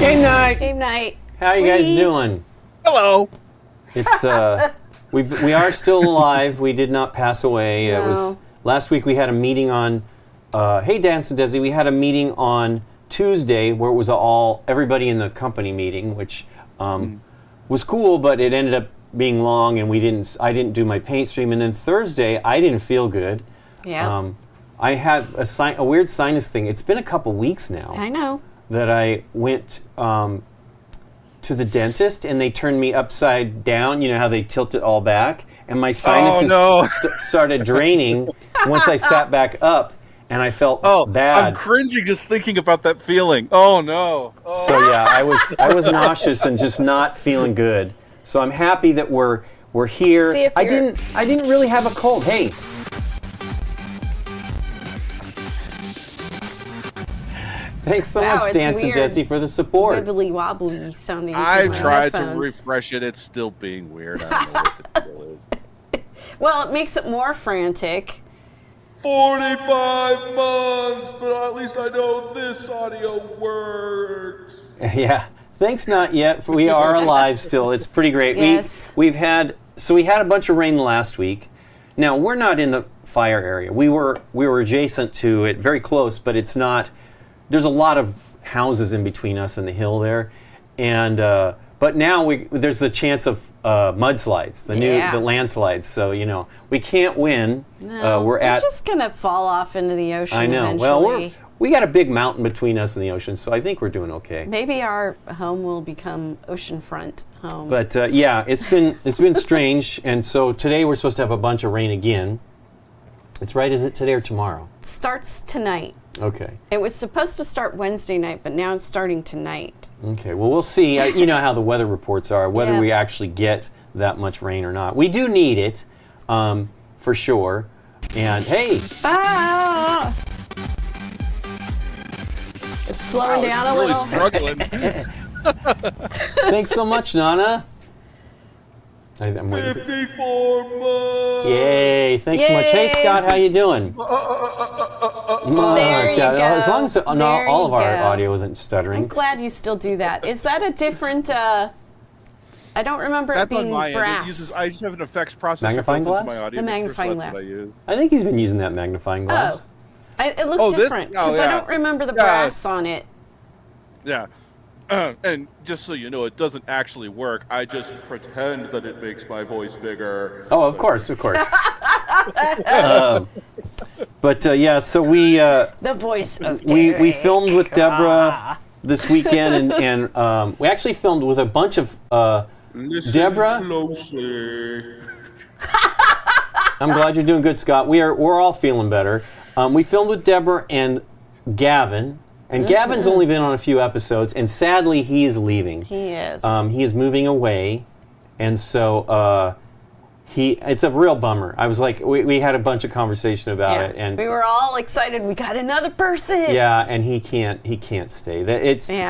Game night. Game night. How you guys doing? Hello. It's we are still alive. We did not pass away. No. It was last week. We had a meeting on. Hey, Dance and Desi. We had a meeting on Tuesday where it was everybody in the company meeting, which was cool, but it ended up being long, and I didn't do my paint stream. And then Thursday, I didn't feel good. Yeah. I had a weird sinus thing. It's been a couple weeks now. I know. That I went to the dentist, and they turned me upside down. You know how they tilt it all back, and my sinuses started draining once I sat back up, and I felt bad. I'm cringing just thinking about that feeling. Oh no. Oh. So yeah, I was nauseous and just not feeling good. So I'm happy that we're here. I didn't really have a cold. Hey. Thanks so much, Dance and Desi, for the support. Wibbly wobbly sounding. I tried to refresh it. It's still being weird. I don't know what the deal is. Well, it makes it more frantic. 45 months, but at least I know this audio works. Yeah. Thanks, not yet. We are alive still. It's pretty great. Yes. We had a bunch of rain last week. Now we're not in the fire area. We were adjacent to it, very close, but it's not. There's a lot of houses in between us and the hill there, and but now there's the chance of mudslides, the landslides. So we can't win. No, we're just gonna fall off into the ocean. I know. Eventually. Well, we got a big mountain between us and the ocean, so I think we're doing okay. Maybe our home will become oceanfront home. But yeah, it's been strange, and so today we're supposed to have a bunch of rain again. It's right. Is it today or tomorrow? It starts tonight. Okay. It was supposed to start Wednesday night, but now it's starting tonight. Okay. Well, we'll see. You know how the weather reports are, whether we actually get that much rain or not. We do need it, for sure. And hey. Ah! It's slowing down a little. Struggling. Thanks so much, Nana. I'm waiting. 54 months. Yay! Thanks so much. Hey, Scott, how you doing? There you go. As long as all of our audio isn't stuttering. I'm glad you still do that. Is that a different? I don't remember That's it being on my brass. end. I just have an effects processor. Magnifying glass? My audio The magnifying glass. What I use. I think he's been using that magnifying glass. It looked different because I don't remember the brass on it. Yeah. And just so you know, it doesn't actually work. I just pretend that it makes my voice bigger. Oh, of course. But yeah, so we The voice of we filmed with Deborah this weekend, and we actually filmed with a bunch of Deborah. Closely. I'm glad you're doing good, Scott. We're all feeling better. We filmed with Deborah and Gavin. And Gavin's only been on a few episodes, and sadly, he is leaving. He is. He is moving away, and so it's a real bummer. I was like, we had a bunch of conversation about it, and we were all excited. We got another person. Yeah, and he can't stay.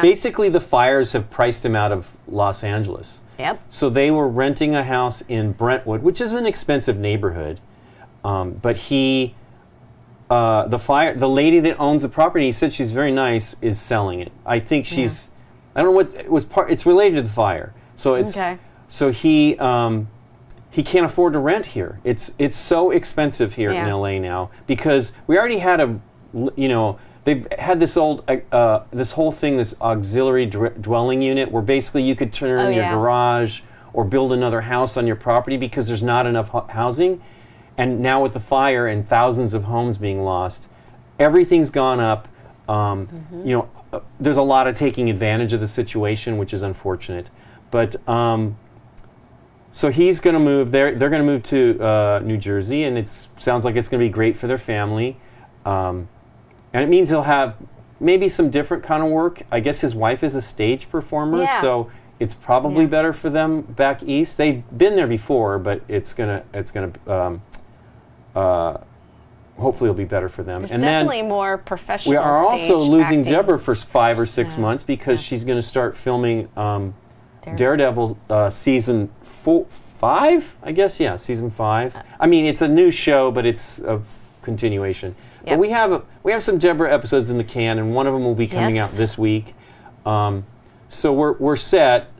Basically the fires have priced him out of Los Angeles. Yep. So they were renting a house in Brentwood, which is an expensive neighborhood, but he. The lady that owns the property, he said she's very nice, is selling it. I think she's, I don't know what it was it's related to the fire. So it's so he can't afford to rent here. It's so expensive here in LA now because we already had they've had this whole thing, this auxiliary dwelling unit where basically you could turn your garage or build another house on your property because there's not enough housing. And now with the fire and thousands of homes being lost, everything's gone up. There's a lot of taking advantage of the situation, which is unfortunate. But so he's going to move. They're going to move to New Jersey, and it sounds like it's going to be great for their family. And it means he'll have maybe some different kind of work. I guess his wife is a stage performer, so it's probably better for them back east. They've been there before, but it's gonna hopefully it'll be better for them. There's definitely more professional. We are also losing acting. Deborah for 5 or 6 months because she's going to start filming Daredevil season 5, I guess. Yeah, season 5. I mean, it's a new show, but it's a continuation. But we have some Deborah episodes in the can, and one of them will be coming out this week. so we're set,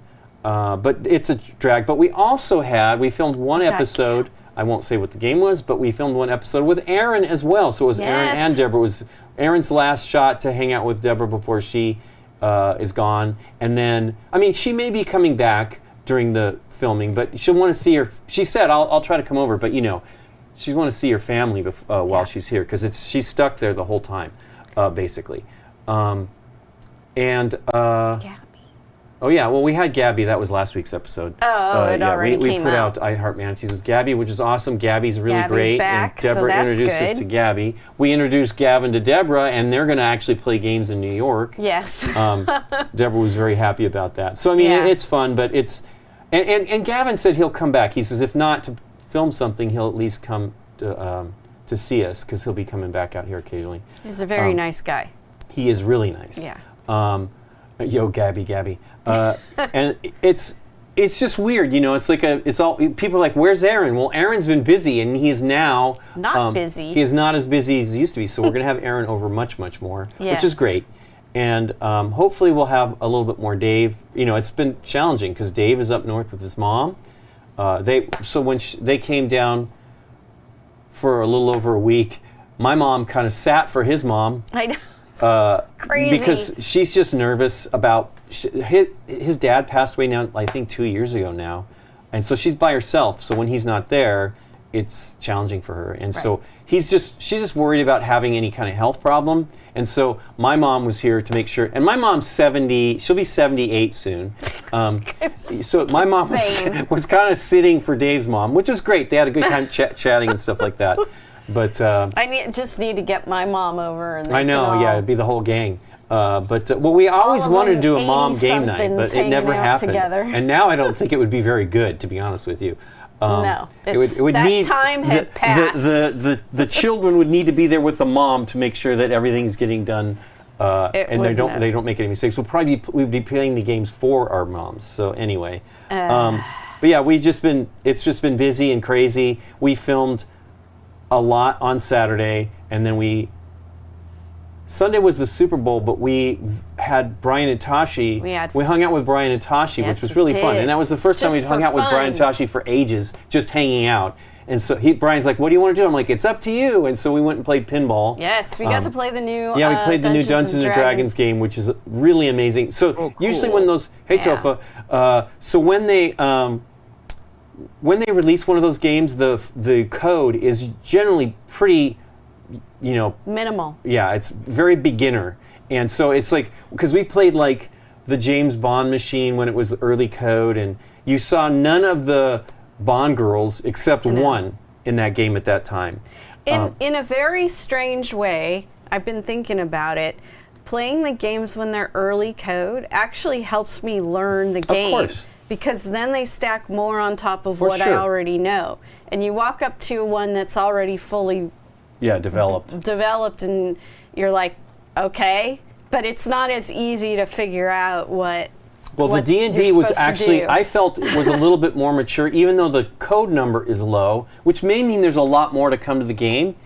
but it's a drag. But we also we filmed one episode. I won't say what the game was, but we filmed one episode with Aaron as well. So it was Aaron and Deborah. It was Aaron's last shot to hang out with Deborah before she is gone. And then, I mean, she may be coming back during the filming, but she'll want to see her. She said, I'll try to come over, but she want to see her family while she's here, because she's stuck there the whole time, basically. Gabby. Oh yeah, well we had Gabby. That was last week's episode. It already we came put out. I Heart Manatees with Gabby, which is awesome. Gabby's really great. Back, and Deborah so that's introduced us good. to Gabby. We introduced Gavin to Deborah, and they're going to actually play games in New York. Yes. Deborah was very happy about that. So I mean, it's fun, but it's and Gavin said he'll come back. He says if not to film something, he'll at least come to see us, because he'll be coming back out here occasionally. He's a very nice guy. He is really nice. Yeah. Yo, Gabby. And it's just weird, it's like it's all people are like, where's Aaron? Well, Aaron's been busy, and he is now not busy. He is not as busy as he used to be. So we're gonna have Aaron over much more, which is great. And hopefully we'll have a little bit more Dave. It's been challenging because Dave is up north with his mom. When they came down for a little over a week, my mom kind of sat for his mom. I know. Crazy. Because she's just nervous about his dad passed away now, I think 2 years ago now, and so she's by herself. So when he's not there, it's challenging for her, and so she's just worried about having any kind of health problem. And so my mom was here to make sure. And my mom's 70; she'll be 78 soon. So my mom was kind of sitting for Dave's mom, which was great. They had a good time chatting and stuff like that. But I just need to get my mom over. And I know, it'd be the whole gang. We always wanted to do a mom game night, but it never happened. Together. And now I don't think it would be very good, to be honest with you. No, it would need, time had passed. The children would need to be there with the mom to make sure that everything's getting done, and they don't make any mistakes. We'd be playing the games for our moms. So anyway, but yeah, it's just been busy and crazy. We filmed a lot on Saturday, and then Sunday was the Super Bowl, but we had Brian and Tashi. We hung out with Brian and Tashi, which was really fun. And that was the first time we hung out with Brian and Tashi for ages, just hanging out. And so Brian's like, what do you want to do? I'm like, it's up to you. And so we went and played pinball. Yes, we got to play the new we played the new Dungeons and Dragons game, which is really amazing. So cool. Usually when those, Tofa, so when they release one of those games, the code is generally pretty, minimal. Yeah, it's very beginner. And so it's like, because we played like the James Bond machine when it was early code, and you saw none of the Bond girls except one in that game at that time. In a very strange way, I've been thinking about it. Playing the games when they're early code actually helps me learn the game. Of course. Because then they stack more on top of what I already know. And you walk up to one that's already fully developed, and you're like, okay, but it's not as easy to figure out what. Well, the D&D was actually, I felt it was a little bit more mature, even though the code number is low, which may mean there's a lot more to come to the game.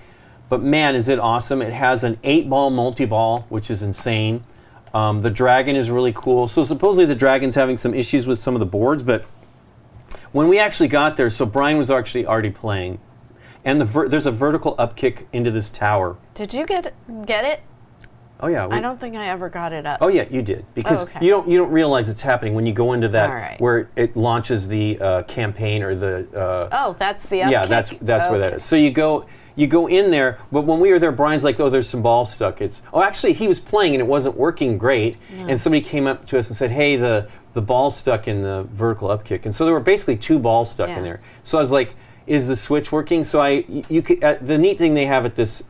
But man, is it awesome. It has an 8-ball multi-ball, which is insane. The dragon is really cool. So supposedly the dragon's having some issues with some of the boards, but when we actually got there, so Brian was actually already playing, and there's a vertical upkick into this tower. Did you get it? Oh yeah. I don't think I ever got it up. Oh yeah, you did, because you don't realize it's happening when you go into that where it launches the campaign or the. That's the upkick. Yeah, that's where that is. So you go in there, but when we were there, Brian's like, oh, there's some balls stuck. Actually, he was playing and it wasn't working great, and somebody came up to us and said, hey, the ball's stuck in the vertical upkick, and so there were basically 2 balls stuck in there. So I was like, is the switch working? So the neat thing they have at this,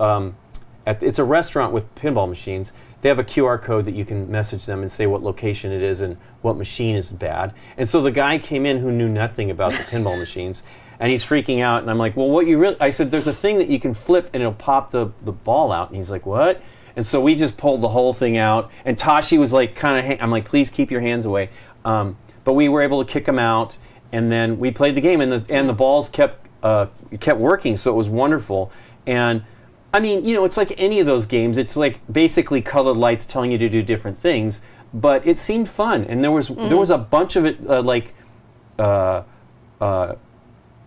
it's a restaurant with pinball machines. They have a QR code that you can message them and say what location it is and what machine is bad. And so the guy came in who knew nothing about the pinball machines, and he's freaking out. And I'm like, well, I said, there's a thing that you can flip and it'll pop the ball out. And he's like, what? And so we just pulled the whole thing out. And Tashi was like, I'm like, please keep your hands away. But we were able to kick him out, and then we played the game, and the balls kept working, so it was wonderful. And I mean, it's like any of those games. It's like basically colored lights telling you to do different things. but it seemed fun, and there was a bunch of it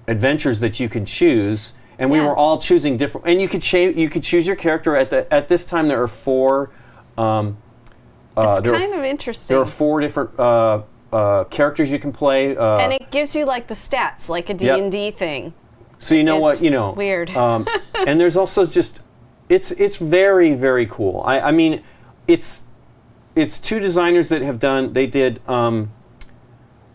adventures that you could choose, and we were all choosing different. And you could choose your character at this time. There are 4. It's kind of interesting. There are 4 different characters you can play, and it gives you like the stats, like a D&D thing. So weird. And there's also just it's very, very cool. I mean, it's 2 designers that have done. They did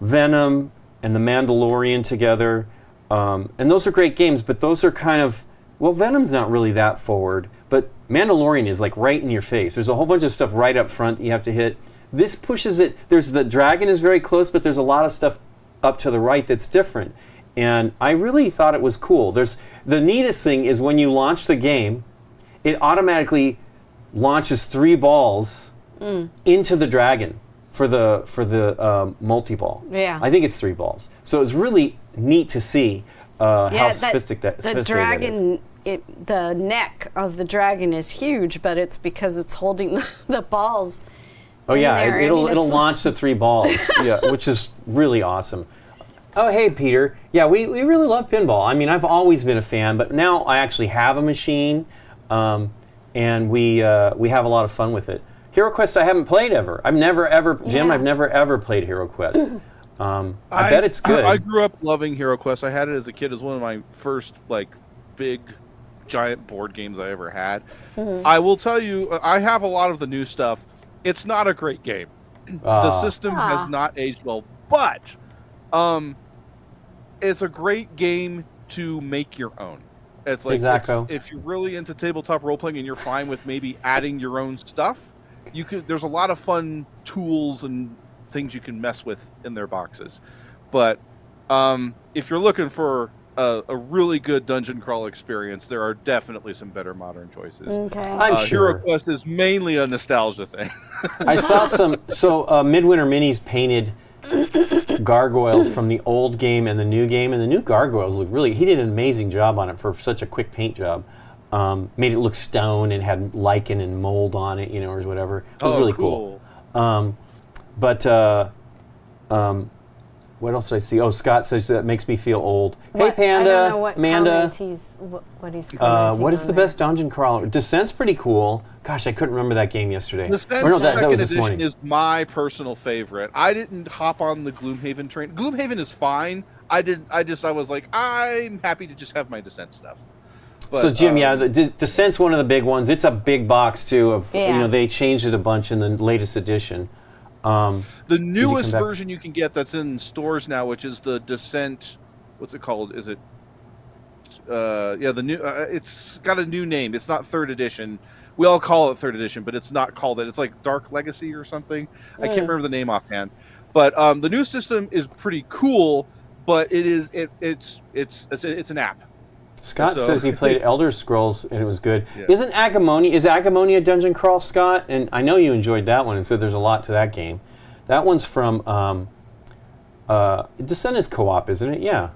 Venom and The Mandalorian together. And those are great games, but those are kind of, Venom's not really that forward, but Mandalorian is like right in your face. There's a whole bunch of stuff right up front that you have to hit. This pushes it. The dragon is very close, but there's a lot of stuff up to the right that's different. And I really thought it was cool. The neatest thing is when you launch the game, it automatically launches 3 balls into the dragon for the multi-ball. Yeah. I think it's 3 balls. So it's really neat to see how sophisticated the dragon, the neck of the dragon is huge, but it's because it's holding the balls. Oh yeah, it'll launch the 3 balls, which is really awesome. Oh hey Peter, yeah, we really love pinball. I mean, I've always been a fan, but now I actually have a machine, and we have a lot of fun with it. HeroQuest I haven't played ever. I've never ever played HeroQuest. I bet it's good. I grew up loving HeroQuest. I had it as a kid as one of my first big giant board games I ever had. I will tell you, I have a lot of the new stuff. It's not a great game. The system has not aged well, but it's a great game to make your own. It's like if you're really into tabletop role playing and you're fine with maybe adding your own stuff, there's a lot of fun tools and things you can mess with in their boxes. But if you're looking for a really good dungeon crawl experience, there are definitely some better modern choices. Okay. I'm sure. HeroQuest is mainly a nostalgia thing. I saw Midwinter Minis painted gargoyles from the old game and the new game, and the new gargoyles look he did an amazing job on it for such a quick paint job. Made it look stone and had lichen and mold on it, or whatever. It was really cool. What else did I see? Oh, Scott says that makes me feel old. Hey, Panda, I don't know what Amanda. What he's commenting what is on the there. best dungeon crawler? Descent's pretty cool. Gosh, I couldn't remember that game yesterday. Descent that was this edition morning. is my personal favorite. I didn't hop on the Gloomhaven train. Gloomhaven is fine. I was like, I'm happy to just have my Descent stuff. But, so Jim, Descent's one of the big ones. It's a big box too. They changed it a bunch in the latest edition. The newest version you can get that's in stores now, which is the Descent. What's it called? Is it? The new. It's got a new name. It's not 3rd edition. We all call it 3rd edition, but it's not called that. It's like Dark Legacy or something. I can't remember the name offhand. But the new system is pretty cool. But it's an app. Scott says he played Elder Scrolls and it was good. Yeah. Is Agamony a dungeon crawl, Scott? And I know you enjoyed that one and said there's a lot to that game. That one's from Descent is co-op, isn't it? Yeah.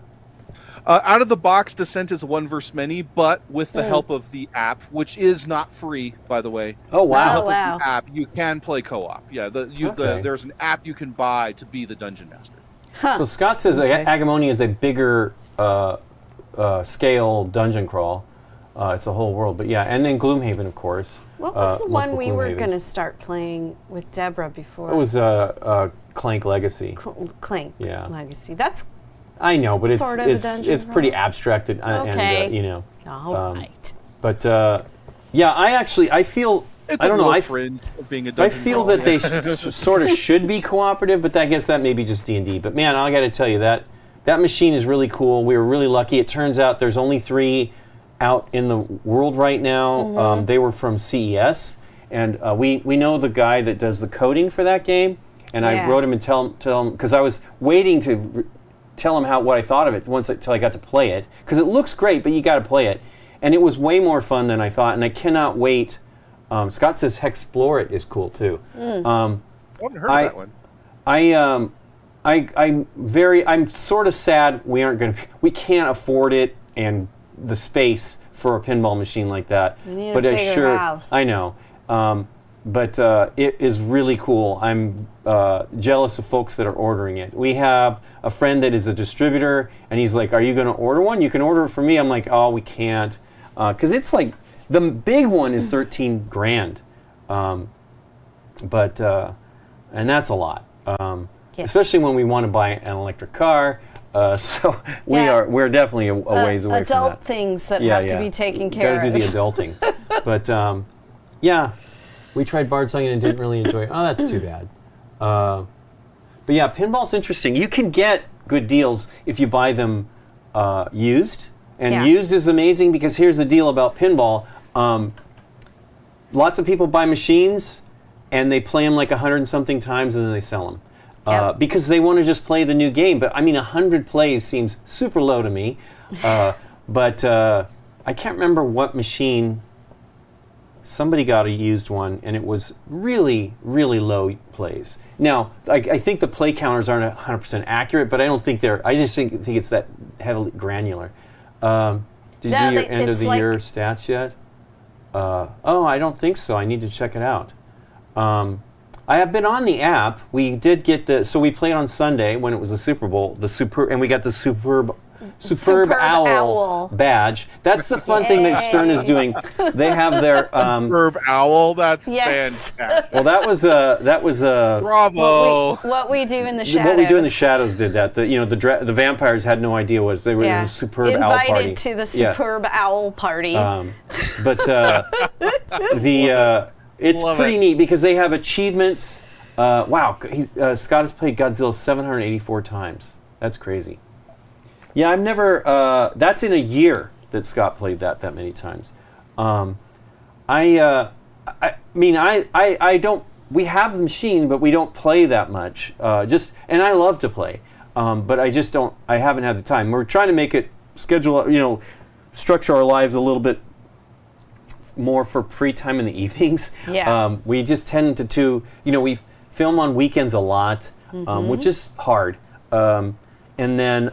Out of the box, Descent is 1 versus many, but with the help of the app, which is not free, by the way. Oh wow! With the help of the app, you can play co-op. Yeah, there's an app you can buy to be the dungeon master. Huh. So Scott says Agamony is a bigger scale dungeon crawl. It's a whole world, but and then Gloomhaven, of course. What was the one we were going to start playing with Deborah before? It was Clank Legacy. Clank Legacy. That's I know, but sort of it's pretty abstracted, All right. But I feel. It's I don't know. Fringe of being a dungeon I feel crawler. that they sort of should be cooperative, but I guess that may be just D&D. But man, I got to tell you that machine is really cool. We were really lucky. It turns out there's only 3 out in the world right now. Mm-hmm. They were from CES, and we know the guy that does the coding for that game. And I wrote him and tell him because I was waiting to tell him what I thought of it until I got to play it, because it looks great, but you got to play it, and it was way more fun than I thought, and I cannot wait. Scott says Hexplore It is cool too. I haven't heard of that one. I'm sort of sad we can't afford it and the space for a pinball machine like that. You need a bigger house. I know. it is really cool. I'm jealous of folks that are ordering it. We have a friend that is a distributor, and he's like, "Are you going to order one? You can order it for me." I'm like, "Oh, we can't," because it's like the big one is 13 grand, and that's a lot, especially when we want to buy an electric car. So we're definitely a ways away from that. Adult things that have to be taken care of. Got to do the adulting, but we tried Bardsong and didn't really enjoy it. Oh, that's too bad. But yeah, pinball's interesting. You can get good deals if you buy them used. And used is amazing because here's the deal about pinball. Lots of people buy machines and they play them like 100 and something times and then they sell them. Because they want to just play the new game. But I mean, 100 plays seems super low to me. But I can't remember what machine. Somebody got a used one, and it was really, really low plays. Now, I think the play counters aren't 100% accurate, but I don't think they're. I just think it's that heavily granular. Did you do your end of the year stats yet? I don't think so. I need to check it out. I have been on the app. We did get so we played on Sunday when it was the Super Bowl. And we got the Superb Owl badge. That's the fun thing that Stern is doing. They have their Superb Owl. That's fantastic. Well, that was bravo. What we do in the shadows. What we do in the shadows did that. The vampires had no idea what they were in the Superb Owl party. Invited to the Superb Owl party. It's pretty neat because they have achievements. Wow, Scott has played Godzilla 784 times. That's crazy. Yeah, I've never. That's in a year that Scott played that many times. I don't. We have the machine, but we don't play that much. And I love to play, but I just don't. I haven't had the time. We're trying to make it structure our lives a little bit more for free time in the evenings. Yeah. We just tend to we film on weekends a lot, which is hard. And then.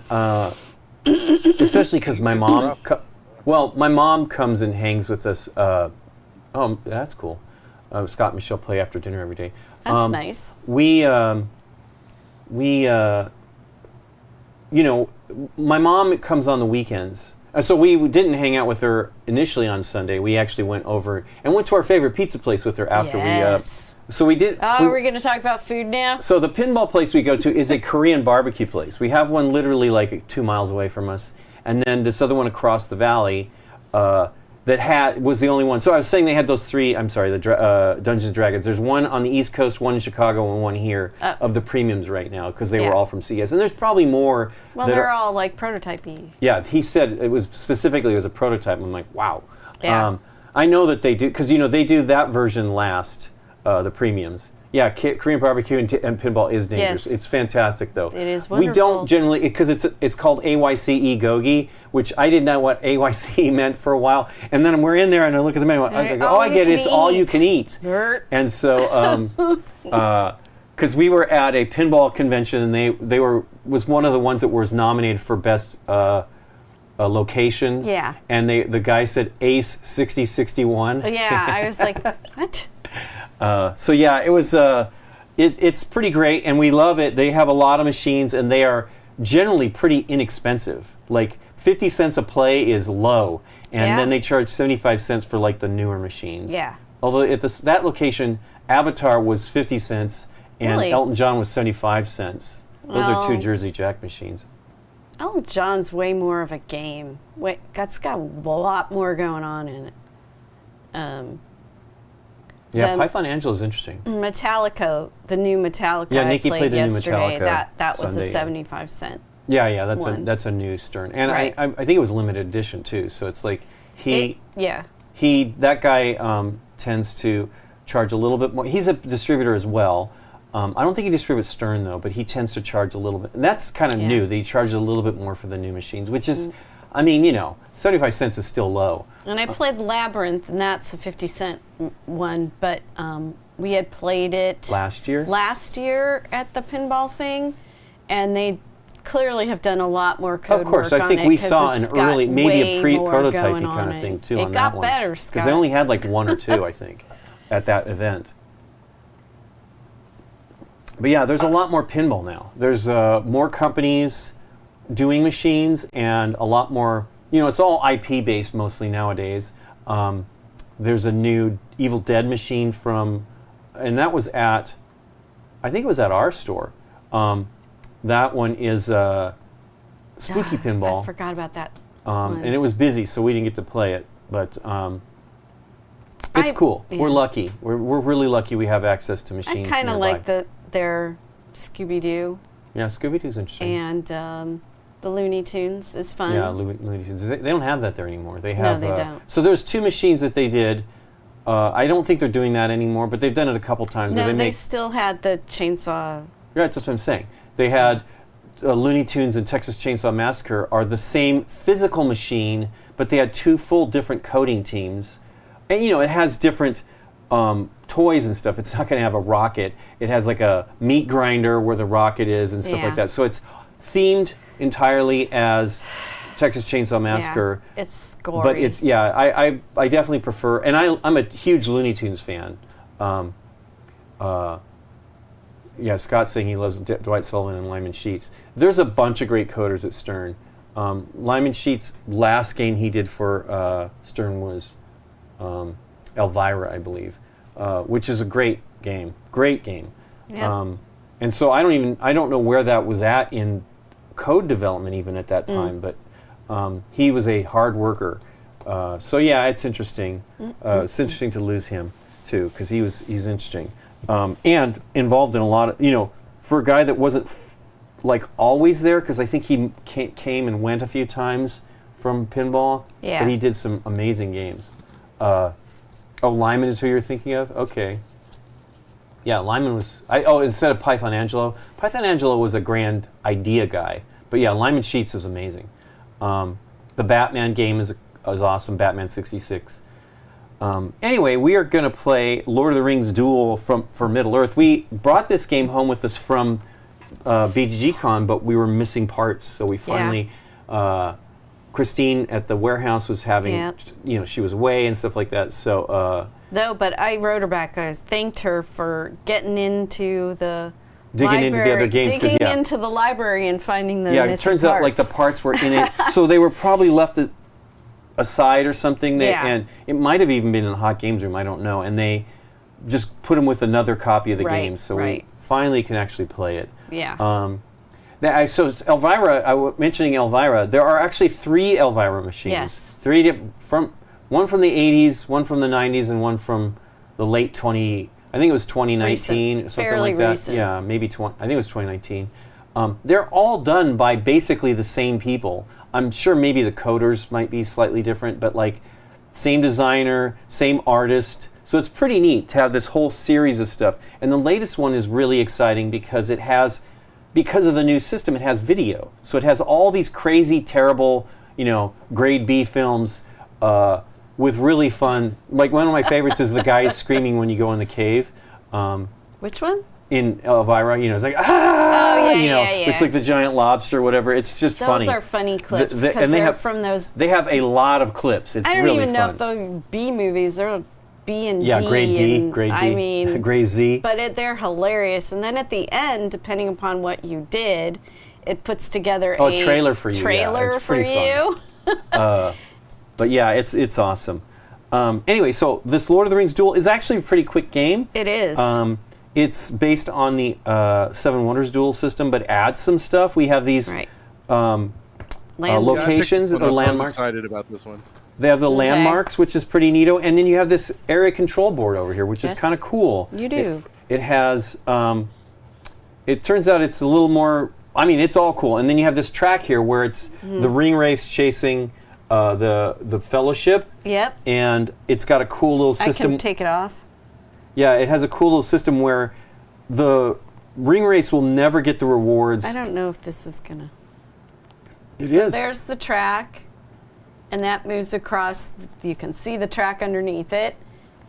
Especially because my mom, my mom comes and hangs with us. That's cool. Scott and Michelle play after dinner every day. That's nice. My mom comes on the weekends. So we didn't hang out with her initially on Sunday. We actually went over and went to our favorite pizza place with her after So we did. Oh, we're going to talk about food now? So the pinball place we go to is a Korean barbecue place. We have one literally like 2 miles away from us. And then this other one across the valley was the only one. So I was saying they had those three, the Dungeons & Dragons. There's one on the East Coast, one in Chicago, and one here of the premiums right now because they were all from CS. And there's probably more. Well, they're all like prototype-y. Yeah, he said it was a prototype. I'm like, wow. Yeah. I know that they do, because they do that version last. The premiums. Yeah, Korean barbecue and pinball is dangerous. Yes. It's fantastic, though. It is wonderful. We don't generally, because it's called AYCE Gogi, which I didn't know what AYCE meant for a while. And then we're in there and I look at the menu and I go, I get it. It's all you can eat. And so, because we were at a pinball convention and they was one of the ones that was nominated for best location. Yeah. And the guy said Ace 6061. Yeah, I was like, what? It was. It's pretty great, and we love it. They have a lot of machines, and they are generally pretty inexpensive. Like 50 cents a play is low, and then they charge 75 cents for like the newer machines. Yeah. Although at that location, Avatar was 50 cents, and Elton John was 75 cents. Those are two Jersey Jack machines. Elton John's way more of a game. That's got a lot more going on in it. Python Angela is interesting. Metallica, the new Metallica. Yeah, Nikki I played played the yesterday. new Metallica. That was Sunday, a 75 cent. Yeah, one. that's a new Stern, and right. I think it was limited edition too. So it's like that guy tends to charge a little bit more. He's a distributor as well. I don't think he distributes Stern though, but he tends to charge a little bit, and that's kind of new. That he charges a little bit more for the new machines, which is, 75 cents is still low. And I played Labyrinth, and that's a 50 cent one, but we had played it last year at the pinball thing, and they clearly have done a lot more code work on it. Of course, I think we saw an early, maybe a pre-prototyping kind of thing too on that one. It got better, Scott. Because they only had like one or two, I think, at that event. But yeah, there's a lot more pinball now. There's more companies doing machines and a lot more, it's all IP based mostly nowadays. There's a new Evil Dead machine and that was I think it was at our store. That one is Spooky Pinball. I forgot about that. And it was busy, so we didn't get to play it. But it's cool. Yeah. We're lucky. We're really lucky we have access to machines. I kind of like their Scooby-Doo. Yeah, Scooby-Doo's interesting. And the Looney Tunes is fun. Yeah, Looney Tunes. They don't have that there anymore. They have. No, they don't. So there's 2 machines that they did. I don't think they're doing that anymore, but they've done it a couple times. No, they still had the chainsaw. Right, that's what I'm saying. They had Looney Tunes and Texas Chainsaw Massacre are the same physical machine, but they had 2 full different coding teams. And, it has different toys and stuff. It's not going to have a rocket. It has like a meat grinder where the rocket is and stuff like that. So it's themed entirely as Texas Chainsaw Massacre. Yeah, it's gory. But it's, I definitely prefer, and I'm a huge Looney Tunes fan. Scott's saying he loves Dwight Sullivan and Lyman Sheets. There's a bunch of great coders at Stern. Lyman Sheets' last game he did for Stern was Elvira, I believe, which is a great game. Great game. Yep. And so I don't know where that was at in code development even at that time, but he was a hard worker. So yeah, it's interesting. It's interesting to lose him too, because he's interesting. And involved in a lot of, for a guy that wasn't always there, because I think he came and went a few times from pinball, but he did some amazing games. Lyman is who you're thinking of? Okay. Yeah, Lyman was, instead of Python Angelo was a grand idea guy, but yeah, Lyman Sheets is amazing. The Batman game is awesome, Batman 66. Anyway, we are going to play Lord of the Rings Duel for Middle-earth. We brought this game home with us from BGG-Con, but we were missing parts, so we finally... Christine at the warehouse was having... she was away and stuff like that, so... No, but I wrote her back. I thanked her for getting into the digging into the other games. Digging into the library and finding the missing parts. Yeah, it turns out the parts were in it, so they were probably left aside or something, and it might have even been in the hot games room, I don't know, and they just put them with another copy of the game, so we finally can actually play it. Yeah. So Elvira, mentioning Elvira, there are actually 3 Elvira machines. Yes. 3 one from the 80s, one from the 90s, and one from the late I think it was 2019, recent. something Fairly like that. Recent. Yeah, maybe I think it was 2019. They're all done by basically the same people. I'm sure maybe the coders might be slightly different, but same designer, same artist. So it's pretty neat to have this whole series of stuff. And the latest one is really exciting because because of the new system, it has video. So it has all these crazy, terrible, grade B films with really fun. One of my favorites is the guy screaming when you go in the cave. Which one? In Elvira, it's like, it's like the giant lobster or whatever. It's just funny. Those are funny clips because they're from those. They have a lot of clips. It's really fun. I don't even know if they're B movies. They're B and D. Yeah, grade D, grade D. I mean, grade Z. But they're hilarious. And then at the end, depending upon what you did, it puts together a trailer for you. Trailer for you. But yeah, it's awesome. Anyway, so this Lord of the Rings Duel is actually a pretty quick game. It is. It's based on the Seven Wonders Duel system, but adds some stuff. We have these locations or landmarks. I'm excited about this one. They have the landmarks, which is pretty neato, and then you have this area control board over here, which is kind of cool. You do. It has. It turns out it's a little more. I mean, it's all cool, and then you have this track here where it's the ring race chasing the Fellowship. Yep. And it's got a cool little system. I can take it off. Yeah, it has a cool little system where the ring race will never get the rewards. I don't know if this is gonna. It so is. There's the track, and that moves across. You can see the track underneath it,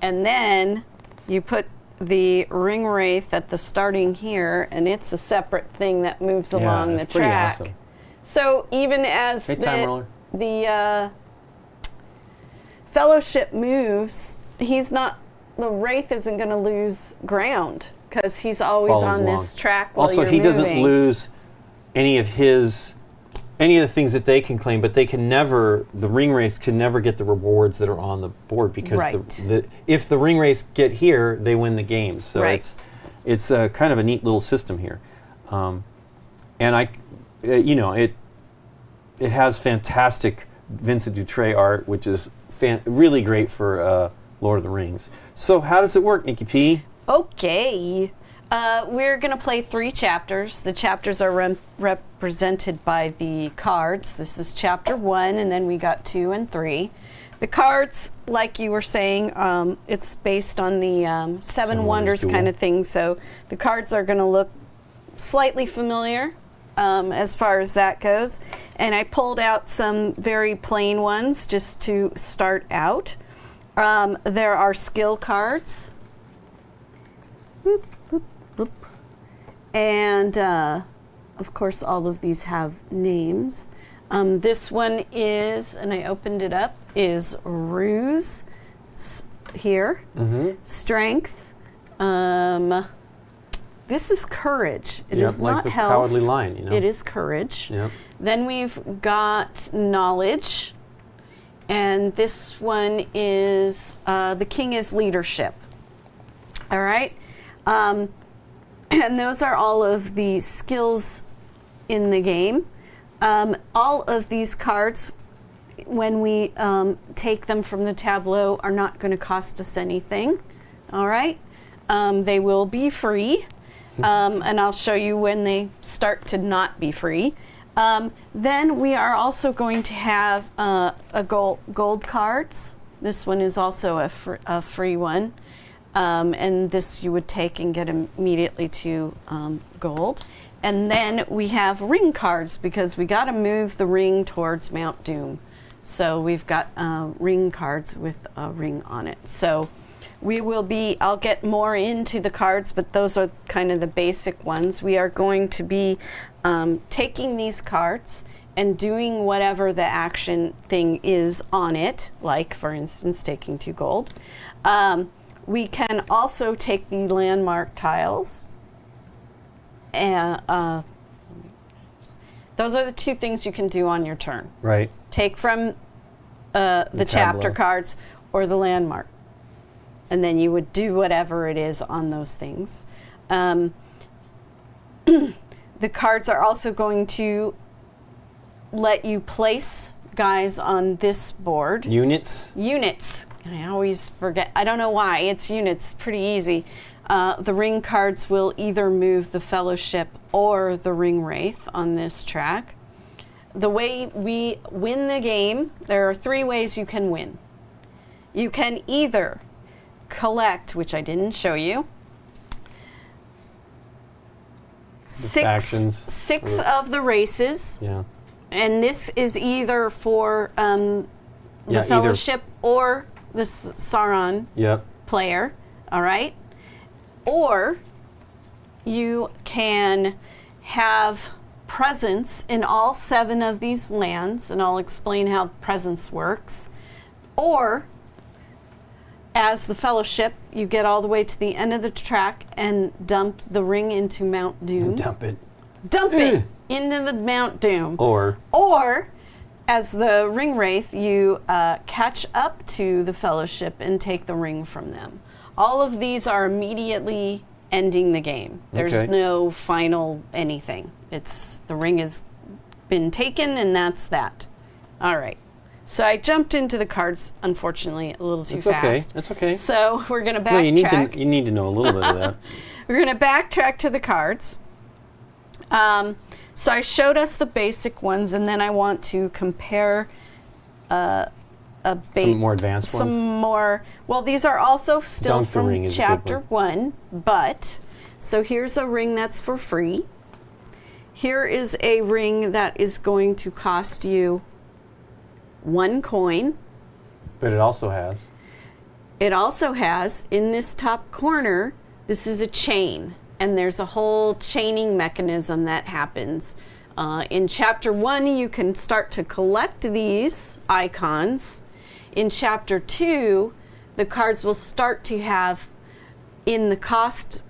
and then you put the ring wraith at the starting here, and it's a separate thing that moves along the track. Awesome. So even as the Fellowship moves, the wraith isn't going to lose ground because he's always follows on along. this track while Also, you're he doesn't moving. lose any of the things that they can claim, but they can never, the ring race can never get the rewards that are on the board, because if the ring race get here, they win the game. So it's kind of a neat little system here. And it has fantastic Vincent Dutrait art, which is really great for Lord of the Rings. So how does it work, Nikki P? Okay. We're going to play 3 chapters. The chapters are represented by the cards. This is chapter 1, and then we got 2 and 3. The cards, like you were saying, it's based on the Seven Wonders kind of thing. So the cards are going to look slightly familiar as far as that goes. And I pulled out some very plain ones just to start out. There are skill cards. Boop, boop, boop. And of course, all of these have names. This one is, and I opened it up, is Ruse here. Strength. This is courage. It is like not the health. Cowardly Lion, you know. It is courage. Yep. Then we've got knowledge. And this one is the king is leadership. All right. And those are all of the skills in the game. All of these cards, when we take them from the tableau, are not going to cost us anything. All right. They will be free. And I'll show you when they start to not be free. Then we are also going to have gold cards. This one is also a free one. And this you would take and get immediately to gold. And then we have ring cards, because we got to move the ring towards Mount Doom. So we've got ring cards with a ring on it. So I'll get more into the cards, but those are kind of the basic ones. We are going to be taking these cards and doing whatever the action thing is on it, like, for instance, taking 2 gold. We can also take the landmark tiles. And those are the 2 things you can do on your turn. Right. Take from the chapter cards or the landmark. And then you would do whatever it is on those things. The cards are also going to let you place guys on this board. Units. I always forget. I don't know why. It's units. Pretty easy. The ring cards will either move the Fellowship or the Ring Wraith on this track. The way we win the game, there are 3 ways you can win. You can either collect, which I didn't show you, 6 of the races. Yeah. And this is either for the Fellowship or the Sauron player. All right. Or you can have presence in all 7 of these lands, and I'll explain how presence works. Or, as the Fellowship, you get all the way to the end of the track and dump the ring into Mount Doom. Dump it into the Mount Doom. Or, as the Ring Wraith, you catch up to the Fellowship and take the ring from them. All of these are immediately ending the game. There's no final anything. The ring has been taken, and that's that. All right. So I jumped into the cards, unfortunately, a little too fast. That's okay. So we're going to backtrack. No, you need to know a little bit of that. We're going to backtrack to the cards. So I showed us the basic ones, and then I want to compare some more advanced ones? Well, these are also still from chapter 1, but, so here's a ring that's for free. Here is a ring that is going to cost you 1 coin. But it also has, in this top corner, this is a chain, and there's a whole chaining mechanism that happens. In chapter 1, you can start to collect these icons. In chapter 2, the cards will start to have, in the cost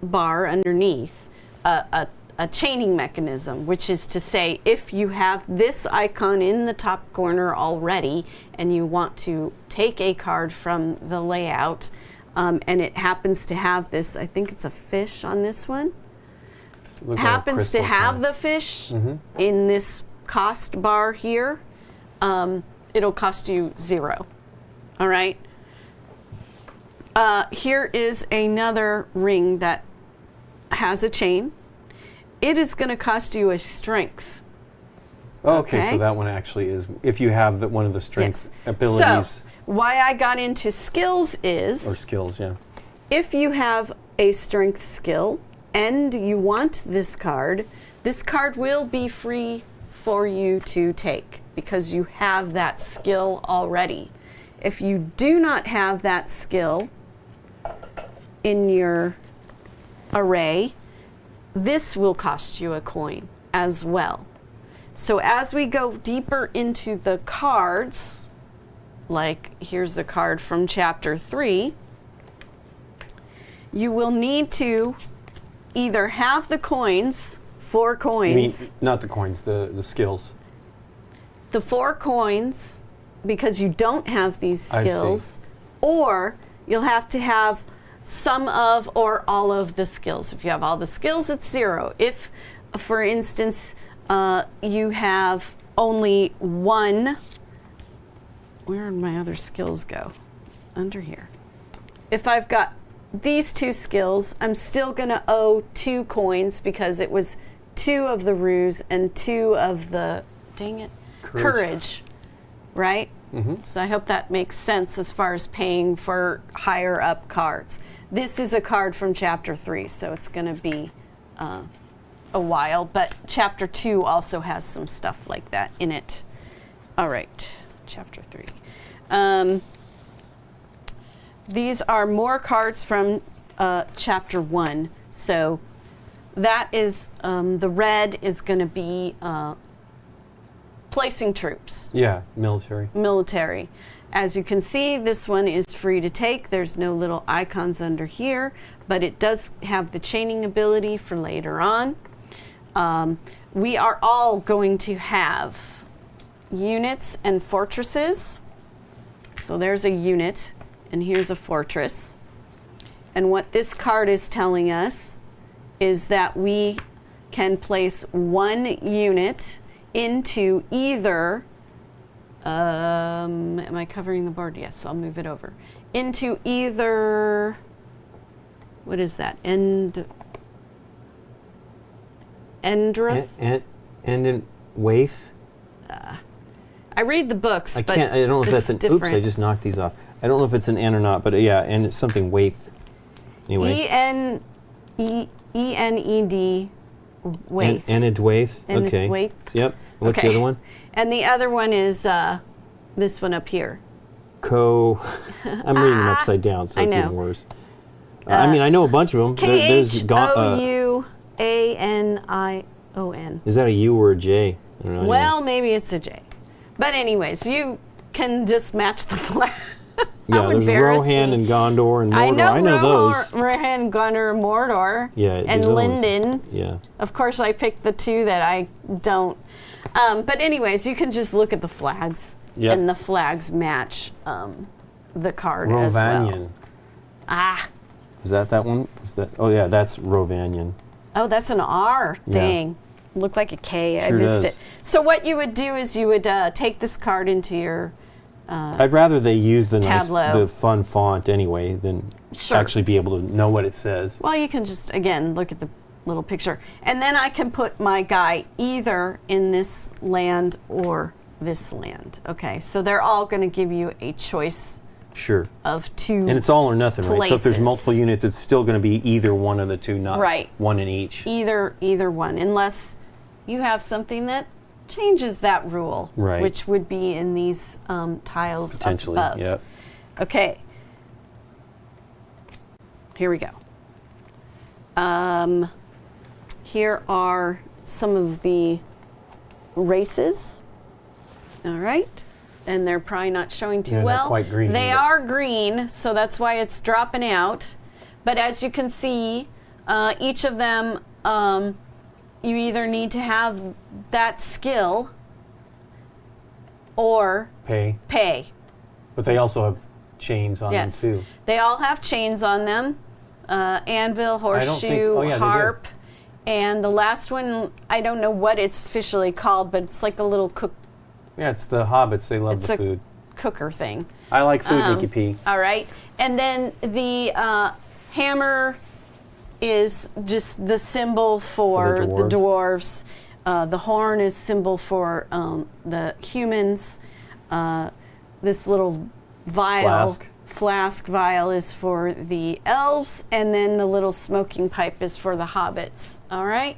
bar underneath a chaining mechanism, which is to say, if you have this icon in the top corner already and you want to take a card from the layout, and it happens to have this, I think it's a fish on this one, happens to have the fish in this cost bar here, it'll cost you 0. All right. Here is another ring that has a chain. It is going to cost you a strength. Okay, so that one actually is, if you have one of the strength abilities. So, why I got into skills is... Or skills, yeah. If you have a strength skill and you want this card will be free for you to take because you have that skill already. If you do not have that skill in your array, this will cost you a coin as well. So as we go deeper into the cards, like here's a card from chapter 3, you will need to either have the coins, 4 coins. You mean, not the coins, the skills. The 4 coins, because you don't have these skills, or you'll have to have some of or all of the skills. If you have all the skills, it's 0. If, for instance, you have only 1, where did my other skills go? Under here. If I've got these 2 skills, I'm still going to owe 2 coins because it was 2 of the ruse and 2 of the, dang it, courage, right? So I hope that makes sense as far as paying for higher up cards. This is a card from chapter 3, so it's going to be a while, but chapter 2 also has some stuff like that in it. All right, chapter 3. These are more cards from chapter 1. So that is, the red is going to be placing troops. Yeah, military. Military. As you can see, this one is free to take. There's no little icons under here, but it does have the chaining ability for later on. We are all going to have units and fortresses. So there's a unit, and here's a fortress. And what this card is telling us is that we can place 1 unit into either, am I covering the board? Yes, I'll move it over. Into either, what is that? Endrith? Waith? I read the books, I don't know if that's an, different. Oops, I just knocked these off. I don't know if it's an N or not, but yeah, and it's something Waith. Anyway. E-N-E-D, Waith. Enidwaith, okay. Enidwaith. Yep. What's the other one? And the other one is this one up here. I'm reading them upside down, so it's even worse. I mean, I know a bunch of them. K-H-O-U-A-N-I-O-N. Is that a U or a J? I don't know. Well, maybe it's a J. But anyways, you can just match the flag. Yeah, there's Rohan and Gondor and Mordor. I know those. Rohan, Gondor, Mordor. Yeah, and Linden. Yeah. Of course, I picked the 2 that I don't. But anyways, you can just look at the flags. Yep. And the flags match the card as well. Is that one? Oh, yeah, that's Rovanian. Oh, that's an R. Yeah. Dang. Looked like a K. Sure I missed does. it. So what you would do is you would take this card into your I'd rather they use the tableau. the fun font anyway than actually be able to know what it says. Well, you can just, again, look at the little picture. And then I can put my guy either in this land or this land. Okay, so they're all going to give you a choice of 2 And it's all or nothing, places. right? So if there's multiple units, it's still going to be either one of the 2, not one in each. Either one, unless you have something that changes that rule, which would be in these tiles potentially above. Yep. Okay. Here we go. Here are some of the races. All right. And they're probably not showing too well. Not quite green. They are green, so that's why it's dropping out. But as you can see, Each of them, you either need to have that skill or pay. But they also have chains on them too. They all have chains on them. Anvil, horseshoe, harp, and the last one, I don't know what it's officially called, but it's like the little cook. Yeah, it's the hobbits. They love the food. Cooker thing. I like food, Nikki P. All right. And then the hammer is just the symbol for the dwarves. The horn is symbol for the humans. This little flask vial is for the elves, and then the little smoking pipe is for the hobbits. All right?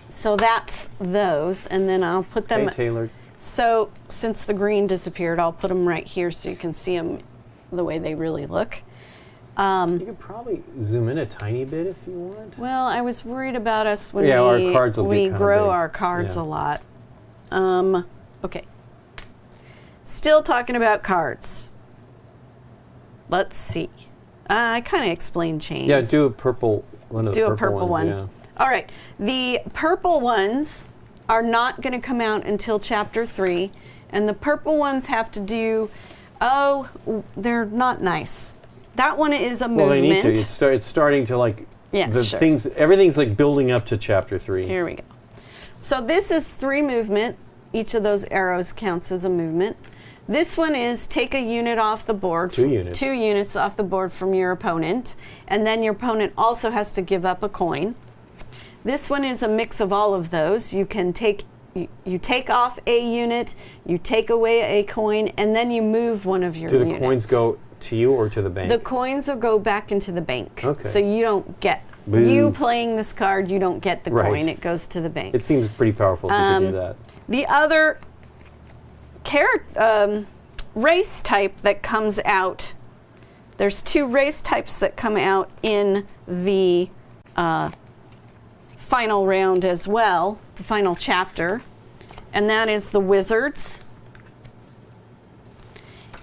So that's those, and then I'll put them... Hey, Taylor. So since the green disappeared, I'll put them right here so you can see them the way they really look. You could probably zoom in a tiny bit if you want. Well, I was worried about us when our cards will we get grow big. our cards a lot. Okay. Still talking about cards. Let's see. I kind of explained chains. Yeah, do a purple one. Do a purple one. Yeah. All right. The purple ones are not going to come out until Chapter 3, and the purple ones have to do. Oh, they're not nice. That one is a movement. Well, they need to. It's starting to like. Yes, things. Everything's like building up to Chapter 3. Here we go. So this is 3 movement. Each of those arrows counts as a movement. This one is take a unit off the board. 2 units. 2 units off the board from your opponent. And then your opponent also has to give up a coin. This one is a mix of all of those. You can take you take off a unit, you take away a coin, and then you move one of your units. Do the coins go to you or to the bank? The coins will go back into the bank. Okay. So you don't get... Boo. You playing this card, you don't get the coin. It goes to the bank. It seems pretty powerful if you could do that. The other race type that comes out, there's 2 race types that come out in the final round as well, the final chapter, and that is the wizards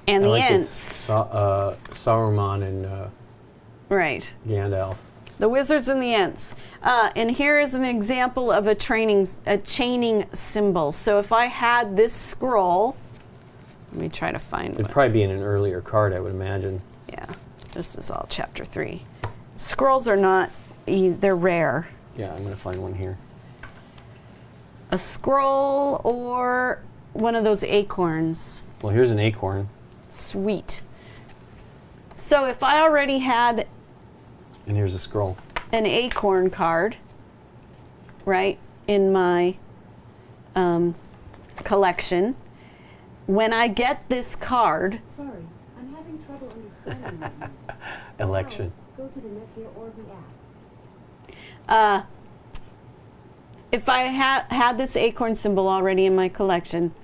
and the Ents. Saruman and right. Gandalf. The wizards and the Ents. And here is an example of a chaining symbol. So if I had this scroll, let me try to find It'd probably be in an earlier card, I would imagine. Yeah, this is all Chapter 3. Scrolls are not, they're rare. Yeah, I'm going to find one here. A scroll or one of those acorns. Well, here's an acorn. Sweet. So if I already had... And here's a scroll. An acorn card, right, in my collection. When I get this card... Sorry, I'm having trouble understanding that. Election. Go to the Netgear or the app. If I had this acorn symbol already in my collection,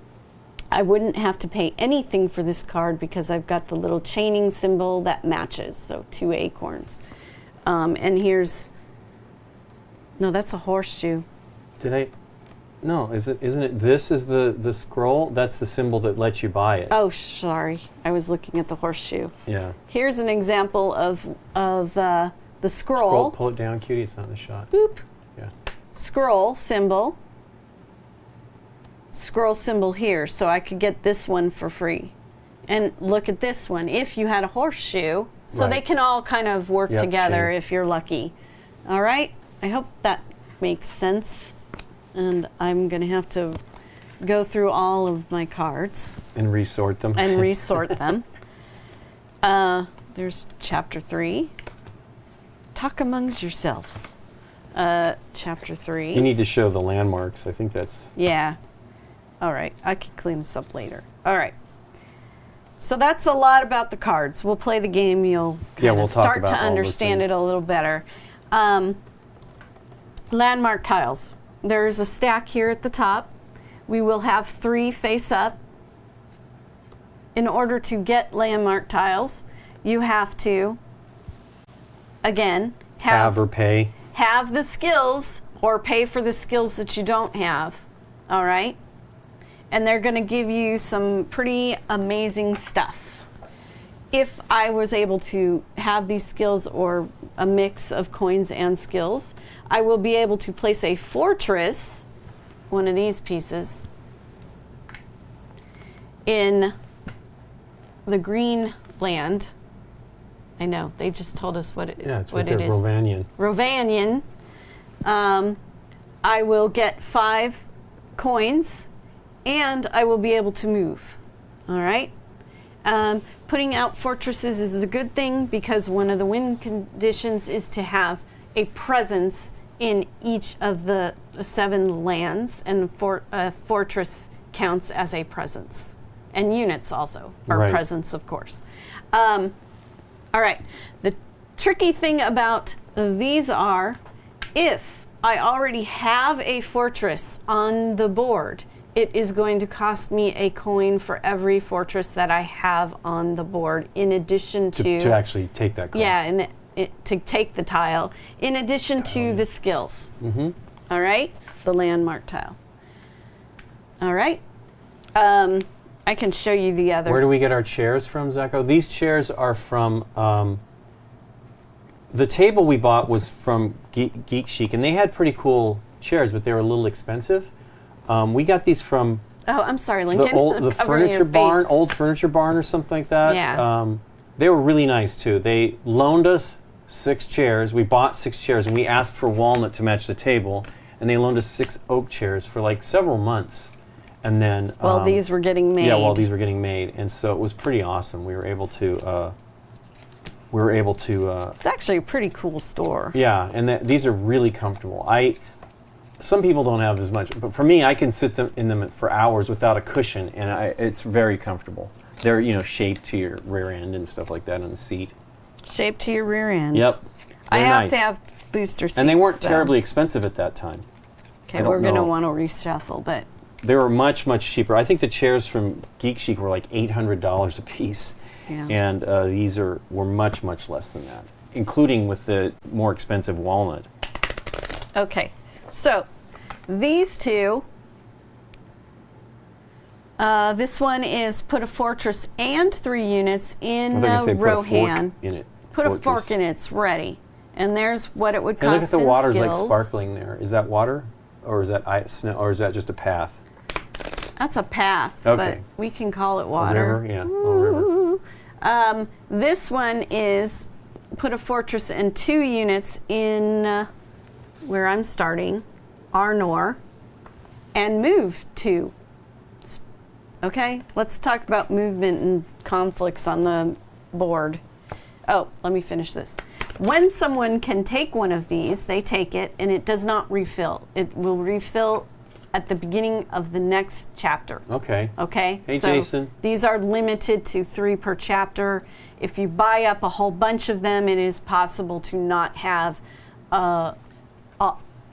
I wouldn't have to pay anything for this card because I've got the little chaining symbol that matches, so 2 acorns. And here's... No, that's a horseshoe. No, isn't it? This is the scroll. That's the symbol that lets you buy it. Oh, sorry. I was looking at the horseshoe. Yeah. Here's an example of the scroll. Pull it down, cutie. It's not in the shot. Boop. Yeah. Scroll symbol. Scroll symbol here, so I could get this one for free. And look at this one. If you had a horseshoe, so they can all kind of work together if you're lucky. All right? I hope that makes sense. And I'm going to have to go through all of my cards. And resort them. There's Chapter 3. Talk amongst yourselves. Chapter 3. You need to show the landmarks. I think that's... Yeah. All right. I can clean this up later. All right. So that's a lot about the cards. We'll play the game. You'll start to understand it a little better. Landmark tiles. There's a stack here at the top. We will have 3 face up. In order to get landmark tiles, you have to, again, have or pay. Have the skills or pay for the skills that you don't have. All right? And they're going to give you some pretty amazing stuff. if I was able to have these skills or a mix of coins and skills, I will be able to place a fortress, one of these pieces, in the green land. I know, they just told us what it, it's what right it there, is. Rovanian. Rovanian. I will get 5 coins, and I will be able to move. All right? Putting out fortresses is a good thing because one of the win conditions is to have a presence in each of the 7 lands, and fortress counts as a presence. And units also are presence, of course. All right. The tricky thing about these are, if I already have a fortress on the board, it is going to cost me a coin for every fortress that I have on the board, in addition to actually take that coin. Yeah, and to take the tile, in addition to the skills. Mm-hmm. All right, the landmark tile. All right. I can show you the other. Where do we get our chairs from, Zacho? These chairs are from, the table we bought was from Geek Chic, and they had pretty cool chairs, but they were a little expensive. We got these from Oh, I'm sorry, Lincoln. the furniture barn, old furniture barn or something like that. Yeah. They were really nice too. They loaned us 6 chairs. We bought 6 chairs, and we asked for walnut to match the table, and they loaned us 6 oak chairs for like several months. And then while these were getting made. Yeah, while these were getting made, and so it was pretty awesome. We were able to. It's actually a pretty cool store. Yeah, and these are really comfortable. Some people don't have as much, but for me, I can sit in them for hours without a cushion, and it's very comfortable. They're shaped to your rear end and stuff like that on the seat. Shaped to your rear end. Yep. I have nice. to have booster seats. And they weren't though. terribly expensive at that time. Okay, we're going to want to reshuffle, but they were much, much cheaper. I think the chairs from Geek Chic were like $800 a piece, and these were much, much less than that, including with the more expensive walnut. Okay, so these two. This one is put a fortress and 3 units in Rohan. Put a fork in it's ready, and there's what it would cost. And look at the in water's skills. like sparkling there. Is that water, or is that snow, or is that just a path? That's a path, okay. But we can call it water. A river, yeah, a river. This one is put a fortress and 2 units in where I'm starting, Arnor, and move 2. Okay, let's talk about movement and conflicts on the board. Oh, let me finish this. When someone can take one of these, they take it, and it does not refill. It will refill at the beginning of the next chapter. Okay. Okay? Hey, so Jason. These are limited to 3 per chapter. If you buy up a whole bunch of them, it is possible to not have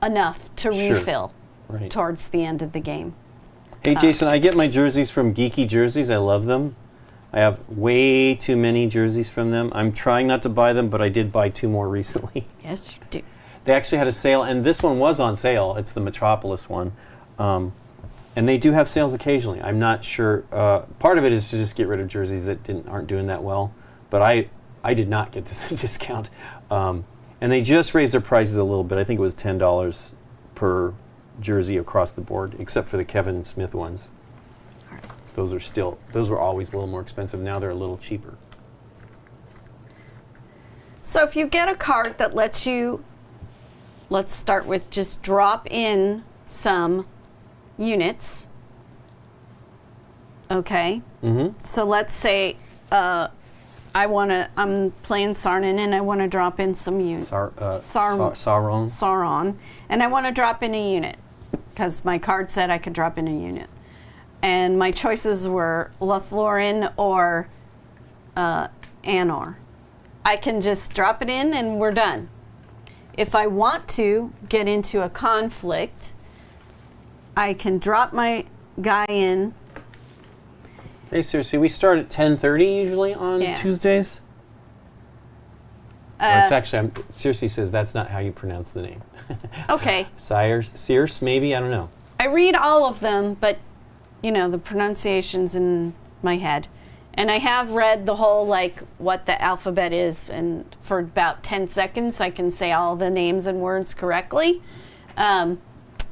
enough to refill towards the end of the game. Hey, Jason, I get my jerseys from Geeky Jerseys. I love them. I have way too many jerseys from them. I'm trying not to buy them, but I did buy 2 more recently. Yes, you do. They actually had a sale, and this one was on sale. It's the Metropolis one. And they do have sales occasionally. I'm not sure. Part of it is to just get rid of jerseys that aren't doing that well. But I did not get this discount. And they just raised their prices a little bit. I think it was $10 per jersey across the board, except for the Kevin Smith ones. Those were always a little more expensive. Now they're a little cheaper. So if you get a card that lets you, let's start with just drop in some units. Okay. Mm-hmm. So let's say I'm playing Sarnan and I want to drop in some units. Sauron. And I want to drop in a unit because my card said I could drop in a unit. And my choices were Lothlorien or Anor. I can just drop it in and we're done. If I want to get into a conflict, I can drop my guy in. Hey, seriously, we start at 10:30 usually on Tuesdays? It's actually, seriously says that's not how you pronounce the name. Okay. Sears, maybe? I don't know. I read all of them, but, the pronunciation's in my head. And I have read the whole, like, what the alphabet is, and for about 10 seconds I can say all the names and words correctly.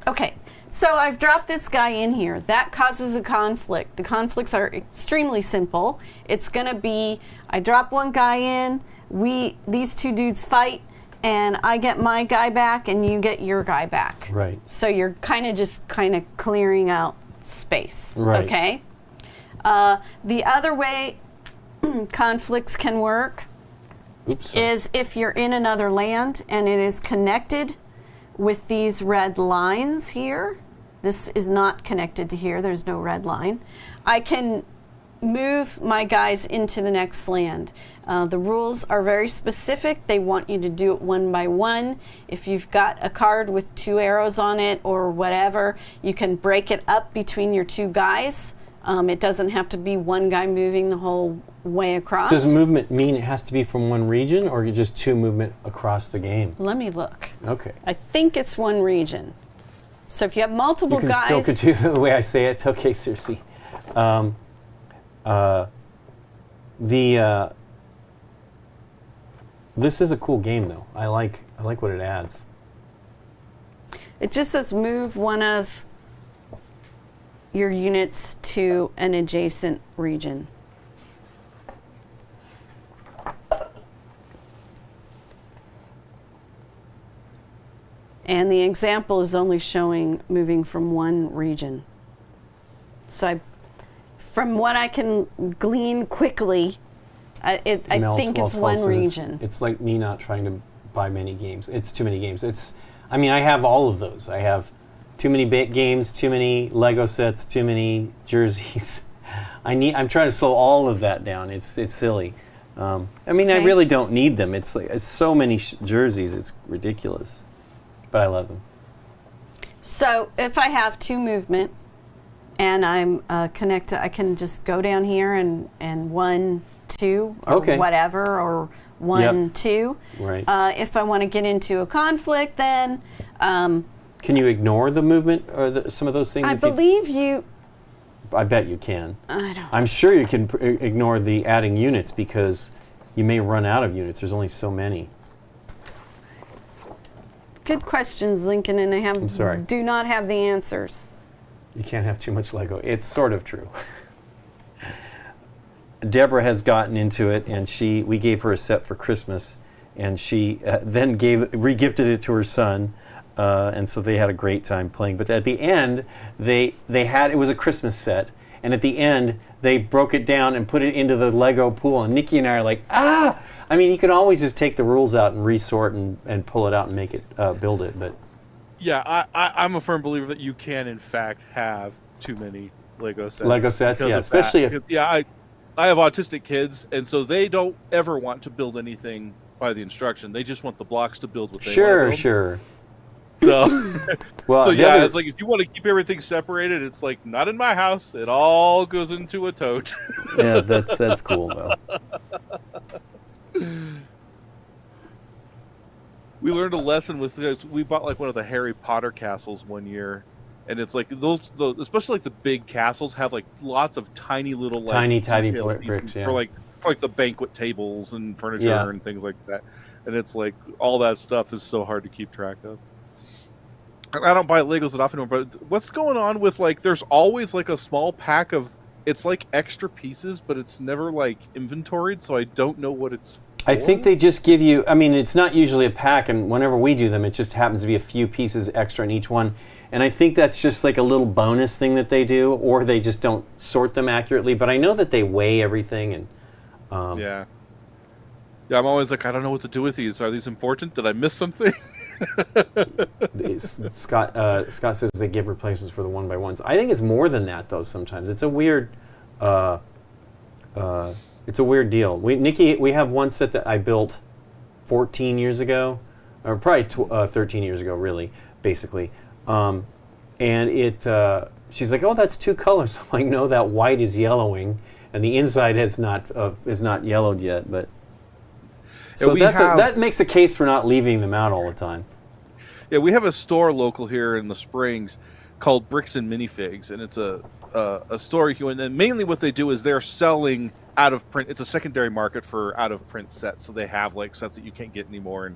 Okay, so I've dropped this guy in here. That causes a conflict. The conflicts are extremely simple. It's going to be, I drop one guy in, these two dudes fight, and I get my guy back, and you get your guy back. Right. So you're kind of clearing out space, right. Okay? The other way conflicts can work is if you're in another land and it is connected with these red lines here. This is not connected to here. There's no red line. I can move my guys into the next land. The rules are very specific. They want you to do it one by one. If you've got a card with 2 arrows on it or whatever, you can break it up between your 2 guys. It doesn't have to be one guy moving the whole way across. Does movement mean it has to be from one region, or just 2 movement across the game? Let me look. Okay. I think it's one region. So if you have multiple guys... You can still do the way I say it. It's okay, Circe. This is a cool game, though. I like what it adds. It just says move one of your units to an adjacent region. And the example is only showing moving from one region. So from what I can glean quickly, I think it's one region. It's like me not trying to buy many games. It's too many games. I have all of those. I have too many games, too many Lego sets, too many jerseys. I'm trying to slow all of that down. It's silly. I really don't need them. It's so many jerseys. It's ridiculous. But I love them. So if I have 2 movement and I'm connected, I can just go down here and 1, 2 or whatever, or 1, 2. Right. If I want to get into a conflict, then can you ignore the movement or some of those things? I believe you. I bet you can. I don't. I'm sure you can ignore the adding units because you may run out of units. There's only so many. Good questions, Lincoln, and do not have the answers. You can't have too much Lego. It's sort of true. Deborah has gotten into it, and we gave her a set for Christmas, and she then regifted it to her son, and so they had a great time playing. But at the end, it was a Christmas set, and at the end they broke it down and put it into the Lego pool, and Nikki and I are like, ah! You can always just take the rules out and resort and pull it out and make it build it. But yeah, I'm a firm believer that you can in fact have too many Lego sets. Lego sets, yeah, especially if I have autistic kids, and so they don't ever want to build anything by the instruction. They just want the blocks to build what they want to build. Sure. So, it's like if you want to keep everything separated, it's like not in my house. It all goes into a tote. Yeah, that's cool though. We learned a lesson with this. We bought like one of the Harry Potter castles one year, and it's like especially like the big castles have like lots of tiny little tiny bricks, for like the banquet tables and furniture and things like that. And it's like all that stuff is so hard to keep track of. I don't buy Legos that often, but what's going on with like there's always like a small pack of it's like extra pieces, but it's never like inventoried, so I don't know what it's for. I think they just give you, it's not usually a pack, and whenever we do them, it just happens to be a few pieces extra in each one. And I think that's just like a little bonus thing that they do, or they just don't sort them accurately. But I know that they weigh everything. And Yeah, I'm always like, I don't know what to do with these. Are these important? Did I miss something? Scott says they give replacements for the 1x1s. I think it's more than that, though. Sometimes it's a weird, deal. Nikki, we have one set that I built 14 years ago, or probably 13 years ago, really, basically. And she's like, "Oh, that's 2 colors." I'm like, "No, that white is yellowing, and the inside is not yellowed yet." But so that makes a case for not leaving them out all the time. Yeah, we have a store local here in the Springs called Bricks and Minifigs, and it's a store here. And mainly what they do is they're selling out of print. It's a secondary market for out of print sets, so they have like sets that you can't get anymore, and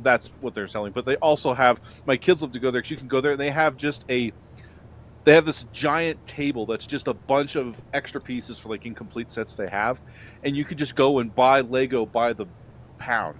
that's what they're selling. But they also have, my kids love to go there because you can go there and they have this giant table that's just a bunch of extra pieces for like incomplete sets they have, and you could just go and buy Lego by the pound.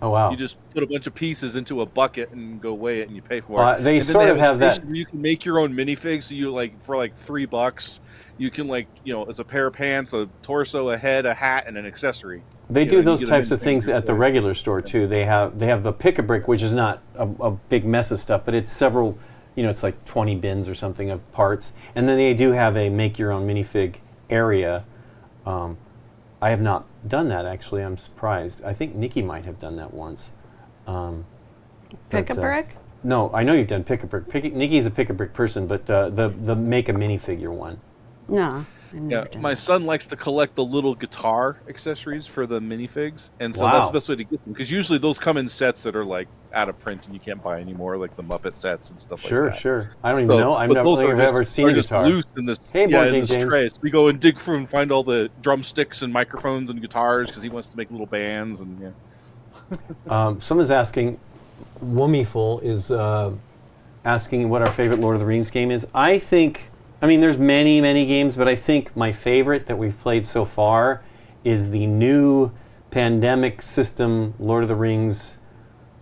Oh wow! You just put a bunch of pieces into a bucket and go weigh it, and you pay for it. They sort of have that. You can make your own minifigs. So you like for like $3, you can it's a pair of pants, a torso, a head, a hat, and an accessory. They do those types of things at the regular store too. They have the pick-a-brick, which is not a big mess of stuff, but it's several. It's like 20 bins or something of parts, and then they do have a make your own minifig area. I have not done that, actually. I'm surprised. I think Nikki might have done that once. Pick-a-brick? No, I know you've done pick-a-brick. Nikki's a pick-a-brick person, but the make a minifigure one. No. Yeah, my son likes to collect the little guitar accessories for the minifigs, and so Wow. that's the best way to get them, because usually those come in sets that are like out of print and you can't buy anymore, like the Muppet sets and stuff like that. Sure. I don't even know. I've but those never are just- ever seen a they're just guitar. loose in this, Hey, in Board Game this James. tray. So we go and dig through and find all the drumsticks and microphones and guitars because he wants to make little bands and Someone's asking, Woomyful is asking what our favorite Lord of the Rings game is. There's many, many games, but I think my favorite that we've played so far is the new pandemic system Lord of the Rings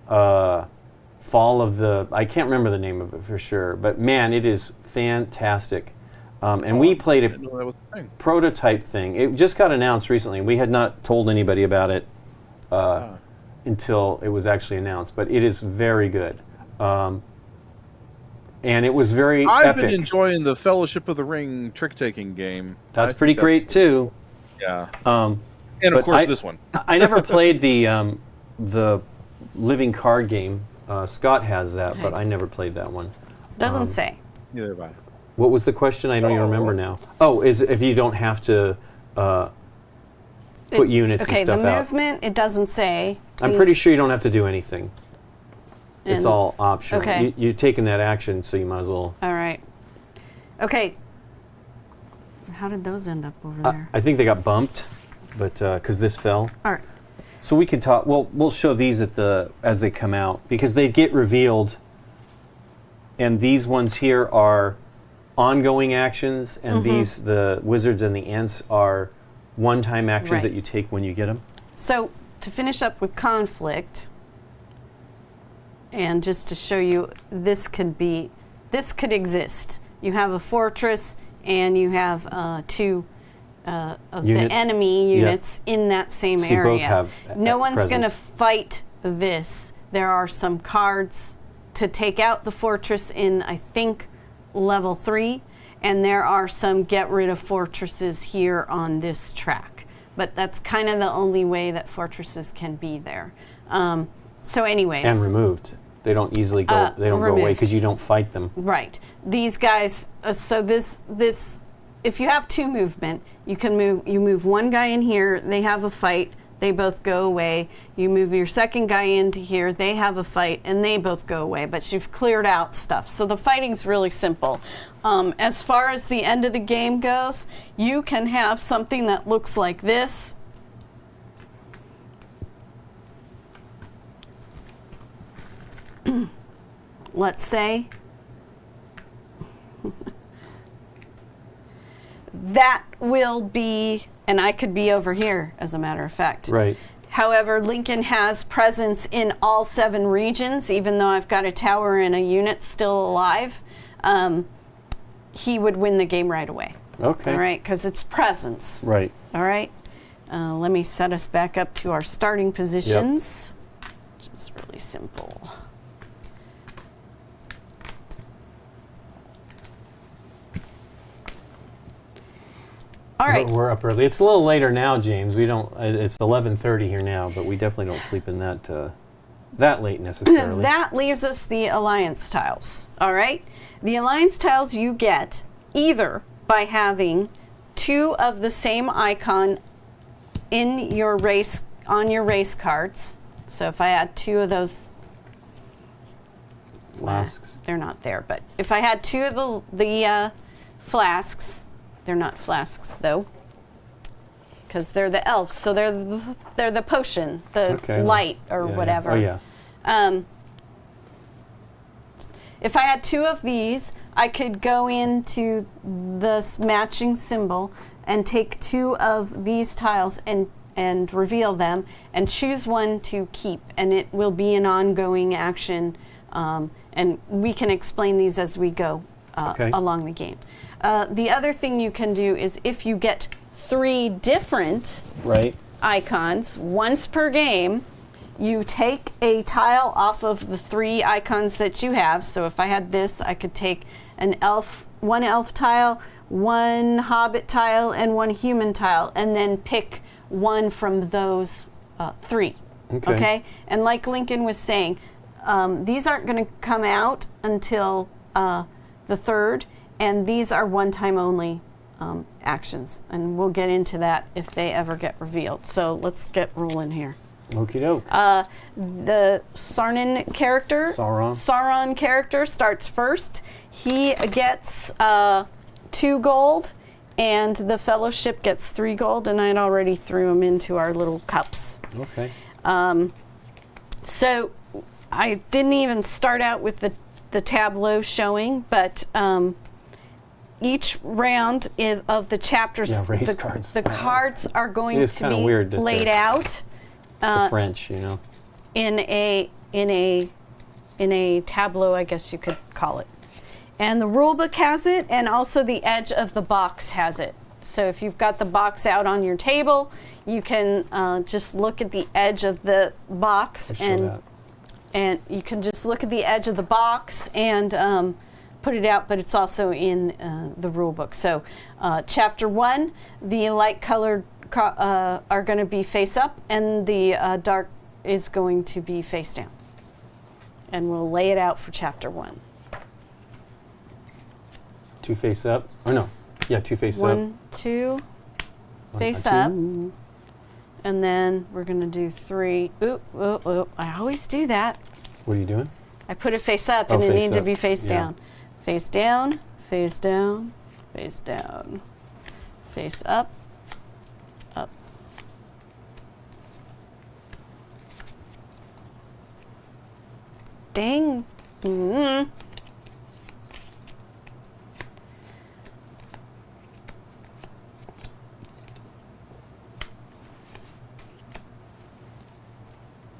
Fall of the... I can't remember the name of it for sure, but man, it is fantastic. We played a prototype thing. It just got announced recently. We had not told anybody about it until it was actually announced, but it is very good. And it was very epic. I've been enjoying the Fellowship of the Ring trick-taking game. That's pretty great, too. Yeah. And, of course, this one. I never played the living card game. Scott has that, but I never played that one. Doesn't say. Neither have I. What was the question? I don't even remember now. Oh, is if you don't have to put units and stuff out. Okay, the movement, it doesn't say. I'm pretty sure you don't have to do anything. It's And- all optional. okay. You're taking that action, so you might as well. All right. Okay. How did those end up over there? I think they got bumped, but because this fell. All right. So we can talk. We'll show these as they come out because they get revealed. And these ones here are ongoing actions, and these, the wizards and the ants, are one-time actions Right. that you take when you get them. So to finish up with conflict, and just to show you, this could exist. You have a fortress, and you have two of Units. the enemy units in that same So you area. both have no one's going to presence. fight this. There are some cards to take out the fortress in, I think, level 3, and there are some get rid of fortresses here on this track. But that's kind of the only way that fortresses can be there. So anyways. And removed. They don't easily go. They don't go away removed. because you don't fight them. Right. These guys. So this. If you have 2 movement, you can move. You move one guy in here. They have a fight. They both go away. You move your second guy into here. They have a fight, and they both go away. But you've cleared out stuff. So the fighting's really simple. As far as the end of the game goes, you can have something that looks like this. Let's say that will be, and I could be over here, as a matter of fact. Right. However, Lincoln has presence in all 7 regions, even though I've got a tower and a unit still alive. He would win the game right away. Okay. All right, because it's presence. Right. All right. Let me set us back up to our starting positions. Just really simple. All right. We're up early. It's a little later now, James. We don't. It's 11:30 here now, but we definitely don't sleep in that late necessarily. That leaves us the alliance tiles. All right. The alliance tiles you get either by having 2 of the same icon in your race on your race cards. So if I had 2 of those Flasks. they're not there. But if I had 2 of the flasks, they're not flasks though. because they're the elves, so they're the potion, the light or whatever. Yeah. Oh yeah. If I had 2 of these, I could go into this matching symbol and take 2 of these tiles and reveal them and choose one to keep, and it will be an ongoing action, and we can explain these as we go along the game. The other thing you can do is if you get 3 different icons once per game, you take a tile off of the 3 icons that you have. So if I had this, I could take one elf tile, 1 hobbit tile, and 1 human tile, and then pick one from those 3. Okay? And like Lincoln was saying, these aren't going to come out until the 3rd, and these are one-time only actions. And we'll get into that if they ever get revealed. So let's get rolling here. Okie doke. The Sauron character starts first. He gets 2 gold, and the Fellowship gets 3 gold, and I'd already threw them into our little cups. Okay. So I didn't even start out with the tableau showing, but each round of the chapters, the cards are going to be laid out. The French, you know, in a tableau, I guess you could call it. And the rule book has it, and also the edge of the box has it. So if you've got the box out on your table, you can just look at the edge of the box, and you can just look at the edge of the box and put it out. But it's also in the rule book. So chapter 1, the light colored are going to be face up, and the dark is going to be face down. And we'll lay it out for chapter 1. 2 face up? Or no? Yeah, 2 face up. 1, 2, face up. And then we're going to do 3. Ooh, I always do that. What are you doing? I put it face up, and it needs to be face down. Face down, face down, face down, face up. Dang. Mm-hmm.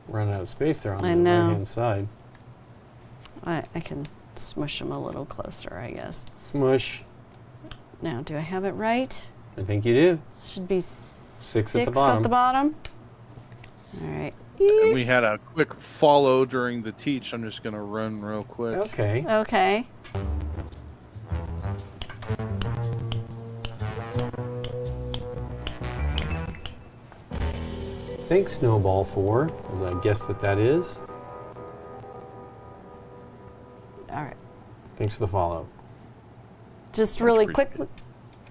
Running out of space there on the right-hand side. I can smush them a little closer, I guess. Smush. Now, do I have it right? I think you do. It should be 6 at the bottom. All right. And we had a quick follow during the teach. I'm just going to run real quick. Okay. Thanks, Snowball 4, as I guess that is. All right. Thanks for the follow. Just really quickly.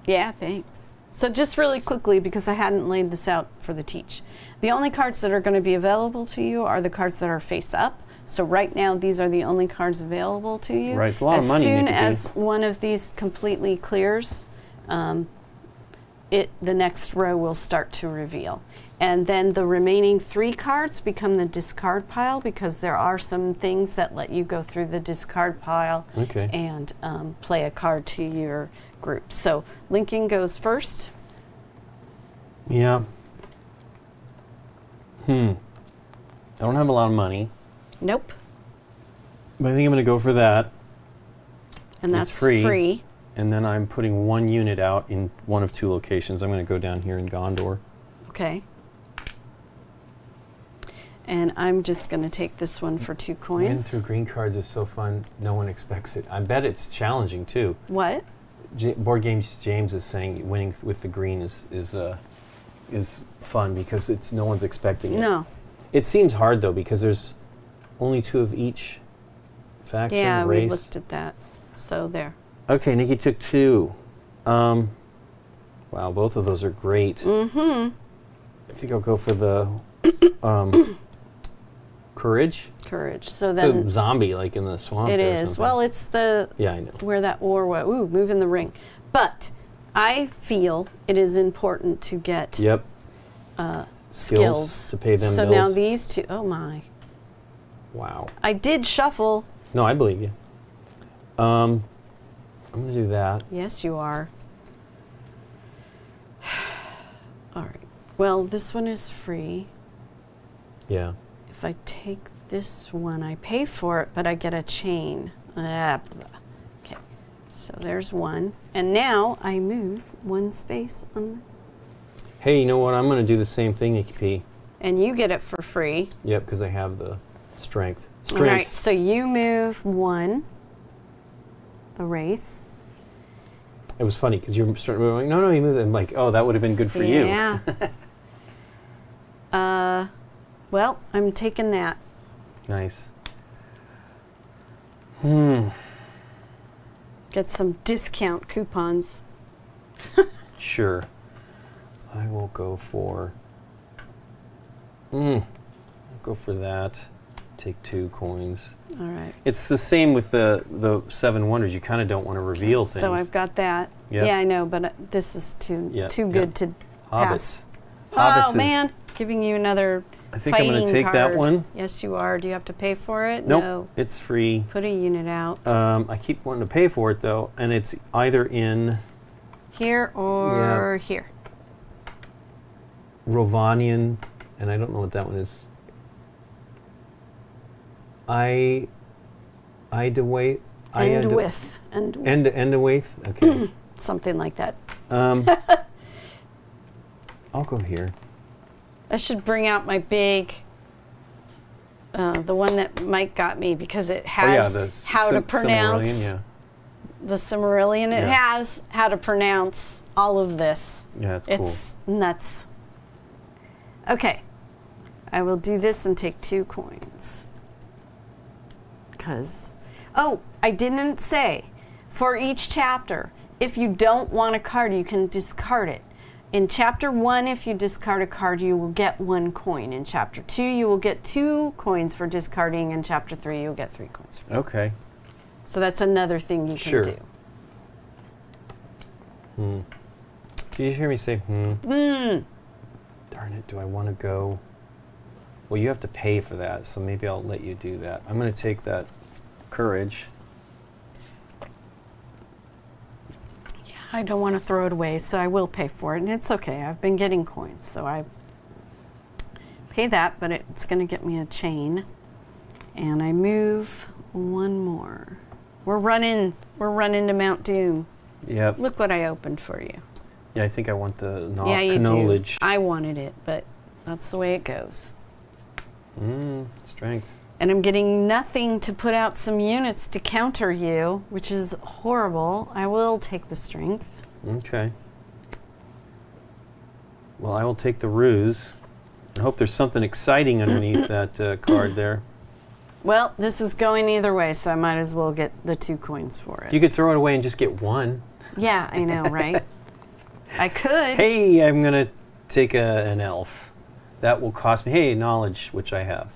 Yeah, thanks. So just really quickly, because I hadn't laid this out for the teach. The only cards that are going to be available to you are the cards that are face up. So right now, these are the only cards available to you. Right, it's a lot of money. As soon as one of these completely clears, the next row will start to reveal. And then the remaining 3 cards become the discard pile, because there are some things that let you go through the discard pile and play a card to your group. So Lincoln goes first. Yeah. I don't have a lot of money. Nope. But I think I'm going to go for that. And that's free. And then I'm putting 1 unit out in one of 2 locations. I'm going to go down here in Gondor. Okay. And I'm just going to take this one for 2 coins. Winning through green cards is so fun. No one expects it. I bet it's challenging too. What? Board Games James is saying winning with the green is fun because no one's expecting it. No. It seems hard though because there's only 2 of each faction. Yeah, race. we looked at that. So there. Okay, Nikki took 2. Wow, both of those are great. Mm-hmm. I think I'll go for the courage. Courage. So then it's a zombie like in the swamp. It is. Well, it's the I know where that war was. Ooh, moving the ring. But I feel it is important to get skills to pay them so bills. now these two, oh my. Wow. I did shuffle. No, I believe you. I'm going to do that. Yes, you are. All right. Well, this one is free. Yeah. If I take this one, I pay for it, but I get a chain. Okay. So there's one. And now I move one space on. Hey, you know what? I'm going to do the same thing, Nikki P. And you get it for free. Yep, because I have the strength. All right, so you move one, the Wraith. It was funny because you're going, no, you moved it. I'm like, oh, that would have been good for you. Yeah. Well, I'm taking that. Nice. Get some discount coupons. Sure. I will go for... go for that. Take 2 coins. All right. It's the same with the 7 wonders. You kind of don't want to reveal things. So I've got that. Yep. Yeah, I know, but this is too good to pass. Hobbits Oh, man. Giving you another I think I'm going to take card. that one. Yes, you are. Do you have to pay for it? Nope, No. it's free. Put a unit out. I keep wanting to pay for it, though, and it's either in... Here or here. Rovanian, and I don't know what that one is. End with. Okay. Something like that. I'll go here. I should bring out my big, the one that Mike got me because it has how to pronounce the Silmarillion. It has how to pronounce all of this. Yeah, it's cool. It's nuts. Okay. I will do this and take 2 coins. Because, I didn't say, for each chapter, if you don't want a card, you can discard it. In chapter 1, if you discard a card, you will get 1 coin. In chapter 2, you will get 2 coins for discarding. In chapter 3, you'll get 3 coins. Okay. So that's another thing you can do. Did you hear me say, Darn it, do I want to go? Well, you have to pay for that, so maybe I'll let you do that. I'm going to take that courage. Yeah, I don't want to throw it away, so I will pay for it. And it's okay. I've been getting coins, so I pay that, but it's going to get me a chain. And I move 1 more. We're running to Mount Doom. Yep. Look what I opened for you. Yeah, I think I want the you knowledge. do. I wanted it, but that's the way it goes. Strength. And I'm getting nothing to put out some units to counter you, which is horrible. I will take the strength. Okay. Well, I will take the ruse. I hope there's something exciting underneath that card there. Well, this is going either way, so I might as well get the 2 coins for it. You could throw it away and just get 1. Yeah, I know, right? I could. Hey, I'm going to take an elf. That will cost me, knowledge, which I have.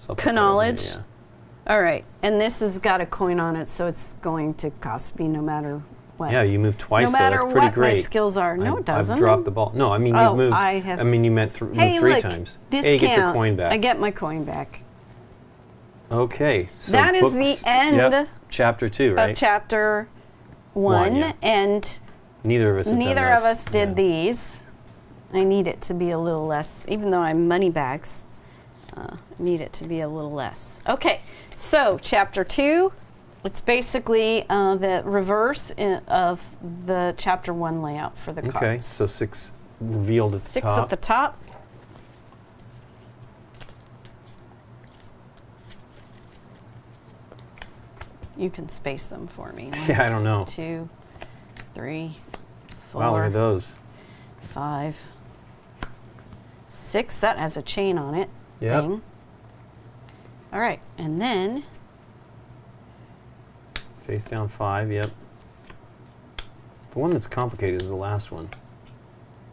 So Knowledge? Yeah. All right. And this has got a coin on it, so it's going to cost me no matter what. Yeah, you moved twice, no matter so that's pretty what great. My skills are. No, it doesn't. I've dropped the ball. No, I mean, you've moved. I mean, you meant moved 3 times. Discount. Hey, you get your coin back. I get my coin back. Okay. So that is the end chapter 2, right? Of chapter 1, and neither of us did these. I need it to be a little less, even though I'm money bags. I need it to be a little less. Okay, so chapter 2, it's basically the reverse of the chapter 1 layout for the cards. Okay, so 6 revealed at the top. 6 at the top. You can space them for me. 1, I don't know. 2, 3, 4. Wow, look at those. 5, 6. That has a chain on it. Yep. Ding. All right, and then face down 5. Yep. The one that's complicated is the last one.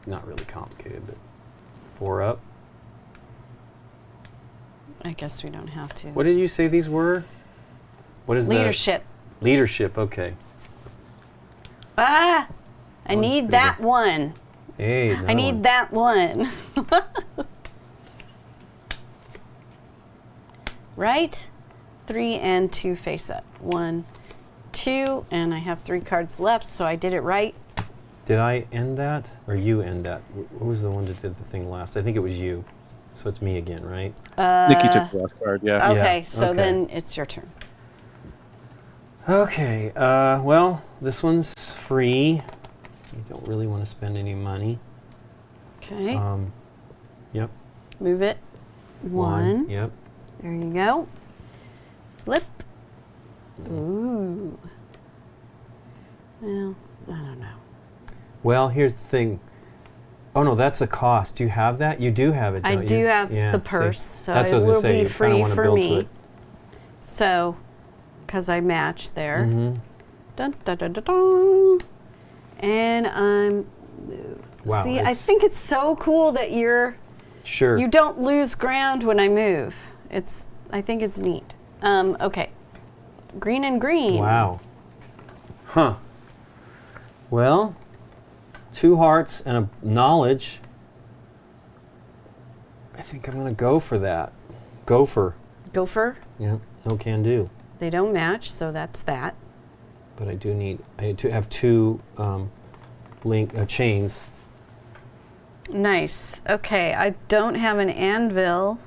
Not really complicated, but 4 up. I guess we don't have to. What did you say these were? What is leadership? Leadership. Okay. I I need that one. Hey, I need that one. Right? 3 and 2 face up. 1, 2, and I have 3 cards left, so I did it right. Did I end that, or you end that? Who was the one that did the thing last? I think it was you. So it's me again, right? Nikki took the last card, yeah. Okay, so then it's your turn. Okay, well, this one's free. You don't really want to spend any money. Okay. Yep. Move it. 1. Yep. There you go. Flip. Ooh. Well, I don't know. Well, here's the thing. Oh no, that's a cost. Do you have that? You do have it, don't you? I do have the purse, so it will be free for me. So, because I match there. Dun, dun, dun, dun, dun. And I'm move. Wow, see, I think it's so cool that you don't lose ground when I move. I think it's neat. Okay. Green and green. Wow. Huh. Well, 2 hearts and a knowledge. I think I'm going to go for that. Gopher. Gopher? Yeah, no can do. They don't match, so that's that. But I have 2 chains. Nice. Okay, I don't have an anvil,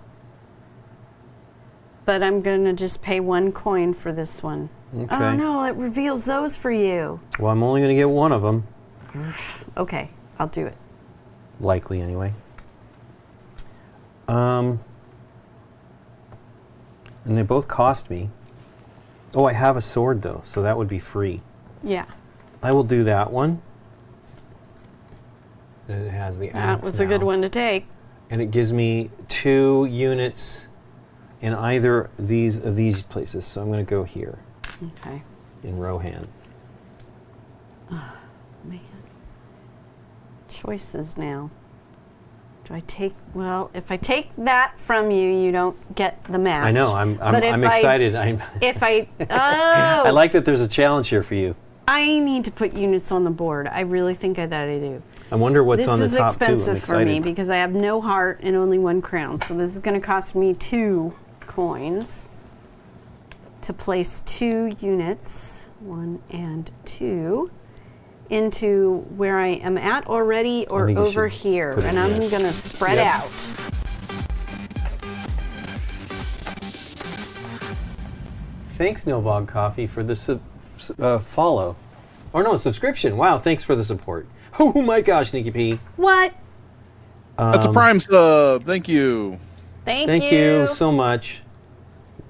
but I'm going to just pay 1 coin for this one. Okay. Oh no, it reveals those for you. Well, I'm only going to get one of them. Okay, I'll do it. Likely, anyway. And they both cost me. Oh, I have a sword, though, so that would be free. Yeah. I will do that one. And it has the axe That was a good one to take. And it gives me 2 units in either of these places, so I'm going to go here. Okay. In Rohan. Oh, man. Choices now. Do I take, well, if I take that from you, you don't get the match. I know, I'm excited. I like that there's a challenge here for you. I need to put units on the board. I really think that I do. I wonder what's on the top, too. This is expensive for me because I have no heart and only 1 crown. So this is going to cost me 2 coins to place 2 units, 1 and 2, into where I am at already or over here. And I'm going to spread out. Thanks, No Bog Coffee, for the follow. Or no, subscription. Wow, thanks for the support. Oh my gosh, Nikki P. What? That's a Prime sub. Thank you. Thank you so much.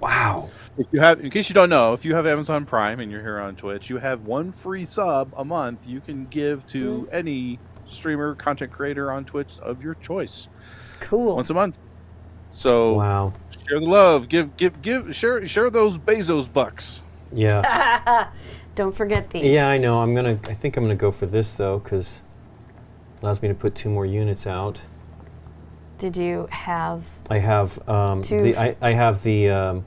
Wow. If you have, in case you don't know, if you have Amazon Prime and you're here on Twitch, you have 1 free sub a month you can give to any streamer, content creator on Twitch of your choice. Cool. Once a month. So wow. Share the love. Share those Bezos bucks. Yeah. Don't forget these. Yeah, I know. I think I'm gonna go for this though, because it allows me to put 2 more units out. Did you have? I have I have the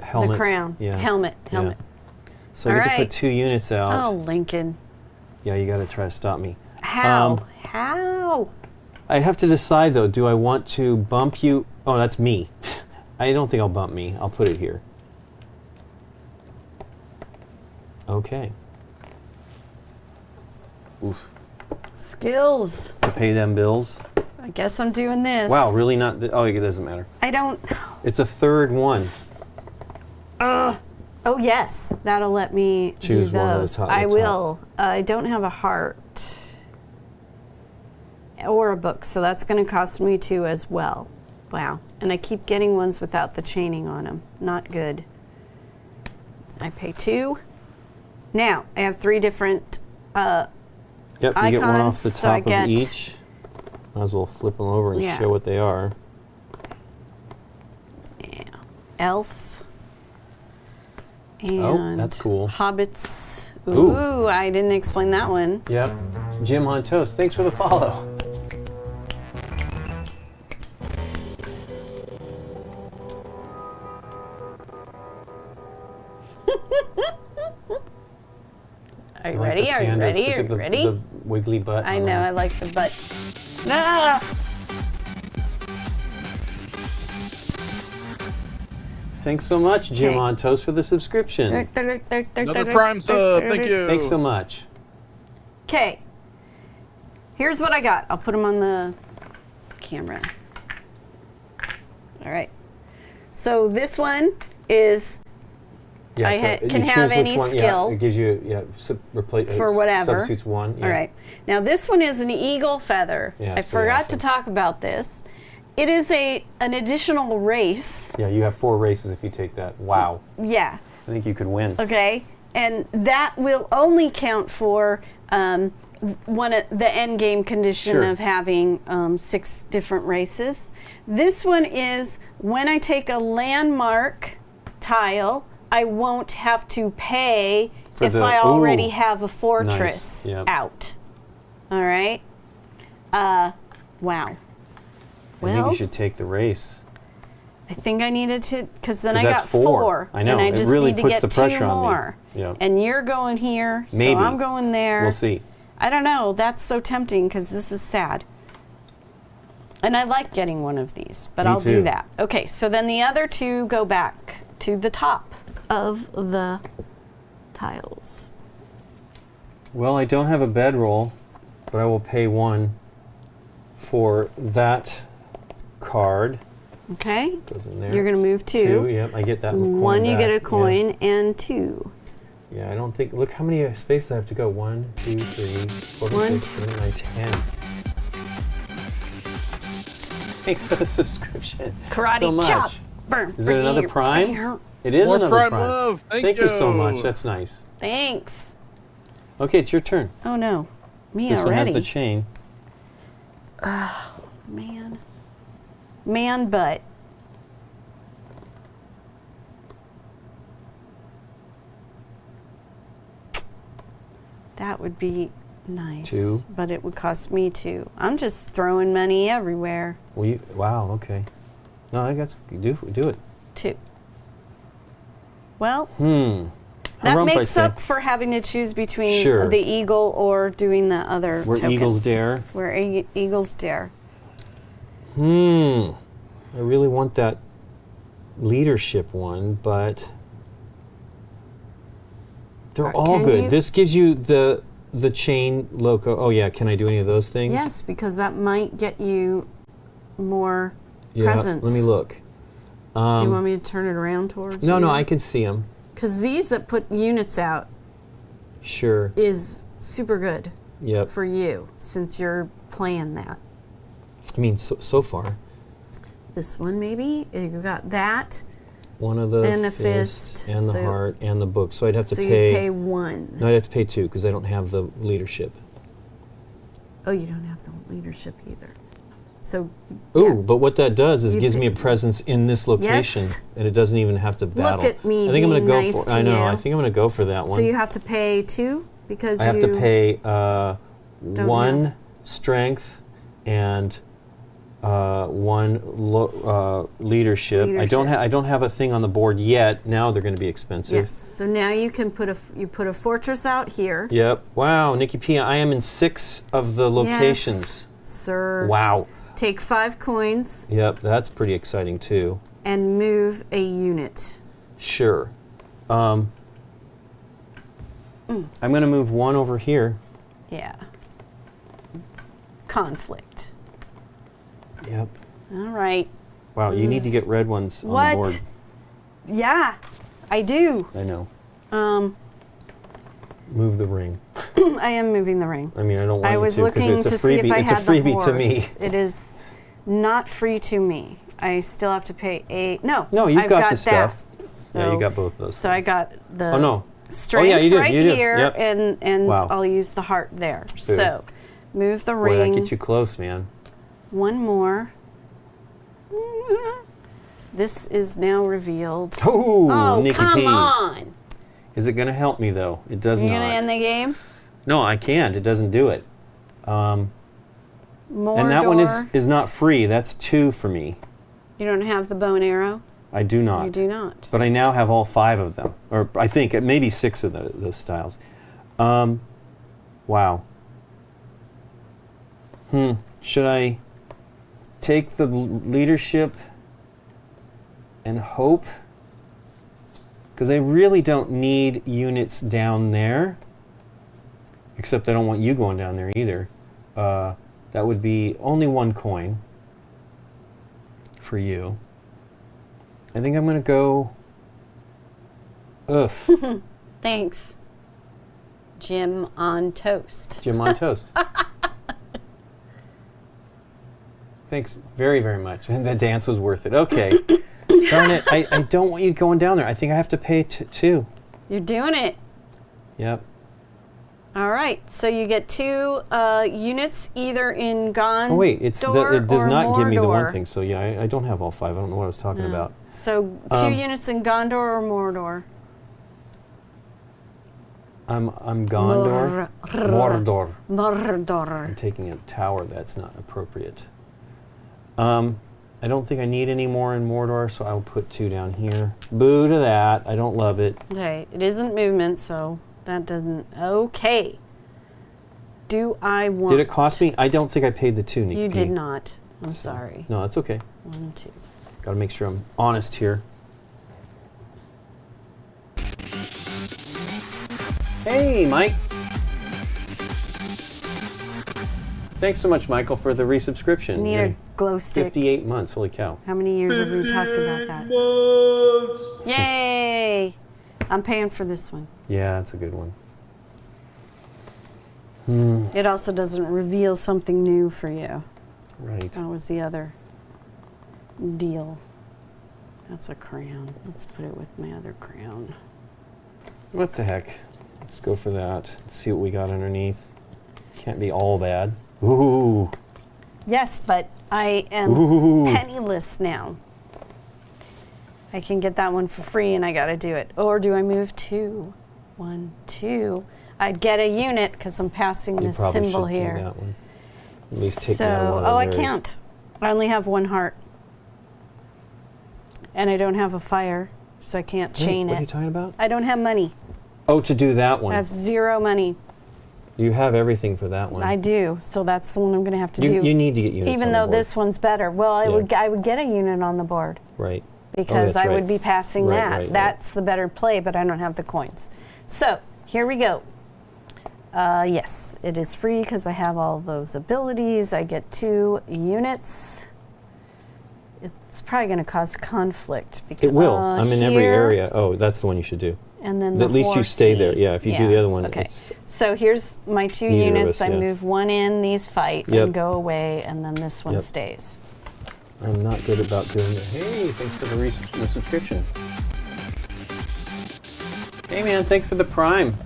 helmet. The crown. Yeah. Helmet. Yeah. So I get to put 2 units out. Oh, Lincoln. Yeah, you got to try to stop me. How? How? I have to decide though. Do I want to bump you? Oh, that's me. I don't think I'll bump me. I'll put it here. Okay. Oof. Skills. To pay them bills. I guess I'm doing this. Wow, really not? Oh, it doesn't matter. I don't. It's a 3rd one. Oh yes, that'll let me choose do one of those. the top. I will. I don't have a heart or a book, so that's going to cost me 2 as well. Wow, and I keep getting ones without the chaining on them. Not good. I pay 2. Now I have 3 different Yep, you icons, get one off the so I top get of each. Might as well flip them over and show what they are. Yeah. Elf. And that's cool. Hobbits. Ooh, I didn't explain that one. Yep. Jim on Toast, thanks for the follow. Are you ready? ready? Are you pandas. ready? Look Are at you the, ready? The wiggly butt. I on know, that. I like the butt. Ah! Thanks so much, Jim Okay. on Toast, for the subscription. Another Prime sub. Thank you. Thanks so much. Okay. Here's what I got. I'll put them on the camera. All right. So this one is Yeah, can you have choose any which one. skill. Yeah, it gives you replace for whatever. Substitutes one. Yeah. All right. Now this one is an eagle feather. Yeah, I it's pretty forgot awesome. to talk about this. It is an additional race. Yeah, you have 4 races if you take that. Wow. Yeah. I think you could win. Okay. And that will only count for one of the end game condition Sure. of having 6 different races. This one is when I take a landmark tile, I won't have to pay For if the- I already ooh. have a fortress Nice. Yep. out. All right. Wow. I think you should take the race. I think I needed to, because then 'Cause I that's got 4. 4. I know, And I it just really need to puts get the pressure 2 on me. more. Yeah. And you're going here, Maybe. so I'm going there. We'll see. I don't know. That's so tempting because this is sad. And I like getting one of these, but Me I'll too. do that. Okay, so then the other 2 go back to the top of the tiles. Well, I don't have a bedroll, but I will pay 1 for that card. Okay? Goes in there. You're going to move 2. 2, yep, I get that coin 1, you back. get a Yeah. coin, and 2. Yeah, I don't think. Look how many spaces I have to go. 1, 2, 3, 4, 1, 5, 6, 7, 8, 9, 10. Thanks for the subscription. Karate so much. chop. Burn. Is it another Prime? It is More another Prime Prime. love. Thank you so much. That's nice. Thanks. Okay, it's your turn. Oh no, me This already. one has the chain. Man butt. That would be nice. 2. But it would cost me 2. I'm just throwing money everywhere. Well, wow. Okay. No, I guess do it. 2. Well, How that rump I makes say? up for having to choose between Sure. the eagle or doing the other Where token. eagles dare. Where eagles dare. I really want that leadership one, but they're all Can good. you- This gives you the chain loco. Oh yeah, can I do any of those things? Yes, because that might get you more Yeah. presents. Let me look. Do you want me to turn it around towards you? No, I can see them. Because these that put units out Sure. is super good Yep. for you since you're playing that. I mean, so far, This one maybe you got that, one of the And a fist, and the so- heart and the book. So I'd have to so you pay. pay 1. No, I'd have to pay 2 because I don't have the leadership. Oh, you don't have the leadership either. So Ooh, yeah. but what that does is You gives me a pay- presence in this location, Yes. and it doesn't even have to battle. at me I think I'm being gonna go nice for. to I know. you. I think I'm gonna go for that one. So you have to pay 2 because I have to pay 1 have- strength and 1 leadership. Leadership. I don't have a thing on the board yet. Now they're going to be expensive. Yes. So now you can put a fortress out here. Yep. Wow, Nikki P. I am in 6 of the locations. Yes, sir. Wow. Take 5 coins Yep, that's pretty exciting too. and move a unit. Sure. I'm going to move 1 over here. Yeah. Conflict. Yep. All right. Wow, you need to get red ones on the board. What? Yeah, I do. I know. Move the ring. I am moving the ring. I mean, I don't want I you was to because looking it's a to see freebie. if I It's a had the freebie horse. to me. It is not free to me. I still have to pay no. No, you've I've got that. the stuff. So, Yeah, you got both those. So I things. got the Oh no. strength yeah, you did, right you did. here, Yep. and Wow. I'll use the heart there. So move the Boy, ring. that gets you close, man. 1 more. This is now revealed. Oh, Nikki come P. on! Is it going to help me though? It does You're not. gonna end the game. No, I can't. It doesn't do it. Mordor. And that one is not free. That's 2 for me. You don't have the bow and arrow. I do not. You do not. But I now have all 5 of them, or I think maybe 6 of those styles. Wow. Should I take the leadership and hope? Because I really don't need units down there. Except I don't want you going down there either. That would be only 1 coin for you. I think I'm going to go... Ugh. Thanks. Jim on toast. Jim on toast. Thanks very, very much. And the dance was worth it. Okay. Darn it. I don't want you going down there. I think I have to pay 2. You're doing it. Yep. All right. So you get 2 units either in Gondor. Oh, wait. It does not give me the Mordor. one thing. So, yeah, I don't have all 5. I don't know what I was talking about. So 2 units in Gondor or Mordor? I'm Gondor. Mordor. Mordor. I'm taking a tower. That's not appropriate. I don't think I need any more in Mordor, so I'll put 2 down here. Boo to that. I don't love it. Okay. It isn't movement, so that doesn't... Okay. Do I want... Did it cost me? I don't think I paid the 2, Nikki. You did not. I'm sorry. No, that's okay. 1, 2. Got to make sure I'm honest here. Hey, Mike. Thanks so much, Michael, for the resubscription. Need a glow stick. 58 months. Holy cow. How many years have we talked about that? Months. Yay! I'm paying for this one. Yeah, that's a good one. It also doesn't reveal something new for you. Right. That was the other deal. That's a crown. Let's put it with my other crown. What the heck? Let's go for that. Let's see what we got underneath. Can't be all bad. Ooh. Yes, but I am penniless now. I can get that one for free and I gotta do it. Or do I move 2? 1, 2. I'd get a unit because I'm passing this symbol here. Do that one. At least take me out of one of those I areas. can't. I only have 1 heart. And I don't have a fire, so I can't chain it. What are you talking about? I don't have money. Oh, to do that one. I have 0 money. You have everything for that one. I do, so that's the one I'm going to have to do. You need to get units even on the though board. this one's better. Well, I would get a unit on the board. Right. Because that's I right. would be passing Right, that. right. That's the better play, but I don't have the coins. So, here we go. Yes, it is free because I have all those abilities. I get 2 units. It's probably going to cause conflict. Because, It will. I'm in every here, area. Oh, that's the one you should do. And then At least you stay there. horsey. Yeah, if you do the other one, okay. it's... So here's my 2 Neither of units. us, I yeah. move 1 in, these fight, Yep. and go away, and then this one Yep. stays. I'm not good about doing it. Hey, thanks for the subscription. Hey, man, thanks for the Prime.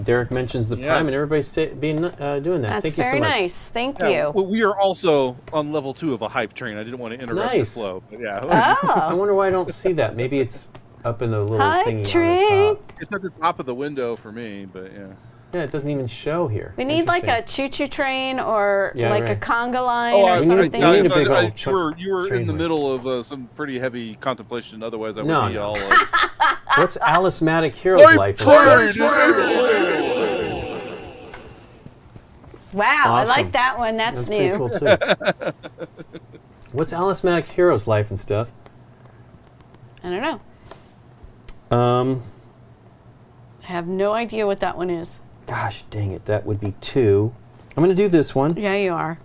Derek mentions the Prime, and everybody's doing that. That's Thank you so very much. nice. Thank Yeah, you. well, we are also on level 2 of a hype train. I didn't want to interrupt your Nice. flow, but yeah. I wonder why I don't see that. Maybe it's up in the little Hype thingy train. on the top. It's at the top of the window for me, but yeah. Yeah, it doesn't even show here. We need like a Interesting. choo-choo train or Yeah, like a right. conga line Oh, or we something. need a big I, old you were train in the line. middle of some pretty heavy contemplation. Otherwise, I would No, be no. all. What's Alismatic Hero's life? Wow, I Awesome. like that one. That's pretty new. cool too. What's Alismatic Hero's life and stuff? I don't know. I have no idea what that one is. Gosh dang it, that would be 2. I'm going to do this one. Yeah, you are.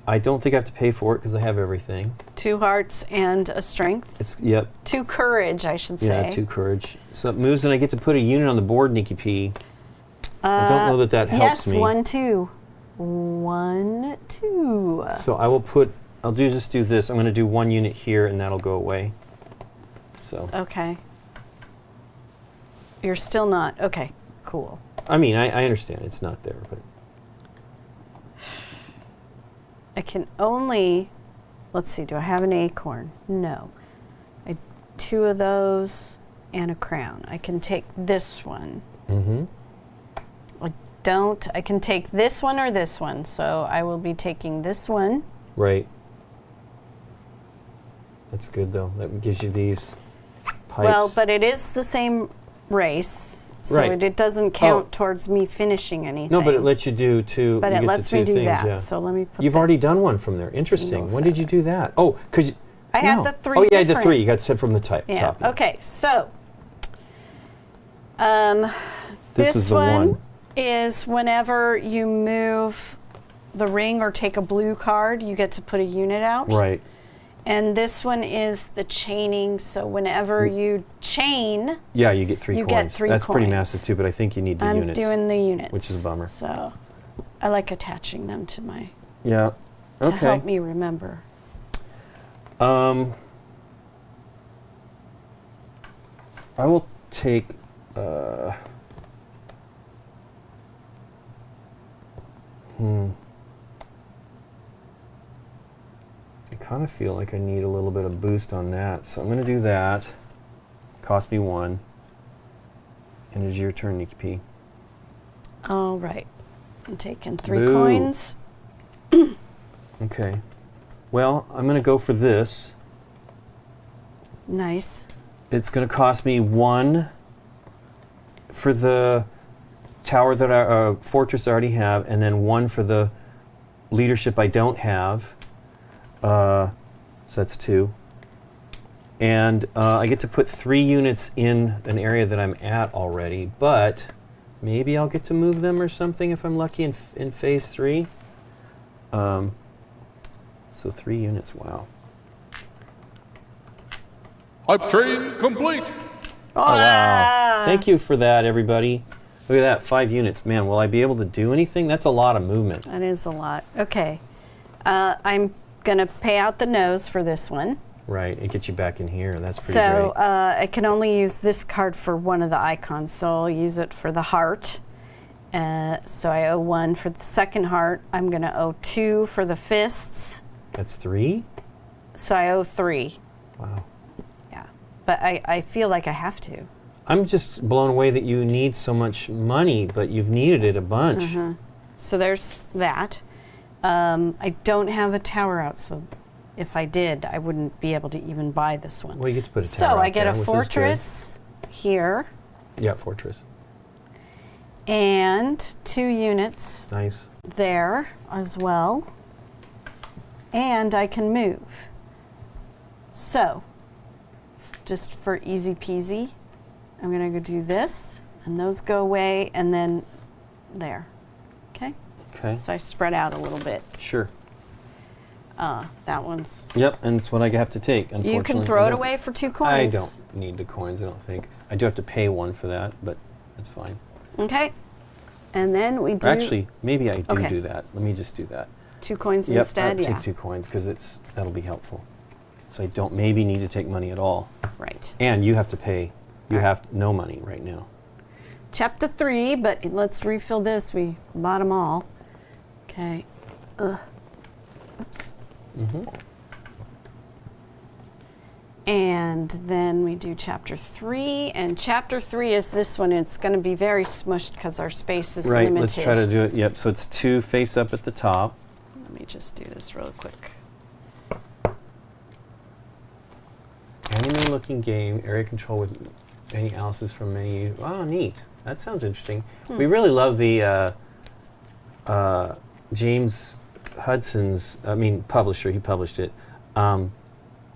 I don't think I have to pay for it because I have everything. 2 hearts and a strength. It's, yep. 2 courage, I should say. Yeah, 2 courage. So it moves and I get to put a unit on the board, Nikki P. I don't know that helps yes, me. 1, 2. 1, 2. So I will put, just do this. I'm going to do 1 unit here and that'll go away. So. Okay. You're still not. Okay, cool. I mean, I understand it's not there, but. I can only, let's see, do I have an acorn? No. 2 of those and a crown. I can take this one. Mm-hmm. I can take this one or this one, so I will be taking this one. Right. That's good though. That gives you these pipes. Well, but it is the same race, so Right. it doesn't count towards me finishing anything. No, but it lets you do two. But you it get lets the two me do things, that. yeah. So let me put. You've that. already done one from there. Interesting. When did you do that? Oh, because I had the three. Oh yeah, the different- 3. You got set from the top. Yeah. Yeah. Okay. So, This is the one. is whenever you move the ring or take a blue card, you get to put a unit out. Right. And this one is the chaining. So whenever you chain, Yeah, you get 3 You coins. get 3 That's pretty coins. massive too, but I think you need the I'm units. doing the units, which is a bummer. So I like attaching them to my Yeah. to Okay. help me remember. I will take. I kind of feel like I need a little bit of boost on that, so I'm going to do that. Cost me 1. And it's your turn, Nikki P. All right. I'm taking 3 Boo. coins. Okay. Well, I'm going to go for this. Nice. It's going to cost me 1 for the tower that I, fortress I already have, and then 1 for the leadership I don't have. So that's 2. And I get to put 3 units in an area that I'm at already, but maybe I'll get to move them or something if I'm lucky in phase 3. So 3 units, wow. Hype train complete. Oh, wow. Thank you for that, everybody. Look at that, 5 units. Man, will I be able to do anything? That's a lot of movement. That is a lot. Okay. I'm going to pay out the nose for this one. Right, it gets you back in here. That's pretty So great. I can only use this card for one of the icons, so I'll use it for the heart. So I owe 1 for the second heart. I'm going to owe 2 for the fists. That's 3? So I owe 3. Wow. Yeah. But I feel like I have to. I'm just blown away that you need so much money, but you've needed it a bunch. So there's that. I don't have a tower out, so if I did, I wouldn't be able to even buy this one. Well, you get to put a tower So out I get there, a which is good. fortress here Yeah, fortress. and 2 units Nice. there as well. And I can move. So, just for easy peasy, I'm going to go do this, and those go away, and then there. Okay? Okay. So I spread out a little bit. Sure. That one's... Yep, and it's what I have to take, unfortunately. You can throw it away for 2 coins. I don't need the coins, I don't think. I do have to pay 1 for that, but that's fine. Okay. And then we do... Actually, maybe I do Okay. do that. Let me just do that. 2 coins Yep, instead, I'll yeah. take 2 coins because that'll be helpful. So I don't maybe need to take money at all. Right. And you have to pay. You Right. have no money right now. Chapter 3, but let's refill this. We bought them all. Okay. Oops. And then we do chapter 3, and chapter 3 is this one. It's going to be very smushed because our space is Right, limited. let's try to do it. Yep, so it's 2 face up at the top. Let me just do this real quick. Anime looking game, area control with any Alice's from menu. Oh, neat. That sounds interesting. We really love the James Hudson's, publisher, he published it.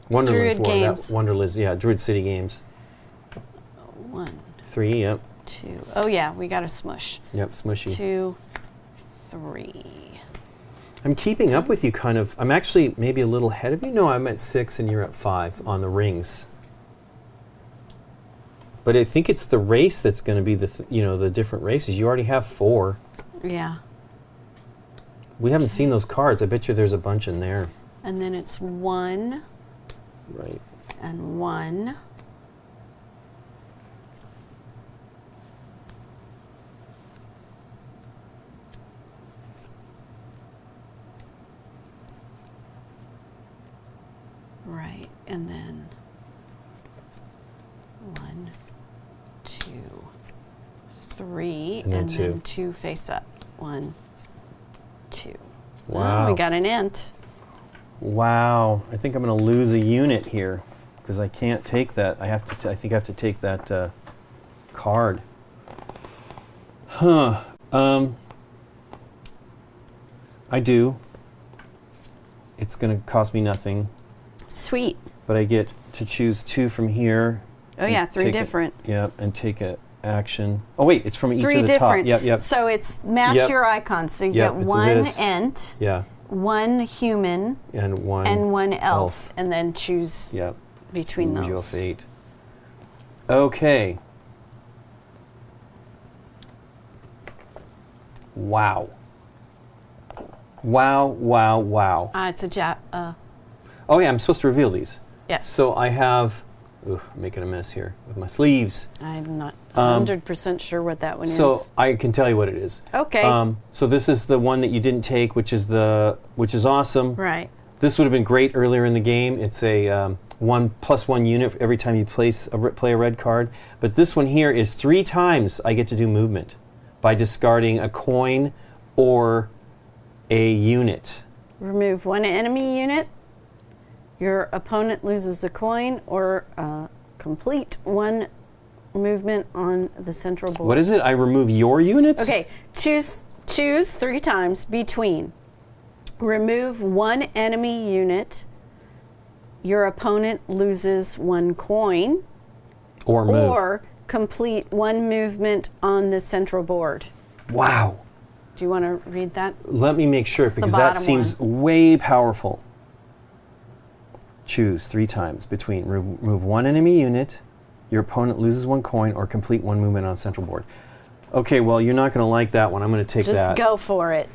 Wonderland's Druid War, Games. Wonderland's, yeah, Druid City Games. 1, 3, yep. 2. Oh, yeah, we got a smush. Yep, smushy. 2, 3. I'm keeping up with you kind of. I'm actually maybe a little ahead of you. No, I'm at 6 and you're at 5 on the rings. But I think it's the race that's going to be the different races. You already have 4. Yeah. We haven't seen those cards. I bet you there's a bunch in there. And then it's 1 Right. and 1. Right, and then 1, 2, 3, And then and then 2. 2 face up. 1, 2. Wow. Oh, we got an int. Wow. I think I'm going to lose a unit here because I can't take that. I think I have to take that card. Huh. I do. It's going to cost me nothing. Sweet. But I get to choose 2 from here. Oh yeah, 3 different. Yep, and take a action. Oh wait, it's from each 3 of the different. top. Yep. So it's match your icons. So you get it's 1 this. ent, Yeah. 1 human, And 1 and 1 elf, and then choose between Use those. your fate. Okay. Wow. Wow, wow, wow. It's a Oh yeah, I'm supposed to reveal these. yes. So I have, I'm making a mess here with my sleeves. I'm not 100% sure what that one So is. I can tell you what it is. Okay. So this is the one that you didn't take, which is awesome. Right. This would have been great earlier in the game. It's a 1+1 unit every time you play a red card. But this one here is 3 times I get to do movement by discarding a coin or a unit. Remove 1 enemy unit. Your opponent loses a coin or complete 1 movement on the central board. What is it? I remove your units? Okay, choose 3 times between. Remove 1 enemy unit. Your opponent loses 1 coin. Or move. Or complete 1 movement on the central board. Wow. Do you want to read that? Let me make sure, It's the because that bottom seems way powerful. Choose 3 times between remove 1 enemy unit, your opponent loses 1 coin, or complete 1 movement on central board. Okay, well, you're not going to like that one. I'm going to take that. Just go for it.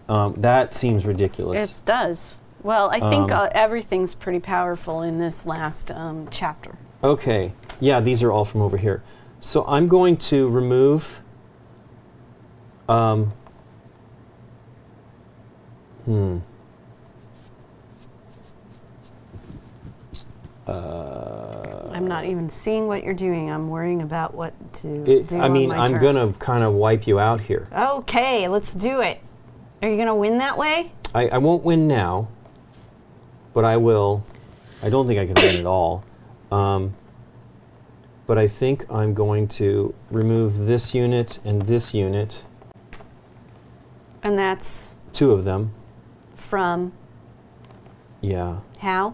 That seems ridiculous. It does. Well, I think everything's pretty powerful in this last chapter. Okay. Yeah, these are all from over here. So I'm going to remove... I'm not even seeing what you're doing. I'm worrying about what to do I mean, on my I'm turn. going to kind of wipe you out here. Okay, let's do it. Are you going to win that way? I won't win now, but I will. I don't think I can win at all. But I think I'm going to remove this unit and this unit. And that's 2 of them. from Yeah. how?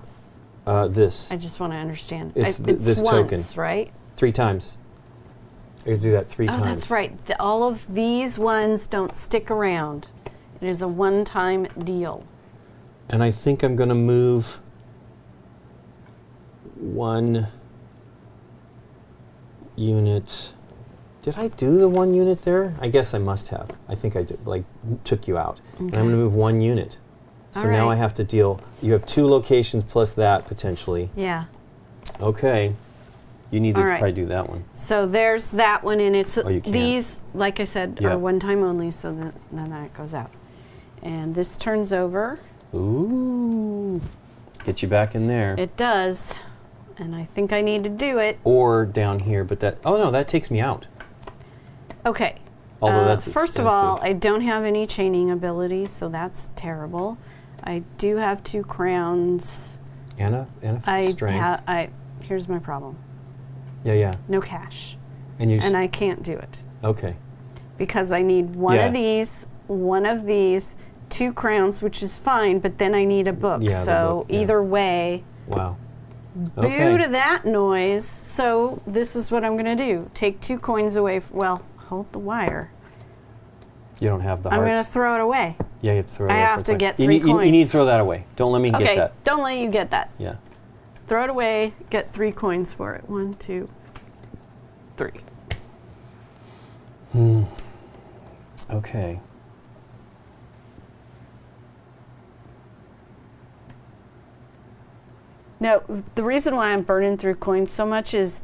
This. I just want to understand. It's it's this once, token. right? 3 times. I can do that 3 times. Oh, that's right. All of these ones don't stick around. It is a one-time deal. And I think I'm going to move 1 unit. Did I do the 1 unit there? I guess I must have. I think I did, like, took you out. Okay. And I'm going to move 1 unit. So All now right. I have to deal. You have 2 locations plus that potentially. Yeah. Okay. You need to All right. probably do that one. So there's that one, and it's you can't. these, like I said, Yeah. are one time only. So then that goes out, and this turns over. Ooh. Get you back in there. It does, and I think I need to do it. Or down here, but that. Oh no, that takes me out. Okay. Although that's first of all, expensive. I don't have any chaining ability, so that's terrible. I do have 2 crowns. Anna strength. Here's my problem. Yeah. No cash, And you. and I can't do it Okay. because I need one Yeah. of these, 2 crowns, which is fine, but then I need a book. Yeah, the So book, yeah. either way, Wow. boo Okay. to that noise. So this is what I'm going to do. Take 2 coins away. Hold the wire. You don't have the I'm hearts. going to throw it away. Yeah, you have to throw it I away. have for a to coin. get you 3 need, you need to coins. throw that away. Don't let me Okay, get that. don't let you get that. Yeah. Throw it away. Get 3 coins for it. 1, 2, 3. Okay. Now, the reason why I'm burning through coins so much is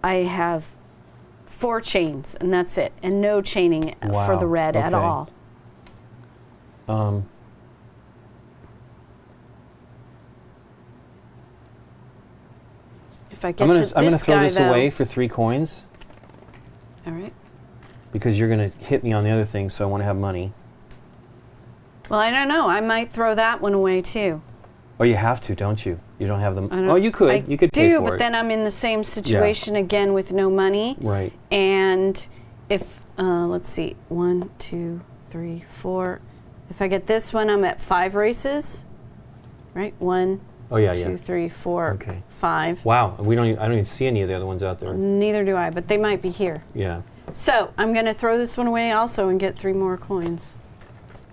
I have 4 chains, and that's it, and no chaining for the Wow, red at okay. all. If I get I'm to gonna this throw guy, this though, away for 3 coins all right. because you're gonna hit me on the other thing, so I want to have money. Well, I don't know. I might throw that one away too. Oh, you have to, don't you? You don't have them. Oh, you could. You could pay for it. But then I'm in the same situation again with no money. Right. And if, let's see, 1, 2, 3, 4. If I get this one, I'm at 5 races. Right? 1, oh, yeah, 2, 3, 4, okay. 5. Wow. I don't even see any of the other ones out there. Neither do I, but they might be here. Yeah. So I'm going to throw this one away also and get 3 more coins.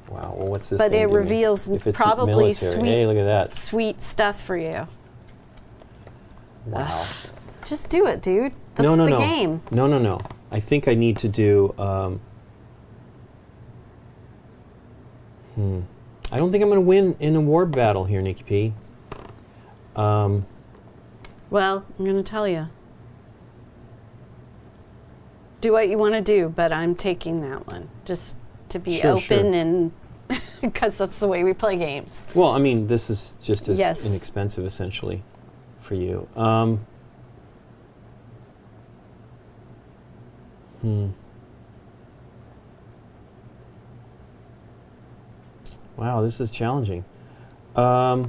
Wow. Well, what's this? But it reveals probably hey, look at that. sweet stuff for you. Wow. Just do it, dude. That's no, the no. game. No. I think I need to do. I don't think I'm going to win in a war battle here, Nikki P. Well, I'm going to tell you. Do what you want to do, but I'm taking that one. Just to be open and because that's the way we play games. Well, I mean, this is just as inexpensive, essentially, for you. Wow, this is challenging. If I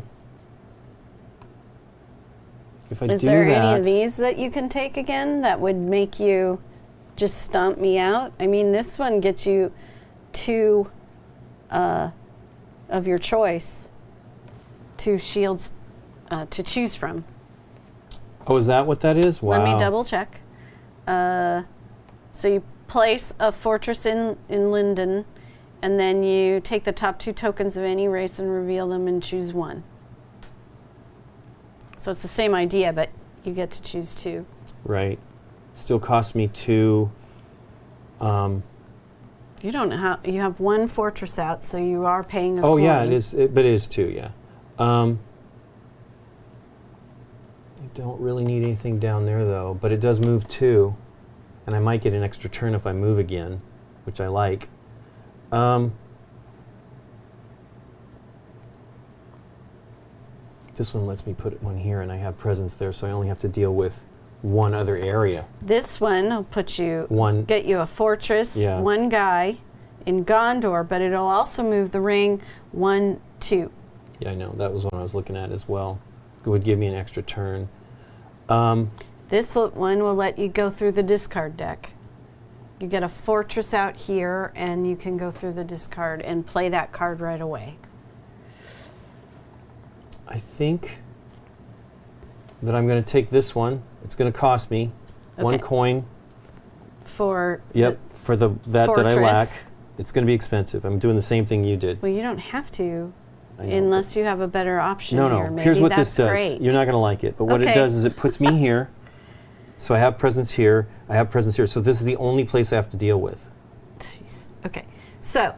is do there that, any of these that you can take again that would make you just stomp me out? I mean, this one gets you 2 of your choice, 2 shields to choose from. Oh, is that what that is? Wow. Let me double check. So you place a fortress in Linden, and then you take the top 2 tokens of any race and reveal them and choose 1. So it's the same idea, but you get to choose 2. Right. Still costs me 2. You don't have. You have 1 fortress out, so you are paying a Oh coin. yeah, it is. But it is 2. Yeah. I don't really need anything down there though, but it does move 2, and I might get an extra turn if I move again, which I like. This one lets me put 1 here, and I have presence there, so I only have to deal with 1 other area. This one will put you One. get you a fortress, 1 guy in Gondor, but it'll also move the ring 1, 2. Yeah, I know. That was what I was looking at as well. It would give me an extra turn. This one will let you go through the discard deck. You get a fortress out here, and you can go through the discard and play that card right away. I think that I'm going to take this one. It's going to cost me 1 coin. For for that I lack. fortress. It's going to be expensive. I'm doing the same thing you did. Well, you don't have to, I know, unless you have a better option No, here. Maybe here's what this that's does. great. You're not going to like it, but what it does is it puts me here. So I have presence here. I have presence here. So this is the only place I have to deal with. Jeez. Okay, so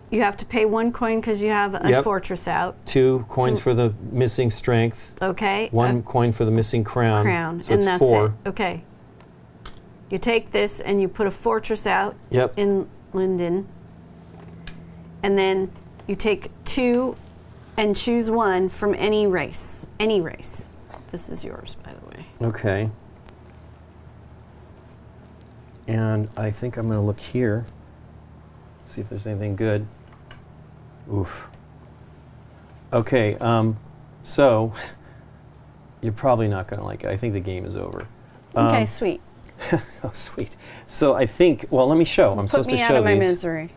you have to pay 1 coin because you have a fortress out. 2 coins for the missing strength. Okay. 1 coin for the missing crown. So and it's that's 4. it. Okay. You take this and you put a fortress out Yep. in Linden, and then you take 2 and choose 1 from any race. Any race. This is yours, by the way. Okay. And I think I'm going to look here, see if there's anything good. Oof. Okay, so you're probably not going to like it. I think the game is over. Okay, sweet. Oh, sweet. So I think, well, let me show. I'm supposed to show these. Put me out of my misery.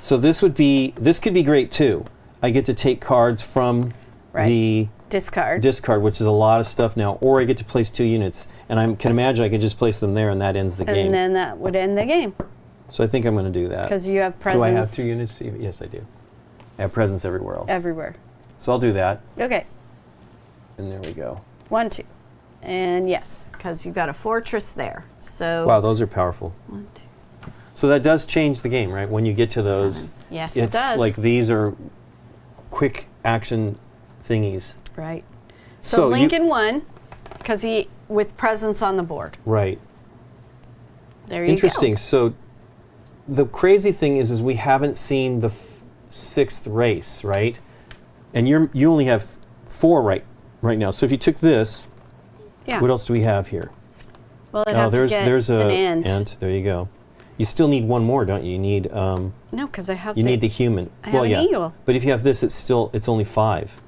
So this could be great too. I get to take cards from the discard, which is a lot of stuff now, or I get to place 2 units, and I can imagine I could just place them there, and that ends the game. And then that would end the game. So I think I'm going to do that. Because you have presence. Do I have 2 units? Yes, I do. I have presence everywhere else. Everywhere. So I'll do that. Okay. And there we go. 1, 2. And yes, because you've got a fortress there. So. Wow, those are powerful. 1, 2. So that does change the game, right? When you get to those. 7. Yes, it does. It's like these are quick action thingies. Right. So Lincoln won because he with presence on the board. Right. There you go. Interesting. So the crazy thing is we haven't seen the 6th race, right? And you only have 4 right now. So if you took this, what else do we have here? Well, there's an ant. There you go. You still need 1 more, don't you? You need no, because I have. You need the human. I have an eagle. But if you have this, it's only 5.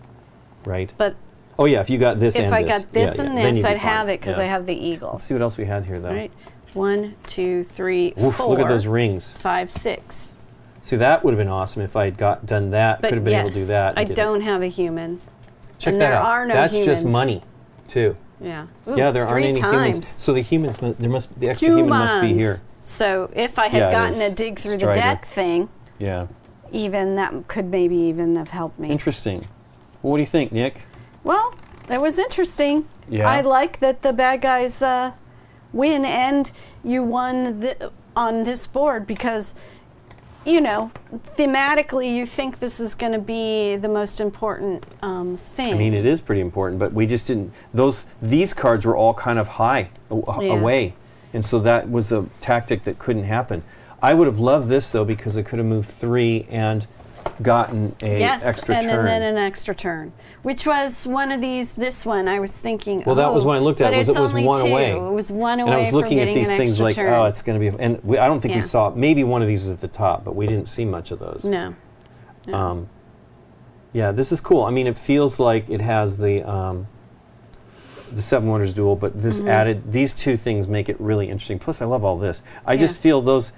right? But oh yeah, if you got this and if this. I got this yeah, and then this, you'd be I'd have fine. it because I have the eagle. Let's see what else we had here, though. Right. 1, 2, 3, Oof, 4. look at those rings. 5, 6. See, that would have been awesome if I had done that. But Could have been yes, able to do that. I don't have a human. Check and that there out. are no That's humans. just money, too. Yeah. Ooh, Yeah, there aren't 3 any times. humans. So the humans, the extra human must be here. So if I had Yeah, it gotten is. a dig through Strider. the deck thing, Yeah. even that could maybe even have helped me. Interesting. Well, what do you think, Nick? Well, that was interesting. Yeah. I like that the bad guys win and you won on this board because, you know, thematically you think this is going to be the most important thing. I mean, it is pretty important, but we just didn't. These cards were all kind of high away, and so that was a tactic that couldn't happen. I would have loved this though because I could have moved 3 and gotten a extra turn. and then an extra turn, which was one of these. This one, I was thinking. Well, that was when I looked at it. It was only one 2. away. It was one away. And I was looking from at these getting an things extra like, turn. oh, it's going to be. And I don't think we Yeah. saw. Maybe one of these was at the top, but we didn't see much of those. No. Yeah, this is cool. I mean, it feels like it has the Seven Wonders Duel, but this these two things make it really interesting. Plus, I love all this. I just feel those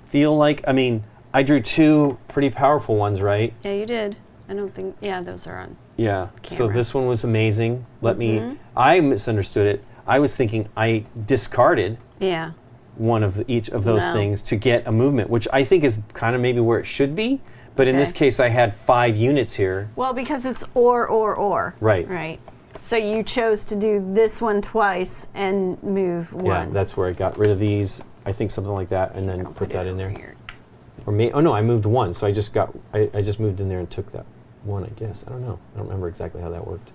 feel like. I mean, I drew 2 pretty powerful ones, right? Yeah, you did. I don't think. Yeah, those are on. Yeah. So Camera. this one was amazing. I misunderstood it. I was thinking I discarded Yeah. one of each of those No. things to get a movement, which I think is kind of maybe where it should be. But in this Okay. case, I had 5 units here. Well, because it's or. Right. Right. So you chose to do this one twice and move one. Yeah, that's where I got rid of these. I think something like that, and then I'll put that it in there. over here. Or oh no, I moved 1, so I just moved in there and took that 1. I guess I don't know. I don't remember exactly how that worked.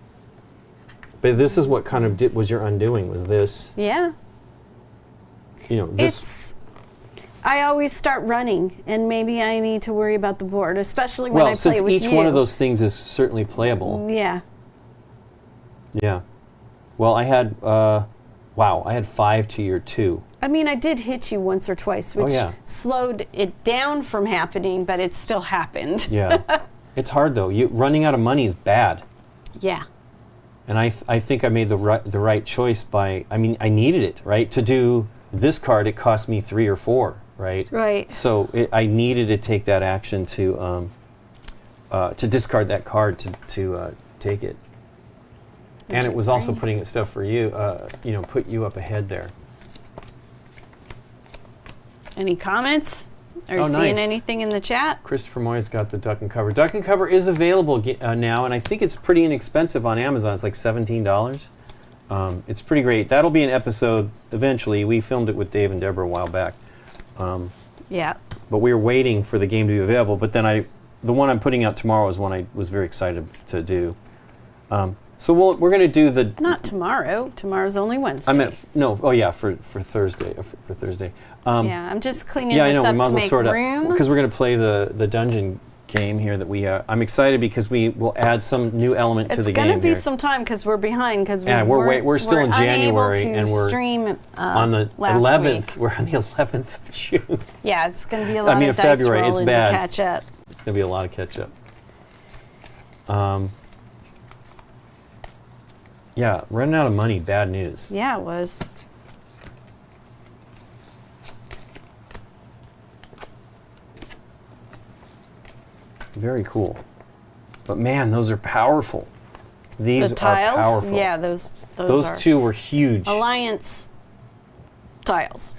But this is what kind of was your undoing? Was this? Yeah. You know, this. I always start running, and maybe I need to worry about the board, especially when I play since with each you. one of those things is certainly playable. Yeah. Yeah. Well, I had. Wow, I had 5 to your 2. I mean, I did hit you once or twice, which yeah. slowed it down from happening, but it still happened. Yeah. It's hard though. Running out of money is bad. Yeah. And I think I made the right choice by. I mean, I needed it, right? To do this card, it cost me 3 or 4, right? Right. So I needed to take that action to discard that card to take it. And it was also putting stuff for you, put you up ahead there. Any comments? Are you Oh, seeing nice. anything in the chat? Christopher Moy's got the Duck and Cover. Duck and Cover is available now, and I think it's pretty inexpensive on Amazon. It's like $17. It's pretty great. That'll be an episode eventually. We filmed it with Dave and Deborah a while back. Yeah. But we were waiting for the game to be available. But then the one I'm putting out tomorrow is one I was very excited to do. So we're going to do the. Not tomorrow. Tomorrow's only Wednesday. I meant no. Oh yeah, for Thursday. For Thursday. Yeah, I'm just cleaning Yeah, I this know. We up might to as well make sort room. because we're going to play the dungeon game here that we. I'm excited because we will add some new element to the game. It's going to be here. some time because we're behind because we're still in January unable to and we're stream on the last 11th. week. We're on the 11th of June. Yeah, it's going to be a lot of of dice February. It's rolling bad. to catch up. It's going to be a lot of catch up. Yeah, running out of money. Bad news. Yeah, it was. Very cool. But man, those are powerful. These The tiles, are powerful. yeah, those Those are 2 were huge. Alliance tiles.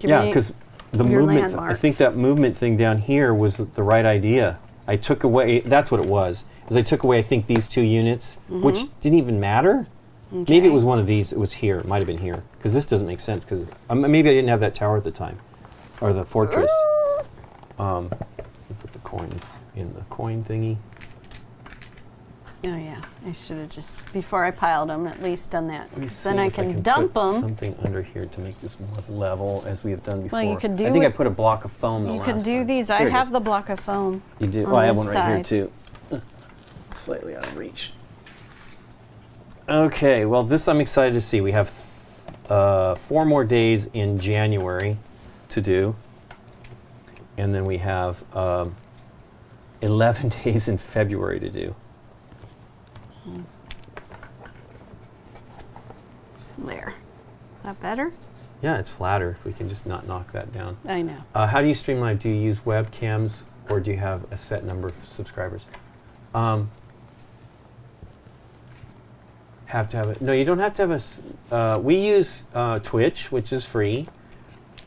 Give Yeah, me because the your movement. I landmarks. think that movement thing down here was the right idea. I took away. That's what it was. Is I took away. I think these 2 units, which didn't even matter. Maybe Okay. it was one of these. It was here. It might have been here because this doesn't make sense. Because maybe I didn't have that tower at the time, or the fortress. Put the coins in the coin thingy. Oh yeah, I should have just before I piled them at least done that. Let me see Then I if can dump put them. something under here to make this more level, as we have done before. Well, you could do I think I it- put a block of foam. The You last can do time. these. Here I it have is. the block of foam. You do. on Oh, I have this one right here side. too. Slightly out of reach. Okay. Well, this I'm excited to see. We have 4 more days in January to do, and then we have 11 days in February to do. There. Is that better? Yeah, it's flatter if we can just not knock that down. I know. How do you stream live? Do you use webcams or do you have a set number of subscribers? Have to have it. No, you don't have to have we use Twitch, which is free.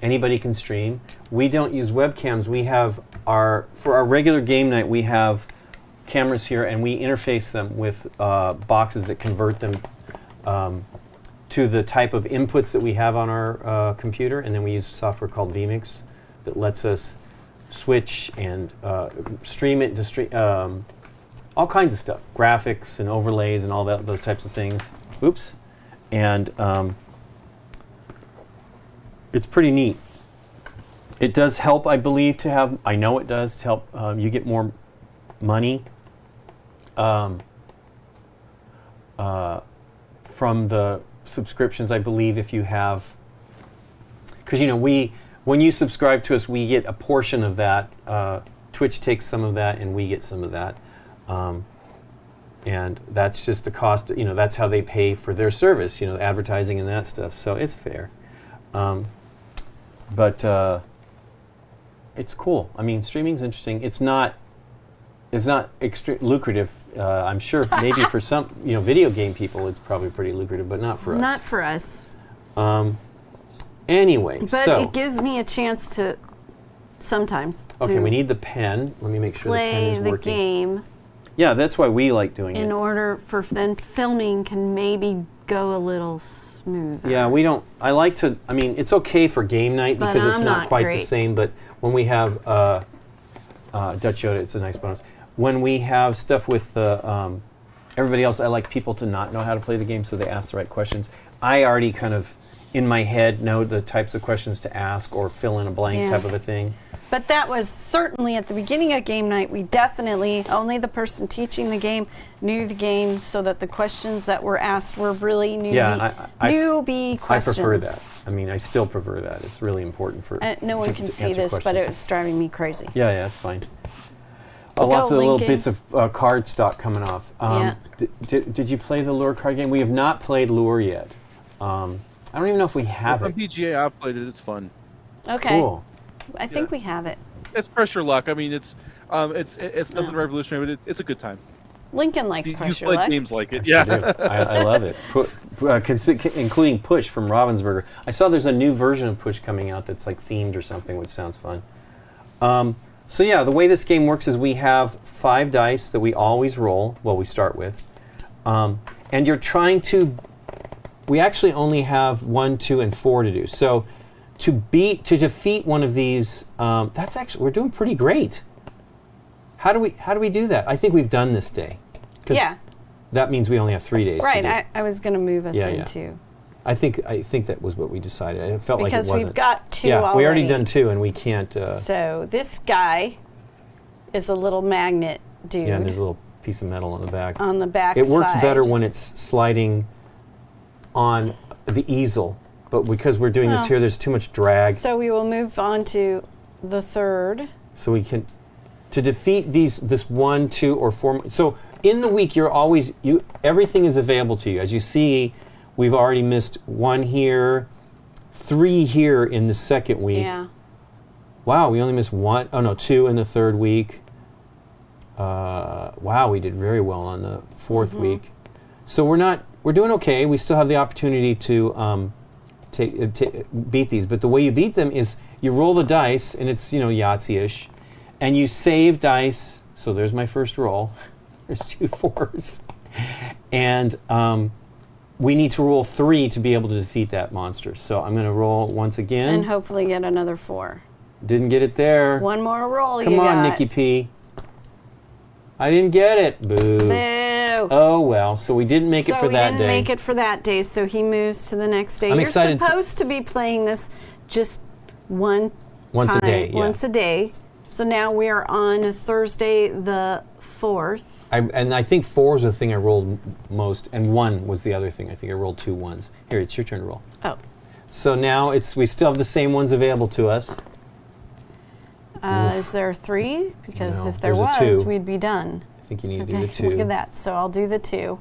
Anybody can stream. We don't use webcams. We have for our regular game night, we have cameras here and we interface them with boxes that convert them to the type of inputs that we have on our computer, and then we use software called vMix that lets us switch and stream it to all kinds of stuff, graphics and overlays and all those types of things. Oops. And it's pretty neat. It does help, I believe, I know it does, to help you get more money from the subscriptions, I believe, if you have, because when you subscribe to us, we get a portion of that. Twitch takes some of that, and we get some of that, and that's just the cost. That's how they pay for their service. Advertising and that stuff. So it's fair, but it's cool. I mean, streaming's interesting. It's not lucrative. I'm sure maybe for some, video game people, it's probably pretty lucrative, but not for us. Not for us. Anyway, but it gives me a chance to sometimes. Okay, we need the pen. Let me make sure the pen is working. Play the game. Yeah, that's why we like doing it. In order for then filming can maybe go a little smoother. Yeah, we don't. I like to. I mean, it's okay for game night because it's not quite the same. But when we have Dutch Yoda, it's a nice bonus. When we have stuff with everybody else, I like people to not know how to play the game, so they ask the right questions. I already kind of, in my head, know the types of questions to ask or fill in a blank type of a thing. But that was certainly at the beginning of game night, we definitely, only the person teaching the game knew the game, so that the questions that were asked were really newbie questions. I prefer that. I mean, I still prefer that. It's really important for no one can see this, but it was driving me crazy. Yeah, it's fine. Lots of little bits of card stock coming off. Did you play the Lure card game? We have not played Lure yet. I don't even know if we have it. On PGA, I've played it. It's fun. Okay. Cool. I think we have it. It's pressure luck. I mean, it's nothing revolutionary, but it's a good time. Lincoln likes pressure luck. You play games like it. Yeah. I love it. Including Push from Ravensburger. I saw there's a new version of Push coming out that's like themed or something, which sounds fun. So yeah, the way this game works is we have 5 dice that we always roll. Well, we start with, and you're trying to. We actually only have 1, 2, and 4 to do. So to defeat one of these, we're doing pretty great. How do we do that? I think we've done this day. Yeah. That means we only have 3 days. Right. To do. I was going to move us into. I think that was what we decided. It felt like it wasn't. Because we've got 2 already. Yeah, we already done 2, and we can't. So this guy is a little magnet dude. Yeah, and there's a little piece of metal on the back. On the back It works side. better when it's sliding on the easel, but because we're doing this here, there's too much drag. So we will move on to the 3rd. So we can, to defeat this 1, 2, or 4. So in the week, everything is available to you. As you see, we've already missed 1 here, 3 here in the 2nd week. Yeah. Wow, we only missed 1. Oh no, 2 in the 3rd week. Wow, we did very well on the 4th week. So we're doing okay. We still have the opportunity to beat these. But the way you beat them is you roll the dice, and it's Yahtzee-ish, and you save dice. So there's my first roll. There's 2 4s, and we need to roll 3 to be able to defeat that monster. So I'm going to roll once again, and hopefully get another 4. Didn't get it there. 1 more roll. Come on, Nikki P. I didn't get it. Boo. Boo. Oh well. So we didn't make it for that day. So we didn't make it for that day. So he moves to the next day. I'm excited. You're supposed to be playing this just once a day. Yeah. Once a day. So now we are on Thursday the 4th. And I think 4 is the thing I rolled most, and 1 was the other thing. I think I rolled 2 1s. Here, it's your turn to roll. Oh. So now we still have the same ones available to us. Is there 3? Because No, if there there's a was, 2. we'd be done. I think you need to do the 2. Look at that. So I'll do the 2.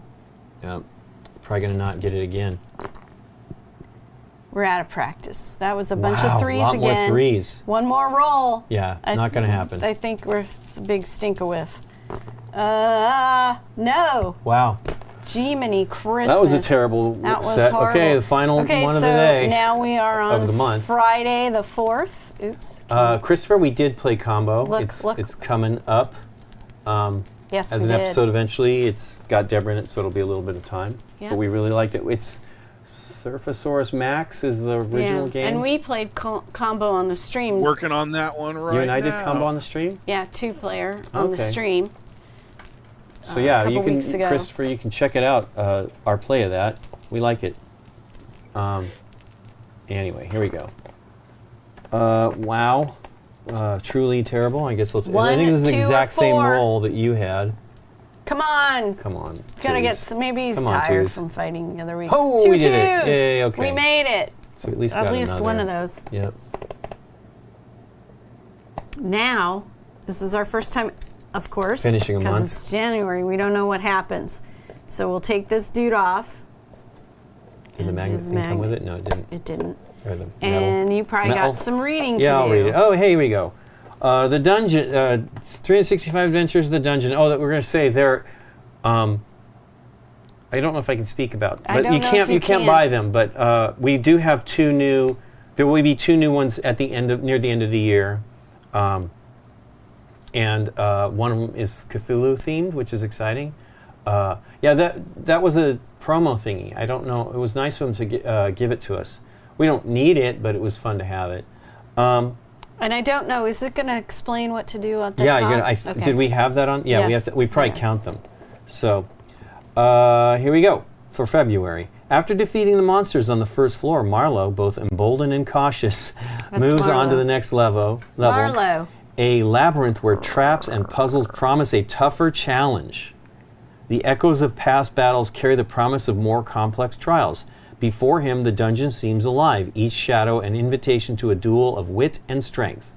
Yep. Probably going to not get it again. We're out of practice. That was a bunch of 3s a lot again. more 3s. One more roll. Yeah, not going to happen. I think it's a big stink-a-whiff. No. Wow. Jiminy Christmas. That was a terrible That was set. horrible. Okay, the final one of the day. So now we are on of the month. Friday the 4th. Oops. Christopher, we did play combo. Look. It's coming up Yes, as we an did. episode eventually. It's got Deborah in it, so it'll be a little bit of time. Yeah. But we really liked it. It's Surfasaurus Max is the original game. And we played combo on the stream. Working on that one right now. You and I did combo on the stream? Yeah, 2-player on the Okay. stream. So yeah, couple you can, weeks ago. Christopher, you can check it out. Our play of that, we like it. Anyway, here we go. Wow, truly terrible. I guess I think this is the 1, 2, exact or same 4. roll that you had. Come on. Come on. Gotta get twos. some. Maybe he's Come on, tired twos. from fighting the other weeks. Oh, 2 we did it. twos. Yay, okay. We made it. So at least At got least another. one of those. Yep. Now, this is our first time, of course, Finishing a because month. it's January. We don't know what happens. So we'll take this dude off. Did the And magnet his thing come mag- with it? No, it didn't. It didn't. Or the metal. And you probably Metal. got some reading to Yeah, do. I'll read it. Oh, hey, here we go. The dungeon, 365 Adventures of the Dungeon. Oh, that we're going to say there. I don't know if I can speak about, I but don't you know can't. if you You can't can. buy them. But we do have 2 new. There will be 2 new ones at the end of near the end of the year, and one of them is Cthulhu themed, which is exciting. Yeah, that was a promo thingy. I don't know. It was nice of them to give it to us. We don't need it, but it was fun to have it. And I don't know. Is it going to explain what to do at the Yeah, top? did we have that on? Yeah, Yes, we it's probably there. count them. So here we go for February. After defeating the monsters on the first floor, Marlowe, both emboldened and cautious, moves on to Marlowe. the next level. Marlowe. A labyrinth where traps and puzzles promise a tougher challenge. The echoes of past battles carry the promise of more complex trials. Before him, the dungeon seems alive, each shadow an invitation to a duel of wit and strength.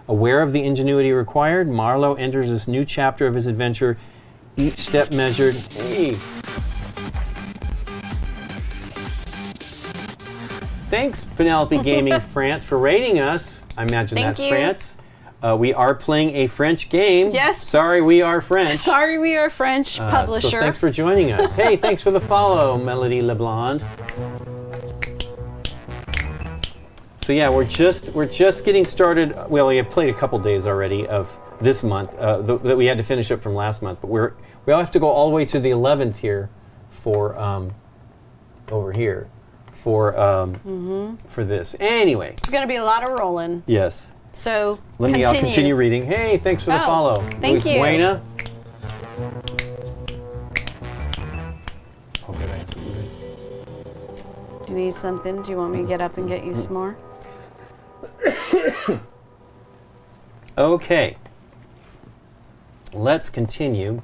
Aware of the ingenuity required, Marlowe enters this new chapter of his adventure, each step measured. Hey. Thanks, Penelope Gaming France, for rating us. I imagine Thank that's you. France. We are playing a French game. Yes. Sorry, we are French. Sorry, we are French publisher. So thanks for joining us. Hey, thanks for the follow, Melody LeBlond. So yeah, we're just getting started. Well, we have played a couple days already of this month that we had to finish up from last month, but we all have to go all the way to the 11th here for over here for this. Anyway. It's going to be a lot of rolling. Yes. So I'll continue reading. Hey, thanks for the follow. Thank you. Buena. Oh, good. I have something to Do you need something? Do you want me to get up and get you some more? Okay. Let's continue.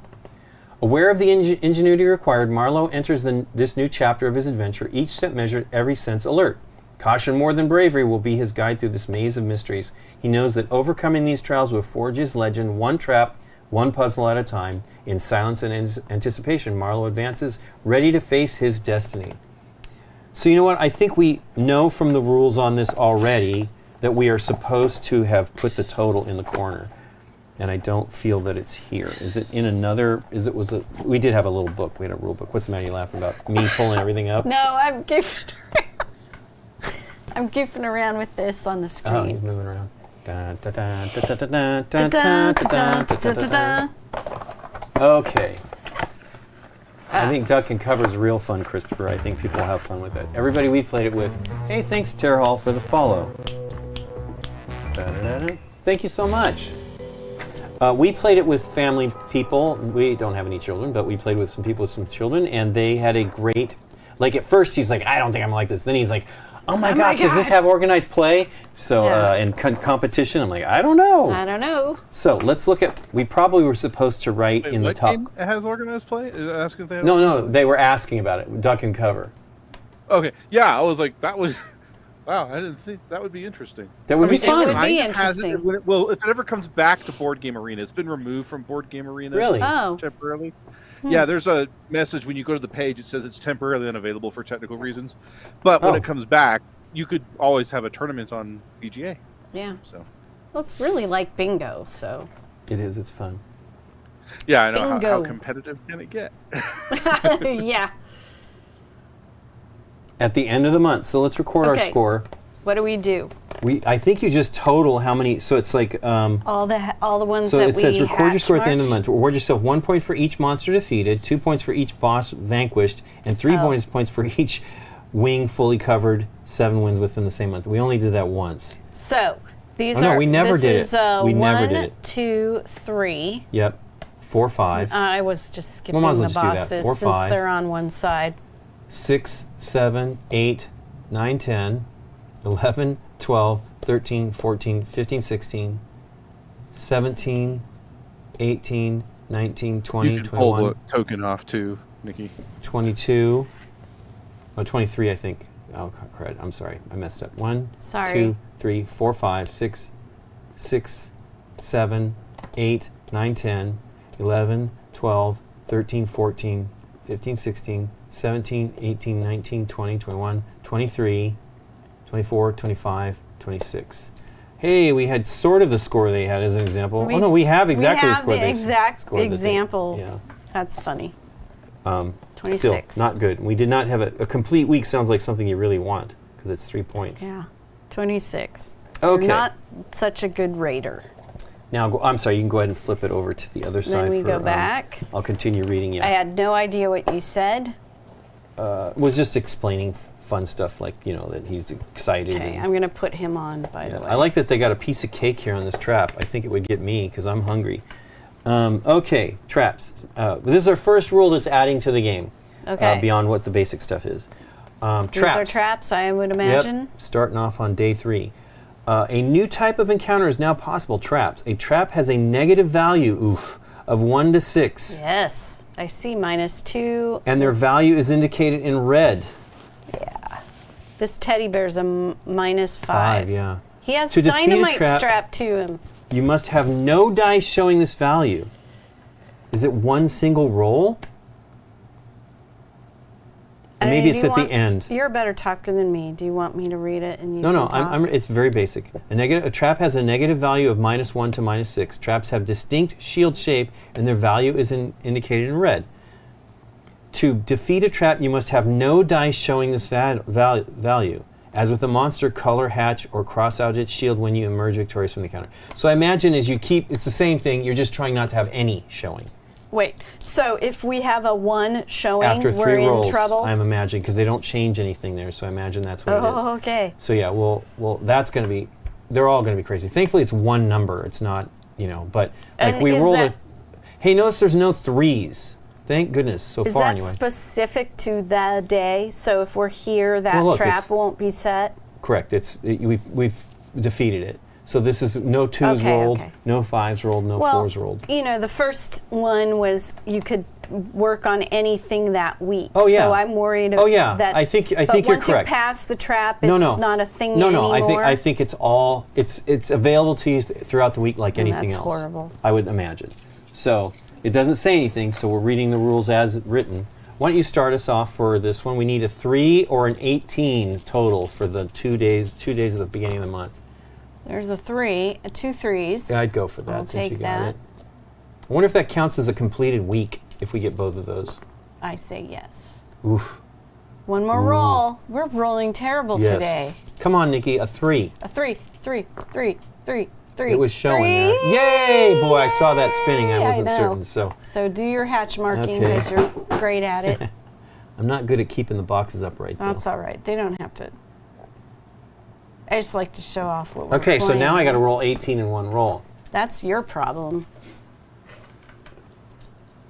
Aware of the ingenuity required, Marlowe enters this new chapter of his adventure, each step measured, every sense alert. Caution more than bravery will be his guide through this maze of mysteries. He knows that overcoming these trials will forge his legend, one trap, one puzzle at a time. In silence and anticipation, Marlowe advances, ready to face his destiny. So you know what? I think we know from the rules on this already that we are supposed to have put the total in the corner. And I don't feel that it's here. Is it in another? We did have a little book. We had a rule book. What's the matter? You laughing about? Me pulling everything up? No, I'm goofing around. I'm goofing around with this on the screen. Oh, you're moving around. Da, da, da, da, da, da, da, da, da, da, da. Okay. I think Duck and Cover is real fun, Christopher. I think people will have fun with it. Everybody we've played it with, hey, thanks, Terra Hall, for the follow. Da, da, da, da. Thank you so much. We played it with family people. We don't have any children, but we played with some people with some children, and they had a great... Like, at first, he's like, I don't think I'm like this. Then he's like, oh my gosh, does this have organized play? So, and competition, I'm like, I don't know. I don't know. So, let's look at... We probably were supposed to write in the top... Game has organized play? Is it asking if they have No, they were asking about it. Duck and Cover. Okay, yeah, I was like, that was... Wow, I didn't think that would be interesting. That would be fun. It would be interesting. If it ever comes back to Board Game Arena, it's been removed from Board Game Arena. Really? Oh. Temporarily. Yeah, there's a message when you go to the page. It says it's temporarily unavailable for technical reasons. But when it comes back, you could always have a tournament on BGA. Yeah. So. Well, it's really like bingo, so. It is. It's fun. Yeah, I know. How competitive can it get? Yeah. At the end of the month, so let's record our score. What do we do? I think you just total how many. So it's like all the ones so that we. So it says record your score at the end of the hatch month. Reward yourself 1 point for each monster defeated, 2 points for each boss vanquished, and 3 bonus points for each wing fully covered. 7 wins within the same month. We only did that once. So these no, we never did is, it. We never did it. 1, 2, 3. Yep. 4, 5. I was just skipping Well, might as the well just do bosses that. 4, since 5. they're on one side. 6, 7, 8, 9, 10, 11, 12, 13, 14, 15, 16, 17, 18, 19, 20, you can 21. pull the token off too, Nikki. 22. 23, I think. Oh, crud. I'm sorry. I messed up. 1, Sorry. 2, 3, 4, 5, 6, 7, 8, 9, 10, 11, 12, 13, 14, 15, 16, 17, 18, 19, 20, 21, 23, 24, 25, 26. Hey, we had sort of the score they had as an example. Oh no, we have exactly the score they exact scored example. Yeah. That's funny. 26. Still, 26. not good. We did not have a complete week. Sounds like something you really want because it's 3 points. Yeah. 26. Okay. You're not such a good raider. Now, I'm sorry, you can go ahead and flip it over to the other side. Then we go back. I'll continue reading you. I had no idea what you said. Was just explaining fun stuff like, that he's excited. Okay, I'm going to put him on, by the way. I like that they got a piece of cake here on this trap. I think it would get me because I'm hungry. Okay, traps. This is our first rule that's adding to the game. Okay. Beyond what the basic stuff is. Traps. These are traps, I would imagine. Yep, starting off on day 3. A new type of encounter is now possible, traps. A trap has a negative value, of 1 to 6. Yes, I see -2. And their value is indicated in red. Yeah. This teddy bear's a -5. 5, yeah. He has To defeat a dynamite trap, strapped to him. You must have no dice showing this value. Is it one single roll? Maybe it's at the end. You're a better talker than me. Do you want me to read it and you No, can talk? it's very basic. A trap has a negative value of -1 to -6. Traps have distinct shield shape, and their value is indicated in red. To defeat a trap, you must have no dice showing this value. As with a monster, color, hatch, or cross out its shield when you emerge victorious from the counter. So I imagine as you keep, it's the same thing. You're just trying not to have any showing. Wait, so if we have a 1 showing, After we're 3 rolls, in trouble? I'm imagining, because they don't change anything there, so I imagine that's what it is. Oh, okay. So yeah, well, that's going to be, they're all going to be crazy. Thankfully, it's one number. It's not, but like And we is roll that- hey, notice there's no 3s. Thank goodness, so Is far that anyway. specific to the day? So if we're here, that look, trap it's- won't be set? Correct. We've defeated it. So this is no 2s Okay, rolled, okay. no 5s rolled, no 4s rolled. The first one was you could work on anything that week. Oh, yeah. So I'm worried Oh, yeah. that I think you're once correct. you pass the trap, it's No. not a thing anymore. I think it's all it's available to you throughout the week like anything that's else. horrible. I would imagine. So it doesn't say anything, so we're reading the rules as written. Why don't you start us off for this one? We need a 3 or an 18 total for the 2 days at the beginning of the month. There's a 3, 2 3s. Yeah, I'd go for that I'll since you take got that. it. I wonder if that counts as a completed week if we get both of those. I say yes. Oof. One more roll. We're rolling terrible Yes. today. Come on, Nikki, a 3. A 3, 3, 3, 3, 3. It was showing 3. there. Yay! Boy, I saw that spinning. I Yay, wasn't know. certain. So So do your hatch marking Okay. because you're great at it. I'm not good at keeping the boxes upright, though. That's all right. They don't have to. I just like to show off what we're Okay, so playing. now I got to roll 18 in one roll. That's your problem.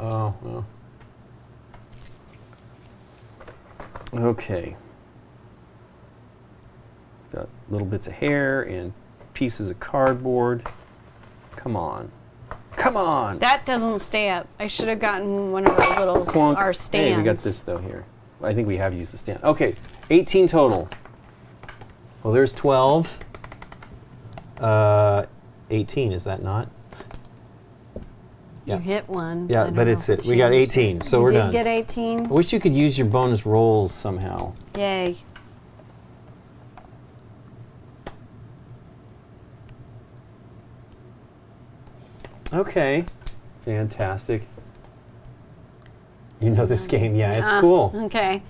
Oh, well. Okay. Got little bits of hair and pieces of cardboard. Come on. Come on! That doesn't stay up. I should have gotten one of our little Clunk. our stands. Hey, we got this, though, here. I think we have used the stand. Okay, 18 total. Well, there's 12. 18, is that not? You hit one. Yeah, but it's it. We got 18, so we're done. You did get 18. I wish you could use your bonus rolls somehow. Yay. Okay. Fantastic. You know this game, yeah, it's cool. Okay.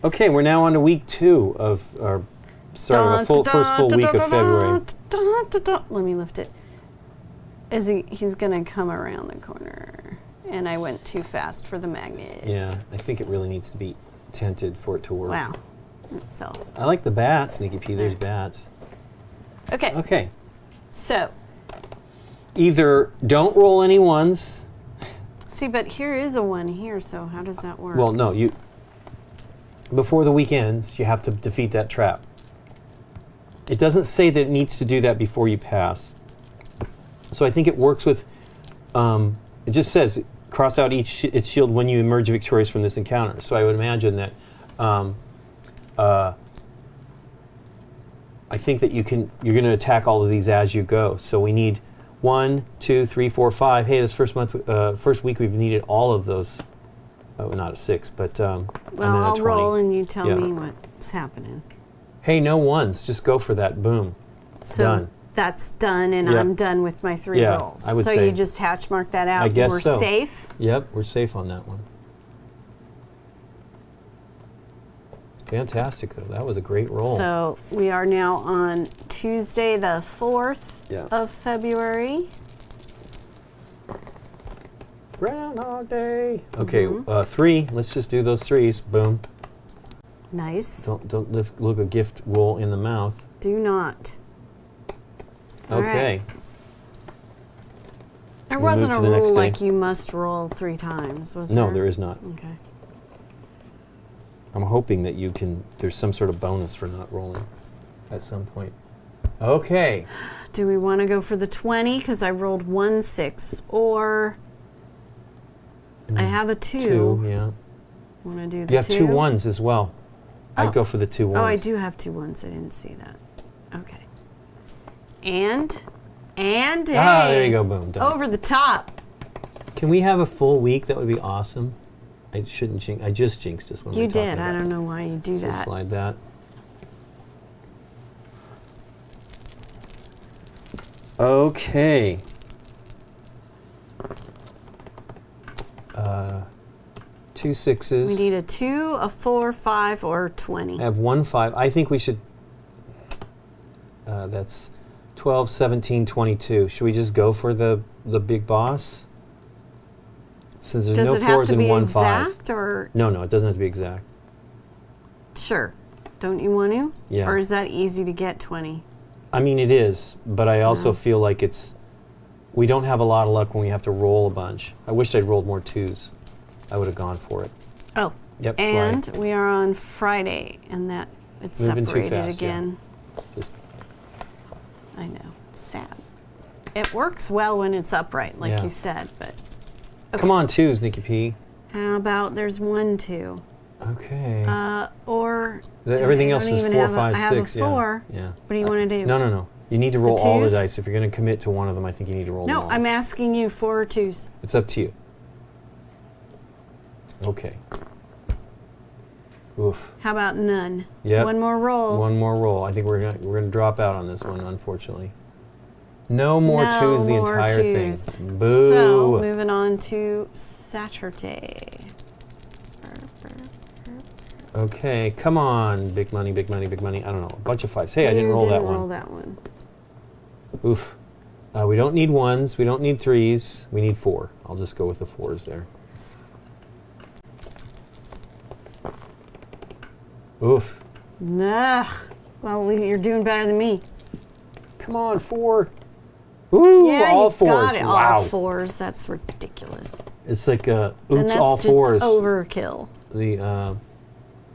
Okay, we're now on to week 2 of our first full week of February. Let me lift it. He's gonna come around the corner, and I went too fast for the magnet. Yeah, I think it really needs to be tinted for it to work. Wow. So. I like the bats, Nikki P. There's bats. Okay. Okay. So. Either don't roll any ones. See, but here is a 1 here, so how does that work? Well, no, before the week ends, you have to defeat that trap. It doesn't say that it needs to do that before you pass. So I think it works with, it just says, cross out its shield when you emerge victorious from this encounter. So I would imagine that, I think that you're going to attack all of these as you go. So we need 1, 2, 3, 4, 5. Hey, this first week we've needed all of those. Oh, not a 6, but well, I'll roll and you tell me what's happening. Hey, no ones. Just go for that. Boom. So done. That's done, and I'm done with my 3 rolls. I would so say. You just hatch mark that out. I guess we're so. Safe. Yep, we're safe on that one. Fantastic, though. That was a great roll. So we are now on Tuesday, the 4th of February. Groundhog Day. Okay, 3. Let's just do those 3s. Boom. Nice. Don't look a gift roll in the mouth. Do not. Okay. Right. There wasn't a rule like you must roll 3 times, was there? No, there is not. Okay. I'm hoping that there's some sort of bonus for not rolling at some point. Okay. Do we want to go for the 20? Because I rolled 1 6. Or I have a 2. 2, yeah. Want to do the 2? You have 2 1s as well. I'd go for the 2 1s. Oh, I do have 2 1s. I didn't see that. Okay. And there you go. Boom. Done. Over the top. Can we have a full week? That would be awesome. I shouldn't jinx. I just jinxed us when we You were talking did. about I don't know why you do that. Slide that. Okay. 2 6s. We need a 2, a 4, 5, or 20. I have 1 5. I think we should. That's 12, 17, 22. Should we just go for the big boss? Since there's no 4s and 1 5. Does it have to be exact or? No, it doesn't have to be exact. Sure. Don't you want to? Yeah. Or is that easy to get 20? I mean, it is, but I also feel like we don't have a lot of luck when we have to roll a bunch. I wish I'd rolled more 2s. I would have gone for it. Oh. Yep. And we are on Friday, and it's Moving separated too fast, again. Yeah. I know. It's sad. It works well when it's upright, like you said, but. Okay. Come on, 2s, Nikki P. How about there's 1 2? Okay. Or everything else is 4, 5, 6. I have a 4. Yeah. What do you want to do? No. You need to roll all the 2s? dice. If you're going to commit to one of them, I think you need to roll them all. No, I'm asking you 4 or 2s. It's up to you. Okay. Oof. How about none? Yep. 1 more roll. 1 more roll. I think we're gonna drop out on this one, unfortunately. No more 2s the entire thing. Boo. So moving on to Saturday. Okay, come on, big money, big money, big money. I don't know, a bunch of 5s. Hey, I didn't roll that one. Roll that one. Oof. We don't need 1s. We don't need 3s. We need 4. I'll just go with the 4s there. Oof. Nah. Well, you're doing better than me. Come on, 4. Ooh, yeah, all you 4s. got it. Wow. All 4s. That's ridiculous. It's like oops, and that's all just 4s. Overkill. The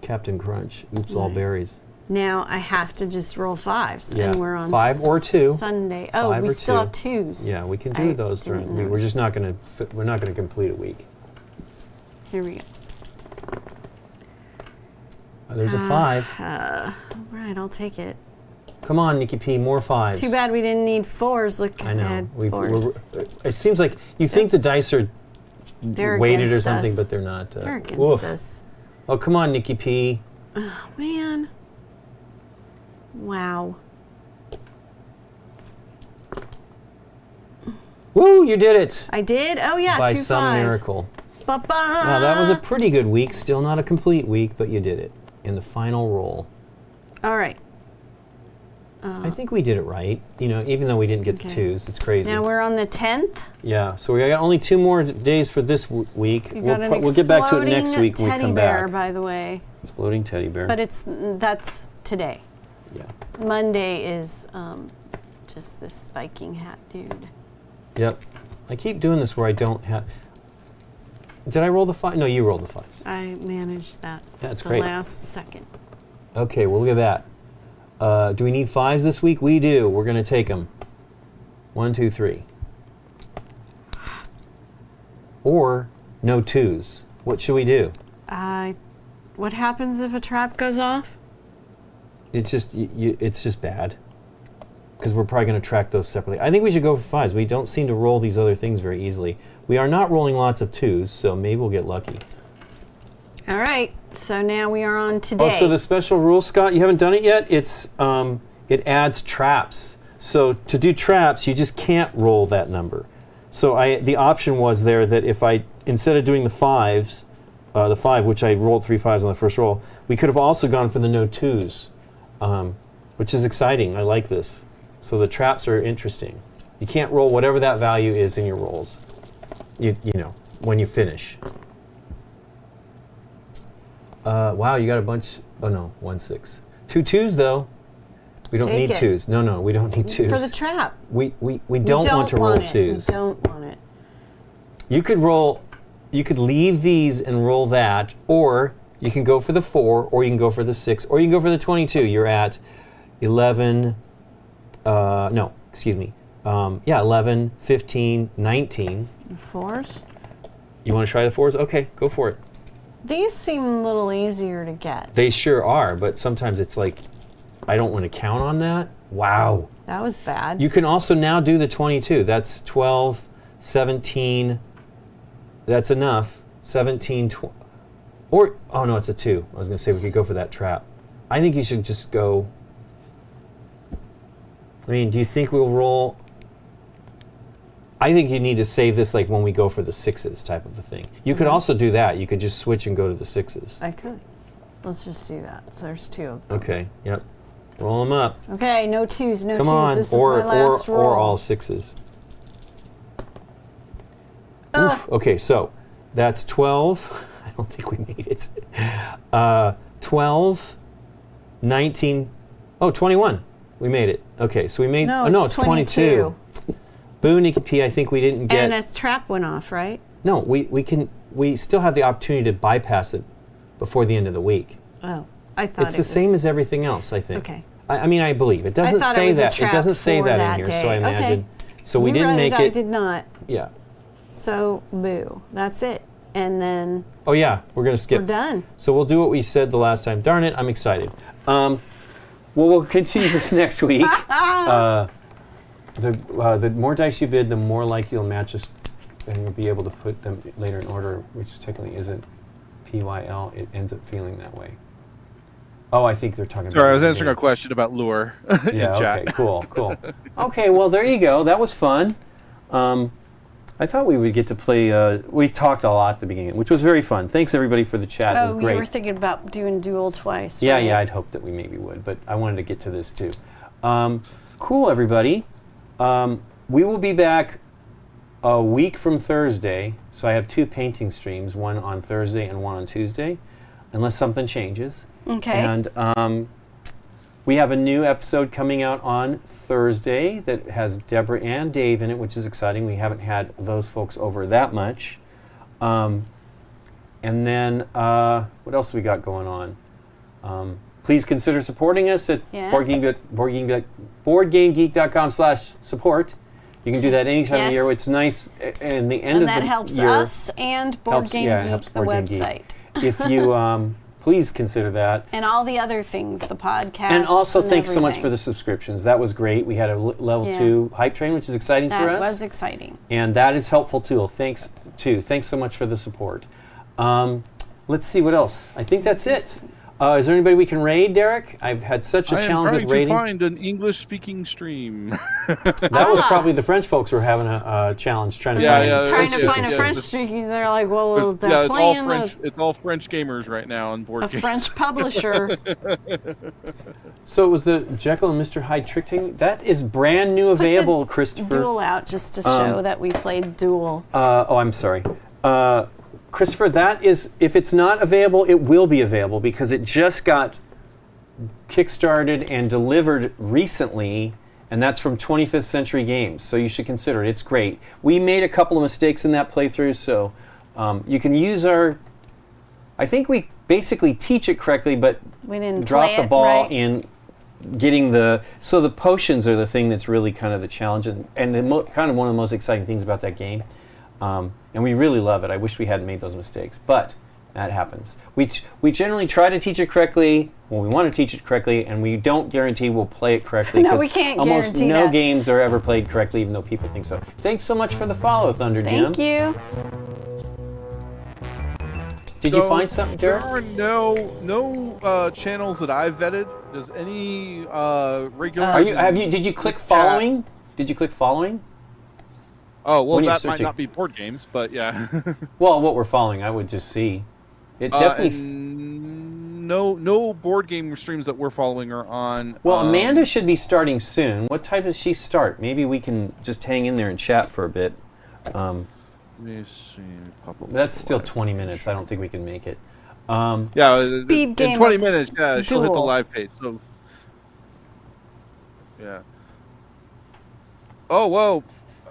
Captain Crunch. Oops, all berries. Now I have to just roll 5s, Yeah. and we're on 5 or 2. Sunday. Oh, 5 we or still 2. have 2s. Yeah, we can do those. We're just not going to. We're not going to complete a week. Here we go. There's a 5. Right, I'll take it. Come on, Nikki P, more 5s. Too bad we didn't need 4s. Look, I know. fours. It seems like you think the dice are weighted or something, but they're not. They're against us. Oh, come on, Nikki P. Oh, man. Wow. Woo, you did it. I did? Oh, yeah, By 2 some 5s. miracle. Ba-ba. Wow, that was a pretty good week. Still not a complete week, but you did it in the final roll. All right. I think we did it right. You know, even though we didn't get the 2s, it's crazy. Now we're on the 10th. Yeah, so we got only 2 more days for this week. You got We'll get back to it next week when we come bear, back. by the way. Exploding teddy bear. But that's today. Yeah. Monday is just this Viking hat dude. Yep. I keep doing this where I don't have. Did I roll the 5? No, you rolled the 5s. I managed that. That's the great. last second. Okay, well, look at that. Do we need 5s this week? We do. We're going to take them. 1, 2, 3. Or no 2s. What should we do? What happens if a trap goes off? It's just it's just bad. Because we're probably going to track those separately. I think we should go for 5s. We don't seem to roll these other things very easily. We are not rolling lots of 2s, so maybe we'll get lucky. All right. So now we are on today. Oh, so the special rule, Scott, you haven't done it yet? It's it adds traps. So to do traps, you just can't roll that number. So the option was there that if instead of doing the 5s, the 5, which I rolled 3 5s on the first roll, we could have also gone for the no 2s, which is exciting. I like this. So the traps are interesting. You can't roll whatever that value is in your rolls. You know, when you finish. Wow, you got a bunch. Oh no, 1 6. 2 2s though. We don't need 2s. No, we don't need 2s. For the trap. We don't want to roll 2s. We don't want it. You could roll. You could leave these and roll that, or you can go for the 4, or you can go for the 6, or you can go for the 22. You're at 11. No, excuse me. 11, 15, 19. 4s? You want to try the 4s? Okay, go for it. These seem a little easier to get. They sure are, but sometimes it's like, I don't want to count on that. Wow. That was bad. You can also now do the 22. That's 12, 17. That's enough. 17, 12. Or, oh no, it's a 2. I was going to say we could go for that trap. I think you should just go. I mean, do you think we'll roll? I think you need to save this like when we go for the 6s type of a thing. You could also do that. You could just switch and go to the 6s. I could. Let's just do that. So there's 2 of them. Okay, yep. Roll them up. Okay, no 2s, no 2s. Come on, This or is my last roll. or all 6s. Oof. Okay, so that's 12. I don't think we made it. 12, 19. Oh, 21. We made it. Okay, so we made. No, it's 22. Boo, Nikki P. I think we didn't get. And a trap went off, right? No, we still have the opportunity to bypass it before the end of the week. Oh, I thought it's the same as everything else. I think. Okay. I mean, I believe it doesn't say that. It doesn't say that in here, day. so I imagine. Okay. So we didn't make it. I did not. Yeah. So boo. That's it. And then. Oh yeah, we're gonna skip. We're done. So we'll do what we said the last time. Darn it, I'm excited. Well, we'll continue this next week. The more dice you bid, the more likely you'll match us, and you'll be able to put them later in order, which technically isn't PYL. It ends up feeling that way. Oh, I think they're talking about. Sorry, I was answering a question about lure. Yeah, in chat. okay, cool. Okay, well, there you go. That was fun. I thought we would get to play. We talked a lot at the beginning, which was very fun. Thanks, everybody, for the chat. It was great. We were thinking about doing Duel twice. Yeah, right? yeah, I'd hoped that we maybe would, but I wanted to get to this too. Cool, everybody. We will be back a week from Thursday, so I have 2 painting streams, one on Thursday and one on Tuesday, unless something changes. Okay. And we have a new episode coming out on Thursday that has Deborah and Dave in it, which is exciting. We haven't had those folks over that much. And then, what else we got going on? Please consider supporting us at boardgamegeek.com/support. You can do that any time of year. It's nice in the end of the year. And that helps us and Board Game Geek, the website. If you please consider that. And all the other things, the podcast. And also, thanks so much everything. for the subscriptions. That was great. We had a level 2 hype train, which is exciting for us. That was exciting. And that is helpful too. Thanks so much for the support. Let's see what else. I think that's it. Is there anybody we can raid, Derek? I've had such a challenge with raiding. I am trying to find an English-speaking stream. That was probably the French folks were having a challenge trying to find. Trying to find a French streaky. They're like, well, they're playing it's all French gamers right now on board games. A French publisher. So it was the Jekyll and Mr. Hyde trick taking. That is brand new, available, Christopher. Duel out just to show that we played Duel. I'm sorry. Christopher, that is, if it's not available, it will be available because it just got kickstarted and delivered recently, and that's from 25th Century Games, so you should consider it. It's great. We made a couple of mistakes in that playthrough, so you can use our... I think we basically teach it correctly, but we didn't drop the ball right. in getting the... So the potions are the thing that's really kind of the challenge, and kind of one of the most exciting things about that game. And we really love it. I wish we hadn't made those mistakes, but that happens. We generally try to teach it correctly. Well, we want to teach it correctly, and we don't guarantee we'll play it correctly. No, we can't almost guarantee no that. games are ever played correctly, even though people think so. Thanks so much for the follow, Thunder Jim. Thank you. Did you find something, Derek? There are no channels that I've vetted. Does any regular? Did you click following? Did you click following? Oh, well, that might not be board games, but yeah. Well, what we're following, I would just see. It definitely. No board game streams that we're following are on. Well, Amanda should be starting soon. What time does she start? Maybe we can just hang in there and chat for a bit. Let me see. That's still 20 minutes. I don't think we can make it. Speed game in 20 minutes, yeah, she'll hit the Duel. live page. So, yeah. Oh, whoa.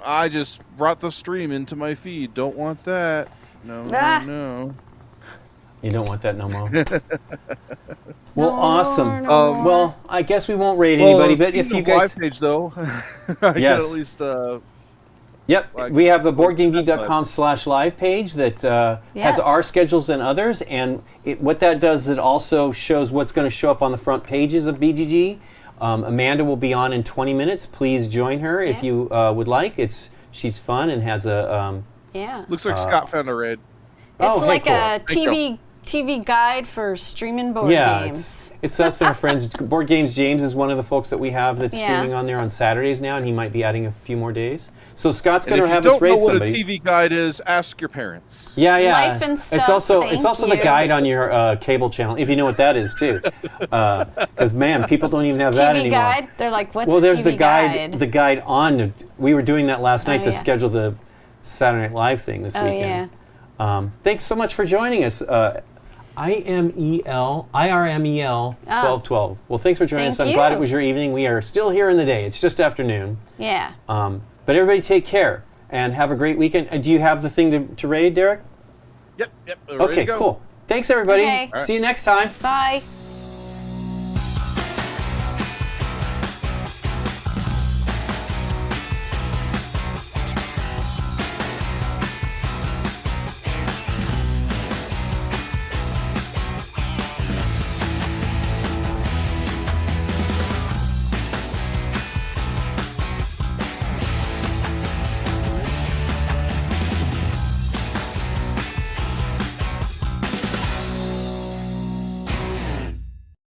I just brought the stream into my feed. Don't want that. No. You don't want that no more. Well, awesome. No more. Well, I guess we won't raid anybody, but if you guys... live page, though, I can at least... Yep, we have a boardgamegeek.com/live page that has our schedules and others, and what that does is it also shows what's going to show up on the front pages of BGG. Amanda will be on in 20 minutes. Please join her if you would like. She's fun and has a... Looks like Scott found a raid. It's like cool. a TV guide for streaming board games. It's us and our friends. Board Games James is one of the folks that we have that's streaming on there on Saturdays now, and he might be adding a few more days. So Scott's going to have us raid somebody. If you don't know what a TV guide is, ask your parents. Yeah. Life and stuff. It's also the guide on your cable channel, if you know what that is too. Because man, people don't even have that TV anymore. guide? They're like, what's well, there's TV the guide. The guide on. We were doing that last night to schedule the Saturday Night Live thing this weekend. Thanks so much for joining us. IRMEL 1212. Well, thanks for joining us. I'm glad it was your evening. We are still here in the day. It's just afternoon. Yeah. But everybody take care and have a great weekend. Do you have the thing to raid, Derek? Yep. Okay, cool. Thanks, everybody. Okay. See you next time. Bye.